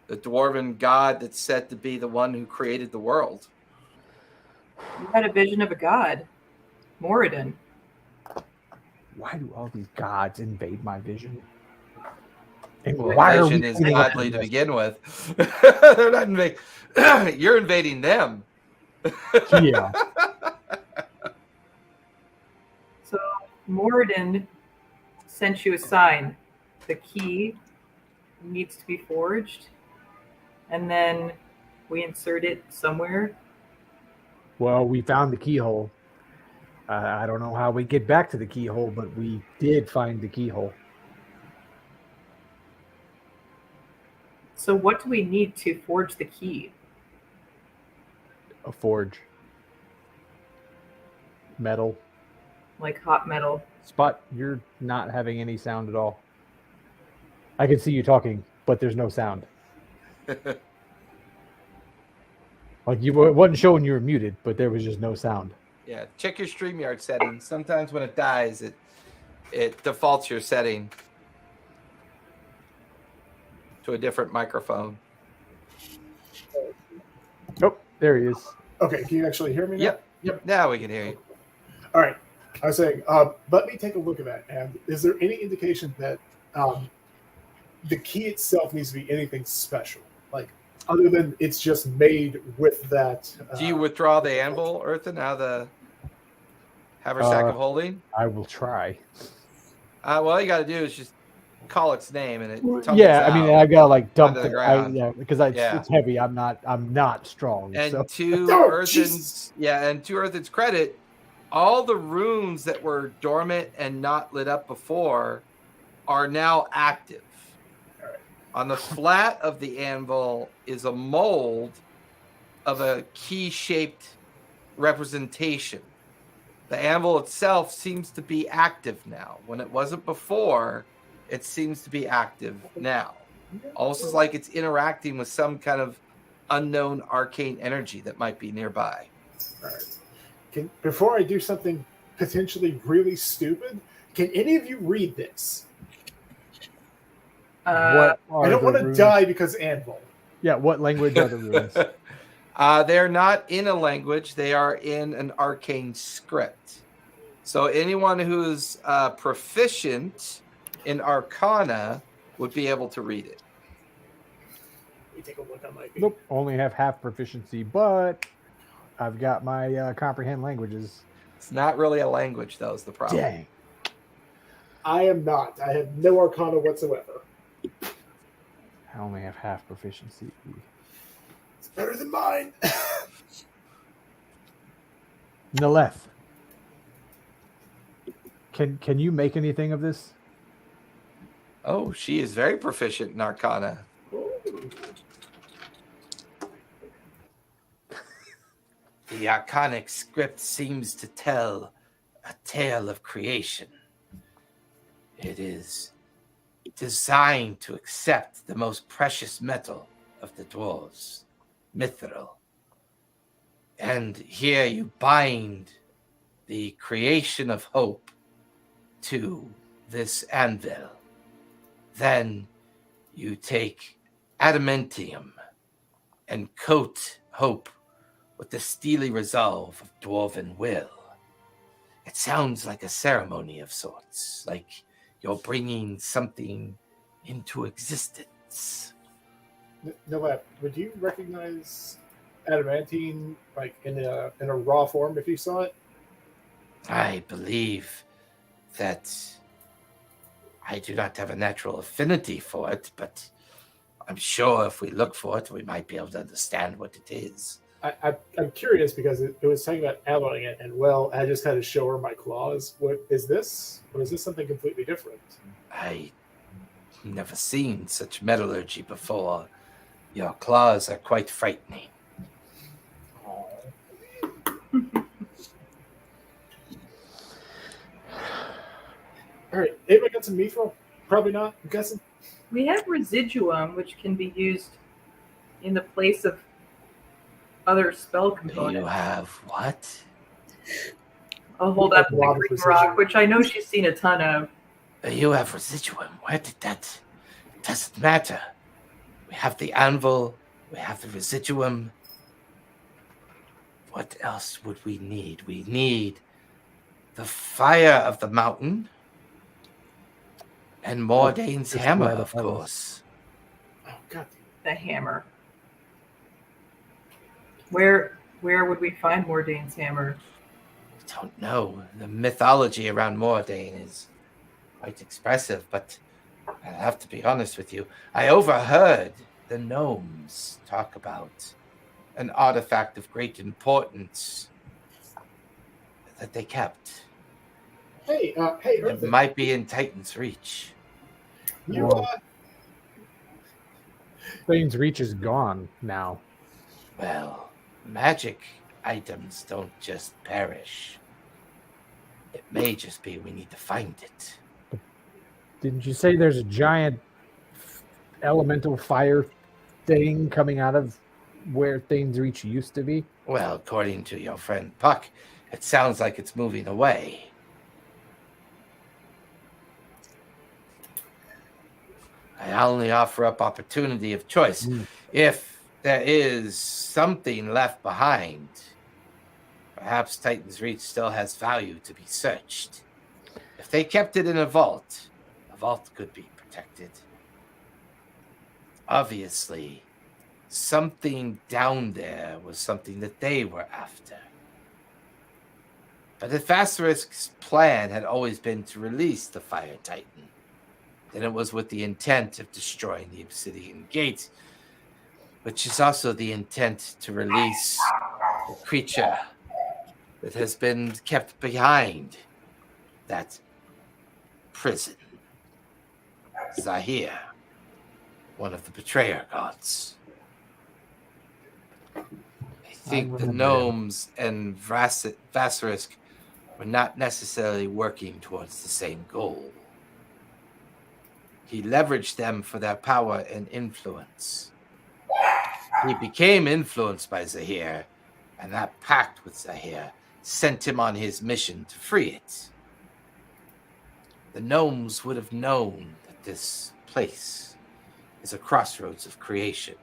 the dwarven god that's said to be the one who created the world. You had a vision of a god. Moradin. Why do all these gods invade my vision? And Well, why are vision we is cleaning up godly to this? begin with. They're not you're invading them. Yeah. So Moradin sent you a sign. The key needs to be forged, and then we insert it somewhere. Well, we found the keyhole. I don't know how we get back to the keyhole, but we did find the keyhole. So what do we need to forge the key? A forge. Metal. Like hot metal. Spot, you're not having any sound at all. I can see you talking, but there's no sound. Like you wasn't showing you were muted, but there was just no sound. Yeah, check your StreamYard settings. Sometimes when it dies, it defaults your setting to a different microphone. Oh, there he is. Okay, can you actually hear me now? Yep. Now we can hear you. All right. I was saying, let me take a look at that. And is there any indication that the key itself needs to be anything special? Like, other than it's just made with that. Do you withdraw the anvil, Earthen, out of the haversack of holding? I will try. All you got to do is just call its name and it tumbles Yeah, I mean, out I gotta like dump onto the it. ground. Because it's heavy. I'm not strong. And so. to Oh, Earthen's Earthen's credit, all the runes that were dormant and not lit up before are now active. On the flat of the anvil is a mold of a key-shaped representation. The anvil itself seems to be active now. When it wasn't before, it seems to be active now. Almost as like it's interacting with some kind of unknown arcane energy that might be nearby. All right. Before I do something potentially really stupid, can any of you read this? What are I don't the want to runes? die because anvil. Yeah, what language are the runes? They're not in a language. They are in an arcane script. So anyone who's proficient in Arcana would be able to read it. Let me take a look. I might be. Nope, only have half proficiency, but I've got my comprehend languages. It's not really a language, though, is the problem. Dang. I am not. I have no Arcana whatsoever. I only have half proficiency. It's better than mine. Naleth. Can you make anything of this? Oh, she is very proficient in Arcana. The Arcanic script seems to tell a tale of creation. It is designed to accept the most precious metal of the dwarves, mithril. And here you bind the creation of hope to this anvil. Then you take adamantium and coat hope with the steely resolve of dwarven will. It sounds like a ceremony of sorts, like you're bringing something into existence. Noel, would you recognize adamantine like in a raw form if you saw it? I believe that I do not have a natural affinity for it, but I'm sure if we look for it, we might be able to understand what it is. I'm curious because it was talking about alloying it, and well, I just had to show her my claws. What is this? Or is this something completely different? I never seen such metallurgy before. Your claws are quite frightening. All right, anybody got some mithril? Probably not. I'm guessing. We have residuum, which can be used in the place of other spell components. You have what? I'll hold up A the lot of green residuum. rock, which I know she's seen a ton of. You have residuum. Where did that? It doesn't matter. We have the anvil. We have the residuum. What else would we need? We need the fire of the mountain. And Mordane's Just hammer, right of above us. course. Oh God. The hammer. Where would we find Mordane's hammer? I don't know. The mythology around Mordane is quite expressive, but I have to be honest with you. I overheard the gnomes talk about an artifact of great importance that they kept. Hey, It Earthen, might be in Titan's reach. you Whoa. Thane's reach is gone now. Well, magic items don't just perish. It may just be we need to find it. Didn't you say there's a giant elemental fire thing coming out of where Thane's reach used to be? Well, according to your friend Puck, it sounds like it's moving away. I only offer up opportunity of choice. If there is something left behind, perhaps Titan's Reach still has value to be searched. If they kept it in a vault could be protected. Obviously, something down there was something that they were after. But if Vasarisk's plan had always been to release the Fire Titan, then it was with the intent of destroying the Obsidian Gate, which is also the intent to release the creature that has been kept behind that prison. Zahir, one of the betrayer gods. I think the remember him. gnomes and Vasarisk were not necessarily working towards the same goal. He leveraged them for their power and influence. He became influenced by Zahir, and that pact with Zahir sent him on his mission to free it. The gnomes would have known that this place is a crossroads of creation.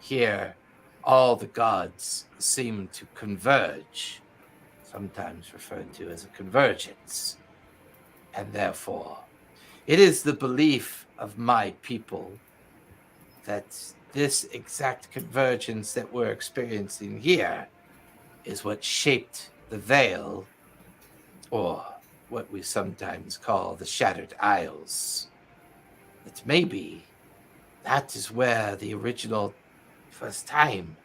Here, all the gods seem to converge, sometimes referred to as a convergence. And therefore, it is the belief of my people that this exact convergence that we're experiencing here is what shaped the veil, or what we sometimes call the Shattered Isles. That maybe that is where the original first time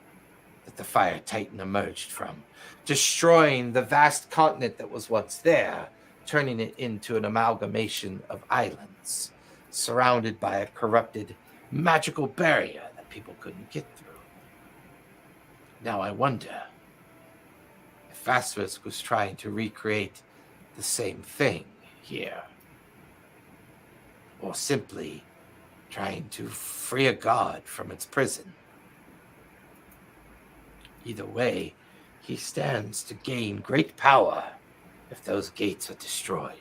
that the Fire Titan emerged from, destroying the vast continent that was once there, turning it into an amalgamation of islands, surrounded by a corrupted magical barrier that people couldn't get through. Now I wonder if Vastus was trying to recreate the same thing here, or simply trying to free a god from its prison. Either way, he stands to gain great power if those gates are destroyed.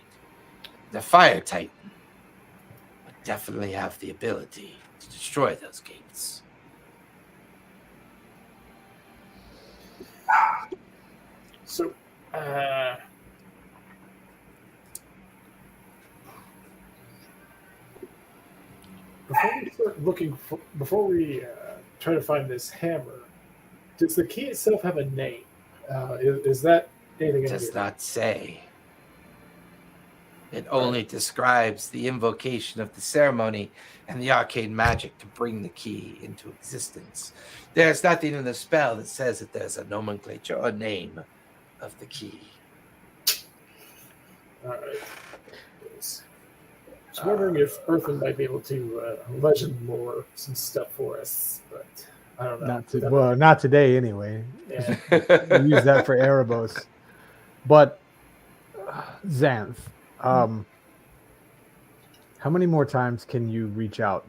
The Fire Titan would definitely have the ability to destroy those gates. So, before we start looking for, before we try to find this hammer, does the key itself have a name? Is that anything? It in does here? not say. It only describes the invocation of the ceremony and the arcane magic to bring the key into existence. There's nothing in the spell that says that there's a nomenclature or name of the key. All right. I was wondering if Earthen might be able to legend lore some stuff for us, but I don't know. Not today anyway. Yeah. We use that for Erebos. But Xanth, how many more times can you reach out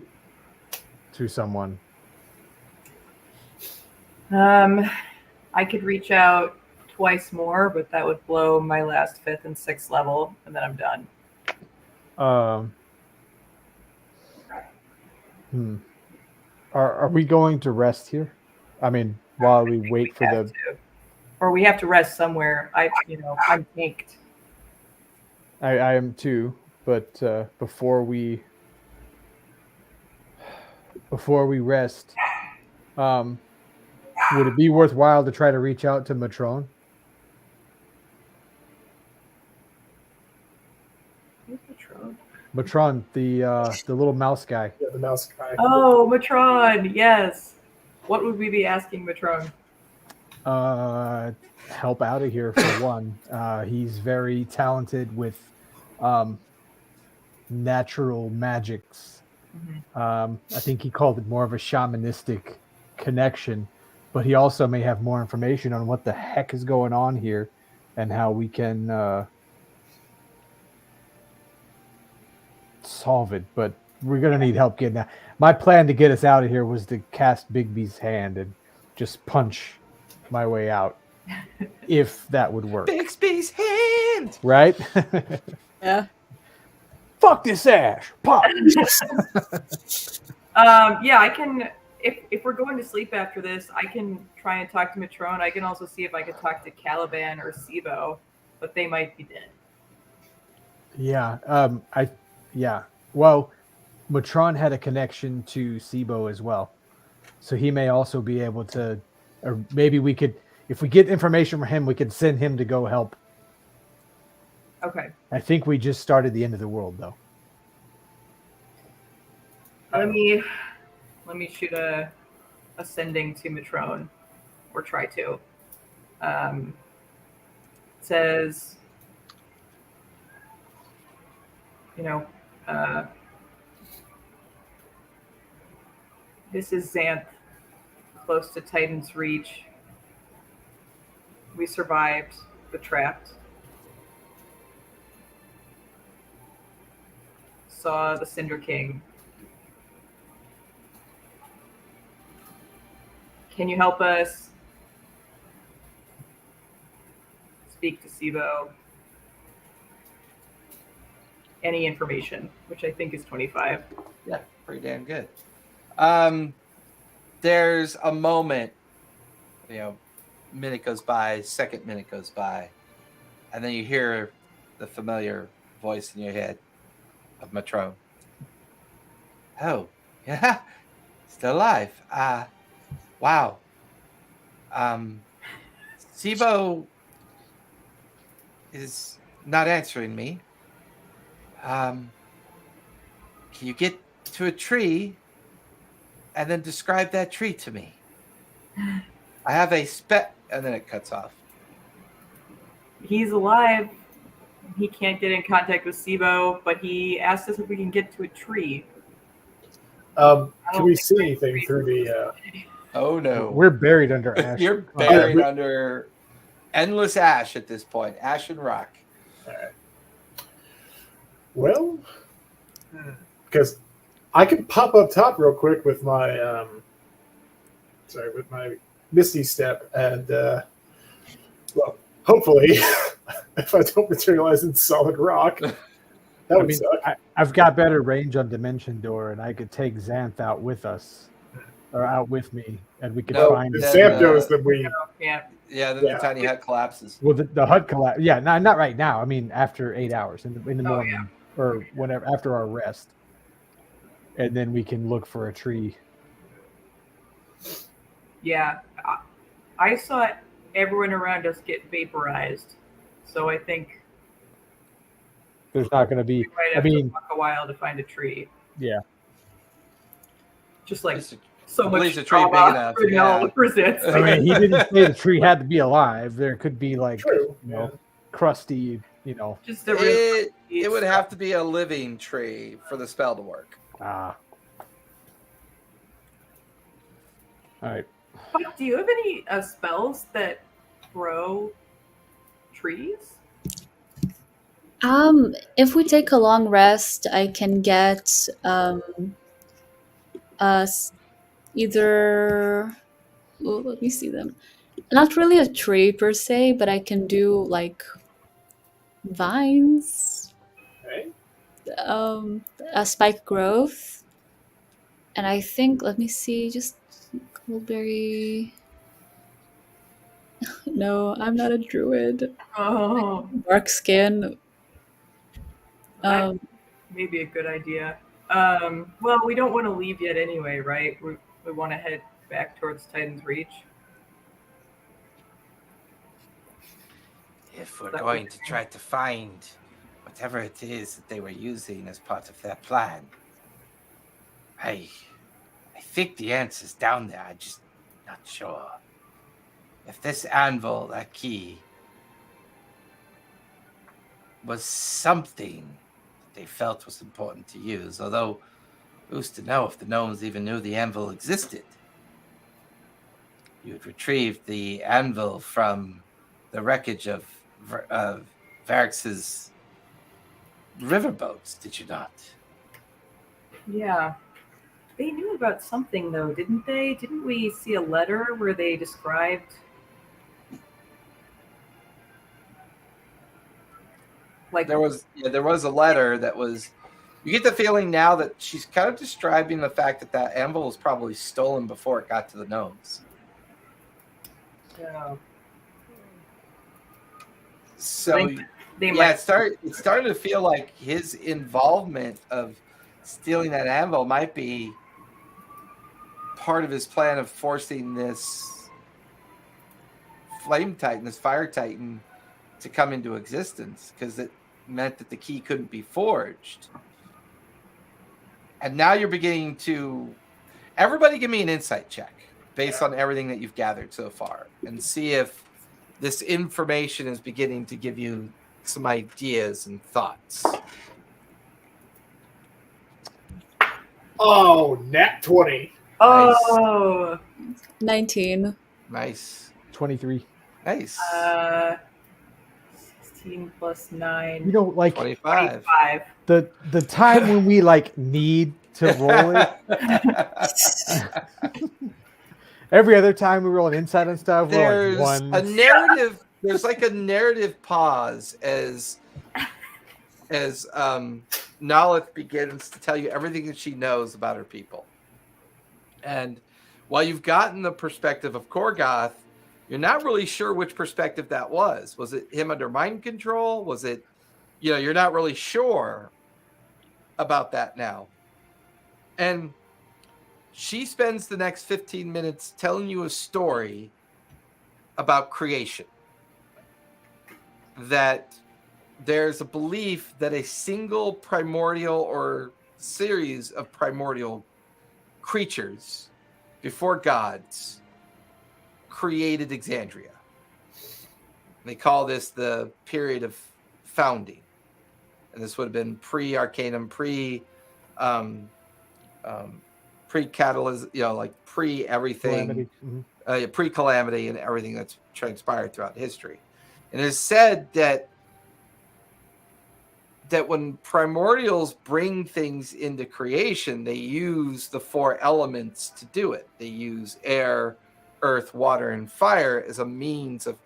to someone? I could reach out twice more, but that would blow my last 5th and 6th level, and then I'm done. Are we going to rest here? I mean, while we wait for the... Or we have to rest somewhere. I'm tanked. I am too, but before we rest, would it be worthwhile to try to reach out to Matron? Who's Matron? Matron, the little mouse guy. Yeah, the mouse guy. Oh, Matron, yes. What would we be asking Matron? Help out of here for one. He's very talented with natural magics. Mm-hmm. I think he called it more of a shamanistic connection, but he also may have more information on what the heck is going on here and how we can solve it. But we're going to need help getting out. My plan to get us out of here was to cast Bigby's hand and just punch my way out, if that would work. Bixby's hand! Right? Yeah. Fuck this ash! Pop! Yeah, I can. If we're going to sleep after this, I can try and talk to Matron. I can also see if I can talk to Caliban or Sibo, but they might be dead. Yeah. Well, Matron had a connection to Sibo as well, so he may also be able to, or maybe we could, if we get information from him, we could send him to go help. Okay. I think we just started the end of the world, though. Let me shoot a sending to Matron, or try to. It says, this is Xanth, close to Titan's Reach. We survived the trapped. Saw the Cinder King. Can you help us speak to Sibo? Any information, which I think is 25. Yeah, pretty damn good. There's a moment minute goes by, second minute goes by, and then you hear the familiar voice in your head of Matrone. Oh, yeah, still alive. Wow. Sibo is not answering me. Can you get to a tree and then describe that tree to me? I have a and then it cuts off. He's alive. He can't get in contact with Sibo, but he asked us if we can get to a tree. Can we see anything through the? Oh no, We're buried under ash. you're buried under endless ash at this point, ash and rock. All right. Well, because I can pop up top real quick with my with my Misty Step, and well, hopefully, if I don't materialize in solid rock, that would suck. I've got better range on Dimension Door, and I could take Xanth out with us, or out with me, and we could find. If Sam goes, then we. Yeah, then the tiny hut collapses. Well, the hut collapse. Yeah, not right now. I mean, after 8 hours in the morning or whenever after our rest, and then we can look for a tree. Yeah, I saw everyone around us get vaporized, so I think there's not going to be. We might have to walk a while to find a tree. Yeah, just like so much a tree big enough. Presents. I mean, he didn't say the tree had to be alive. There could be like crusty, Just it would have to be a living tree for the spell to work. All right. But do you have any spells that grow trees? If we take a long rest, I can get either. Oh, let me see them. Not really a tree per se, but I can do like vines, a spike growth, and I think. Let me see, just Coldberry. No, I'm not a druid. Oh, Dark skin. Maybe a good idea. Well, we don't want to leave yet anyway, right? We want to head back towards Titan's Reach. If we're going to try to find whatever it is that they were using as part of their plan, I think the answer's down there. I'm just not sure. If this anvil, that key, was something that they felt was important to use, although who's to know if the gnomes even knew the anvil existed? You had retrieved the anvil from the wreckage of Varix's riverboats, did you not? Yeah. They knew about something, though, didn't they? Didn't we see a letter where they described... Like there was a letter that was... You get the feeling now that she's kind of describing the fact that that anvil was probably stolen before it got to the gnomes. Yeah. So, it started to feel like his involvement of stealing that anvil might be part of his plan of forcing this flame titan, this fire titan, to come into existence, because it meant that the key couldn't be forged. And now you're beginning to... Everybody give me an insight check based on everything that you've gathered so far, and see if this information is beginning to give you some ideas and thoughts. Oh, nat 20. Oh. 19. Nice. 23. Nice. 16 plus 9. You know, like 25. The time when we like need to roll it. Every other time we roll an insight and stuff, There's we're like one. a narrative. There's like a narrative pause as Nalith begins to tell you everything that she knows about her people. And while you've gotten the perspective of Korgoth, You're not really sure which perspective that was. Was it him under mind control? Was it, you're not really sure about that now. And she spends the next 15 minutes telling you a story about creation. That there's a belief that a single primordial or series of primordial creatures before gods created Exandria. They call this the period of founding. And this would have been pre-Arcanum, pre-catalyst, like pre-everything, pre-calamity and everything that's transpired throughout history. And it is said that when primordials bring things into creation, they use the 4 elements to do it. They use air, earth, water, and fire as a means of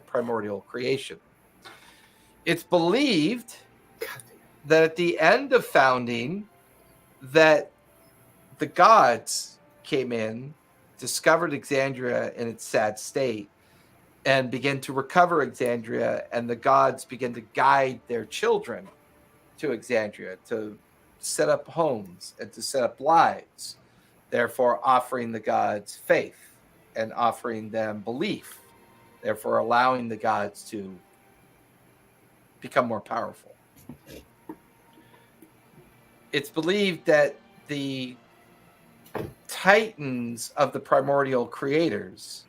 primordial creation. It's believed that at the end of founding, that the gods came in, discovered Exandria in its sad state, and began to recover Exandria, and the gods began to guide their children to Exandria, to set up homes and to set up lives, therefore offering the gods faith and offering them belief, therefore allowing the gods to become more powerful. It's believed that the titans of the primordial creators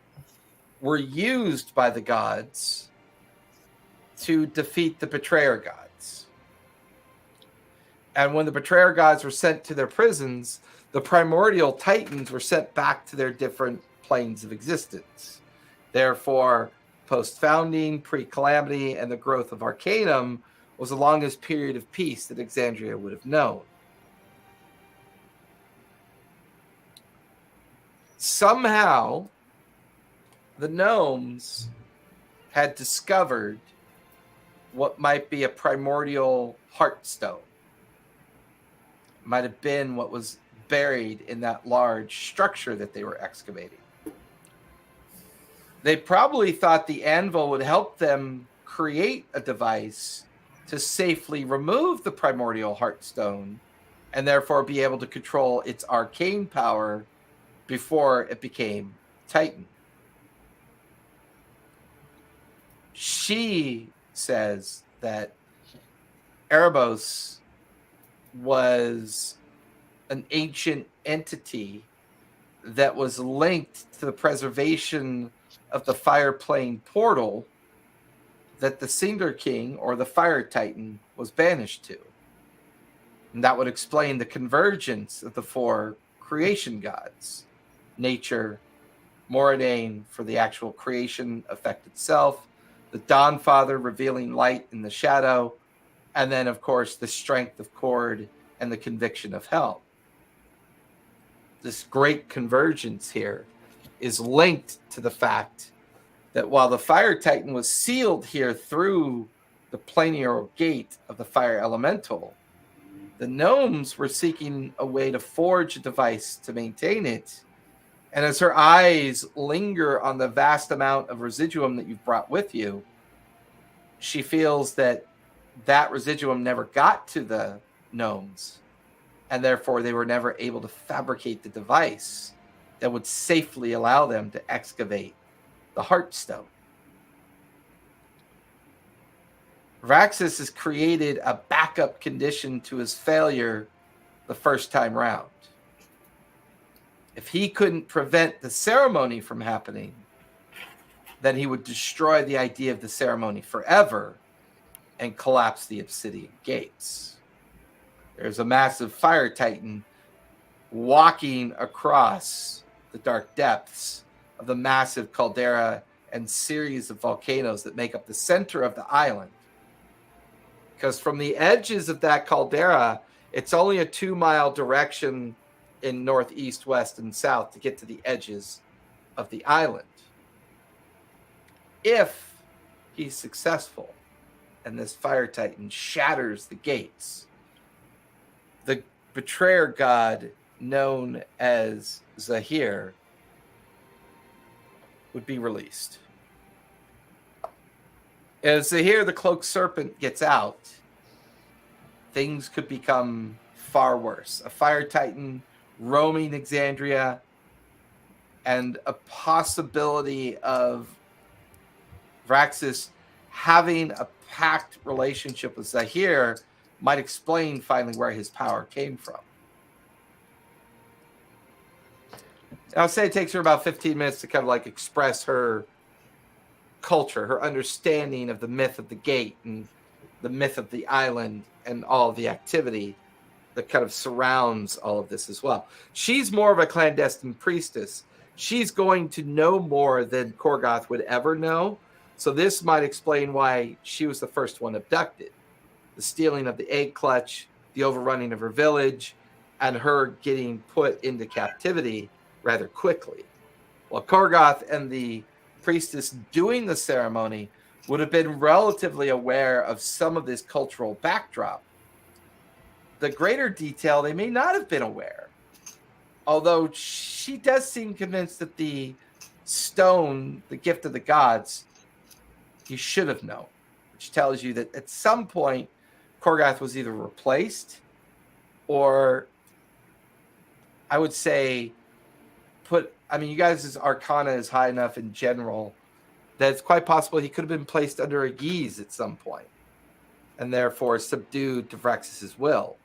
were used by the gods to defeat the betrayer gods. And when the betrayer gods were sent to their prisons, the primordial titans were sent back to their different planes of existence. Therefore, post-founding, pre-calamity, and the growth of Arcanum was the longest period of peace that Exandria would have known. Somehow, the gnomes had discovered what might be a primordial heartstone. Might have been what was buried in that large structure that they were excavating. They probably thought the anvil would help them create a device to safely remove the primordial heartstone and therefore be able to control its arcane power before it became Titan. She says that Erebos was an ancient entity that was linked to the preservation of the Fire Plane portal that the Cinder King, or the Fire Titan, was banished to. And that would explain the convergence of the 4 creation gods. Nature, Moradane for the actual creation effect itself, the Dawnfather revealing light in the shadow, and then, of course, the strength of Cord and the conviction of hell. This great convergence here is linked to the fact that while the Fire Titan was sealed here through the planial gate of the Fire Elemental, the gnomes were seeking a way to forge a device to maintain it. And as her eyes linger on the vast amount of residuum that you've brought with you, she feels that residuum never got to the gnomes, and therefore they were never able to fabricate the device that would safely allow them to excavate the Heartstone. Raxus has created a backup condition to his failure the first time round. If he couldn't prevent the ceremony from happening, then he would destroy the idea of the ceremony forever and collapse the obsidian gates. There's a massive Fire Titan walking across the dark depths of the massive caldera and series of volcanoes that make up the center of the island. Because from the edges of that caldera, it's only a 2-mile direction in northeast, west, and south to get to the edges of the island. If he's successful and this Fire Titan shatters the gates, the betrayer god known as Zahir, would be released. As here the cloaked serpent gets out, things could become far worse. A fire titan roaming Exandria, and a possibility of Vraxis having a pact relationship with Zahir might explain finally where his power came from. I'll say it takes her about 15 minutes to kind of like express her culture, her understanding of the myth of the gate and the myth of the island and all the activity that kind of surrounds all of this as well. She's more of a clandestine priestess. She's going to know more than Korgoth would ever know. So this might explain why she was the first one abducted. The stealing of the egg clutch, the overrunning of her village, and her getting put into captivity rather quickly. While Korgoth and the priestess doing the ceremony would have been relatively aware of some of this cultural backdrop. The greater detail, they may not have been aware. Although she does seem convinced that the stone, the gift of the gods, you should have known. Which tells you that at some point, Korgoth was either replaced or, I would say, you guys' arcana is high enough in general that it's quite possible he could have been placed under a guise at some point and therefore subdued to Vraxis' will.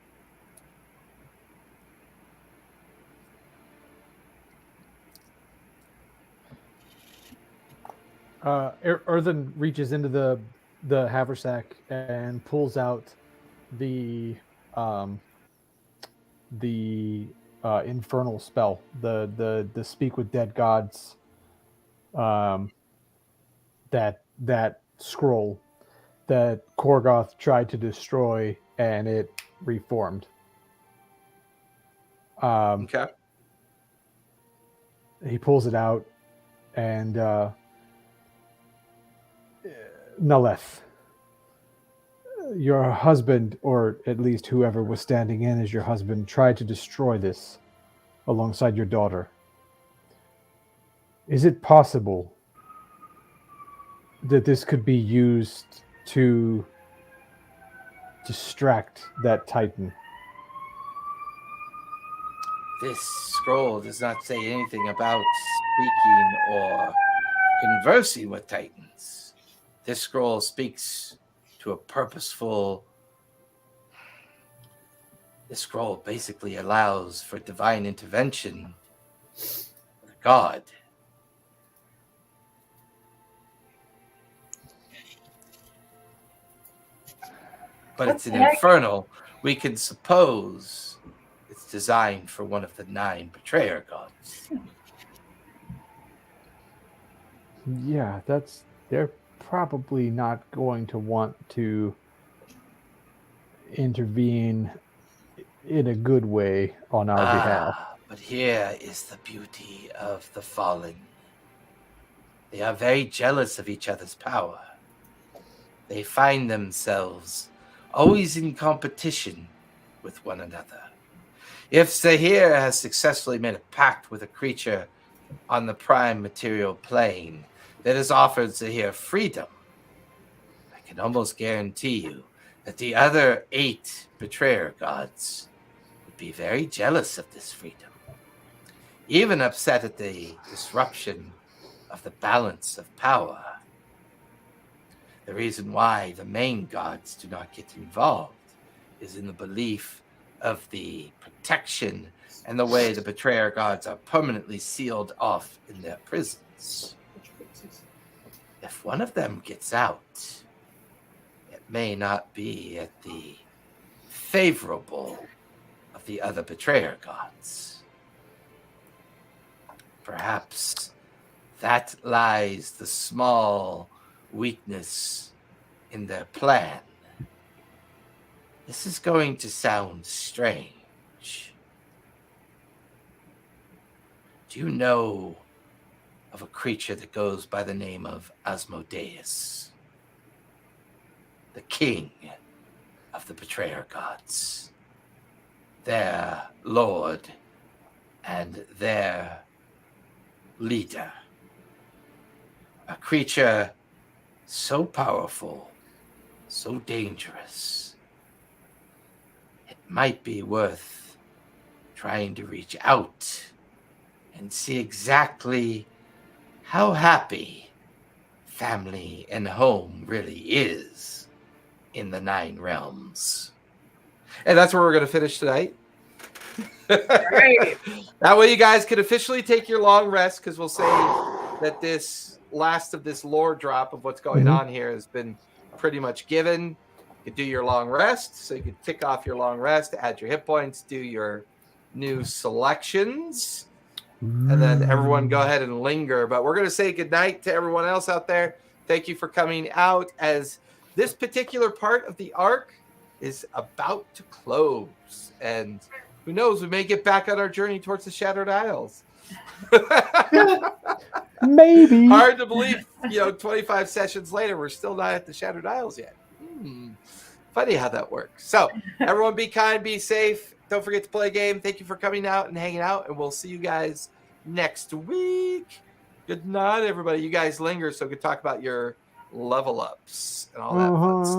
Earthen reaches into the haversack and pulls out the infernal spell, the speak with dead gods, that scroll that Korgoth tried to destroy, and it reformed. Okay. He pulls it out, and Naleth, your husband, or at least whoever was standing in as your husband, tried to destroy this alongside your daughter. Is it possible that this could be used to distract that Titan? This scroll does not say anything about speaking or conversing with Titans. This scroll speaks to a purposeful... This scroll basically allows for divine intervention of God. But it's an infernal. We can suppose it's designed for one of the 9 betrayer gods. Yeah, they're probably not going to want to intervene in a good way on our behalf. But here is the beauty of the fallen. They are very jealous of each other's power. They find themselves always in competition with one another. If Zahir has successfully made a pact with a creature on the prime material plane that has offered Zahir freedom, I can almost guarantee you that the other 8 betrayer gods would be very jealous of this freedom, even upset at the disruption of the balance of power. The reason why the main gods do not get involved is in the belief of the protection and the way the betrayer gods are permanently sealed off in their prisons. If one of them gets out, it may not be at the favorable of the other betrayer gods. Perhaps that lies the small weakness in their plan. This is going to sound strange. Do you know of a creature that goes by the name of Asmodeus, the king of the betrayer gods, their lord and their leader? a creature so powerful, so dangerous, it might be worth trying to reach out and see exactly how happy family and home really is in the 9 realms. And that's where we're going to finish tonight. Right. That way you guys can officially take your long rest, because we'll say that this last of this lore drop of what's going on here has been pretty much given. You can do your long rest, so you can tick off your long rest, add your hit points, do your new selections, and then everyone go ahead and linger. But we're going to say goodnight to everyone else out there. Thank you for coming out, as this particular part of the arc is about to close. And who knows, we may get back on our journey towards the Shattered Isles. Maybe. Hard to believe, 25 sessions later, we're still not at the Shattered Isles yet. Funny how that works. So, everyone be kind, be safe. Don't forget to play a game. Thank you for coming out and hanging out, and we'll see you guys next week. Good night, everybody. You guys linger so we can talk about your level ups and all that fun stuff.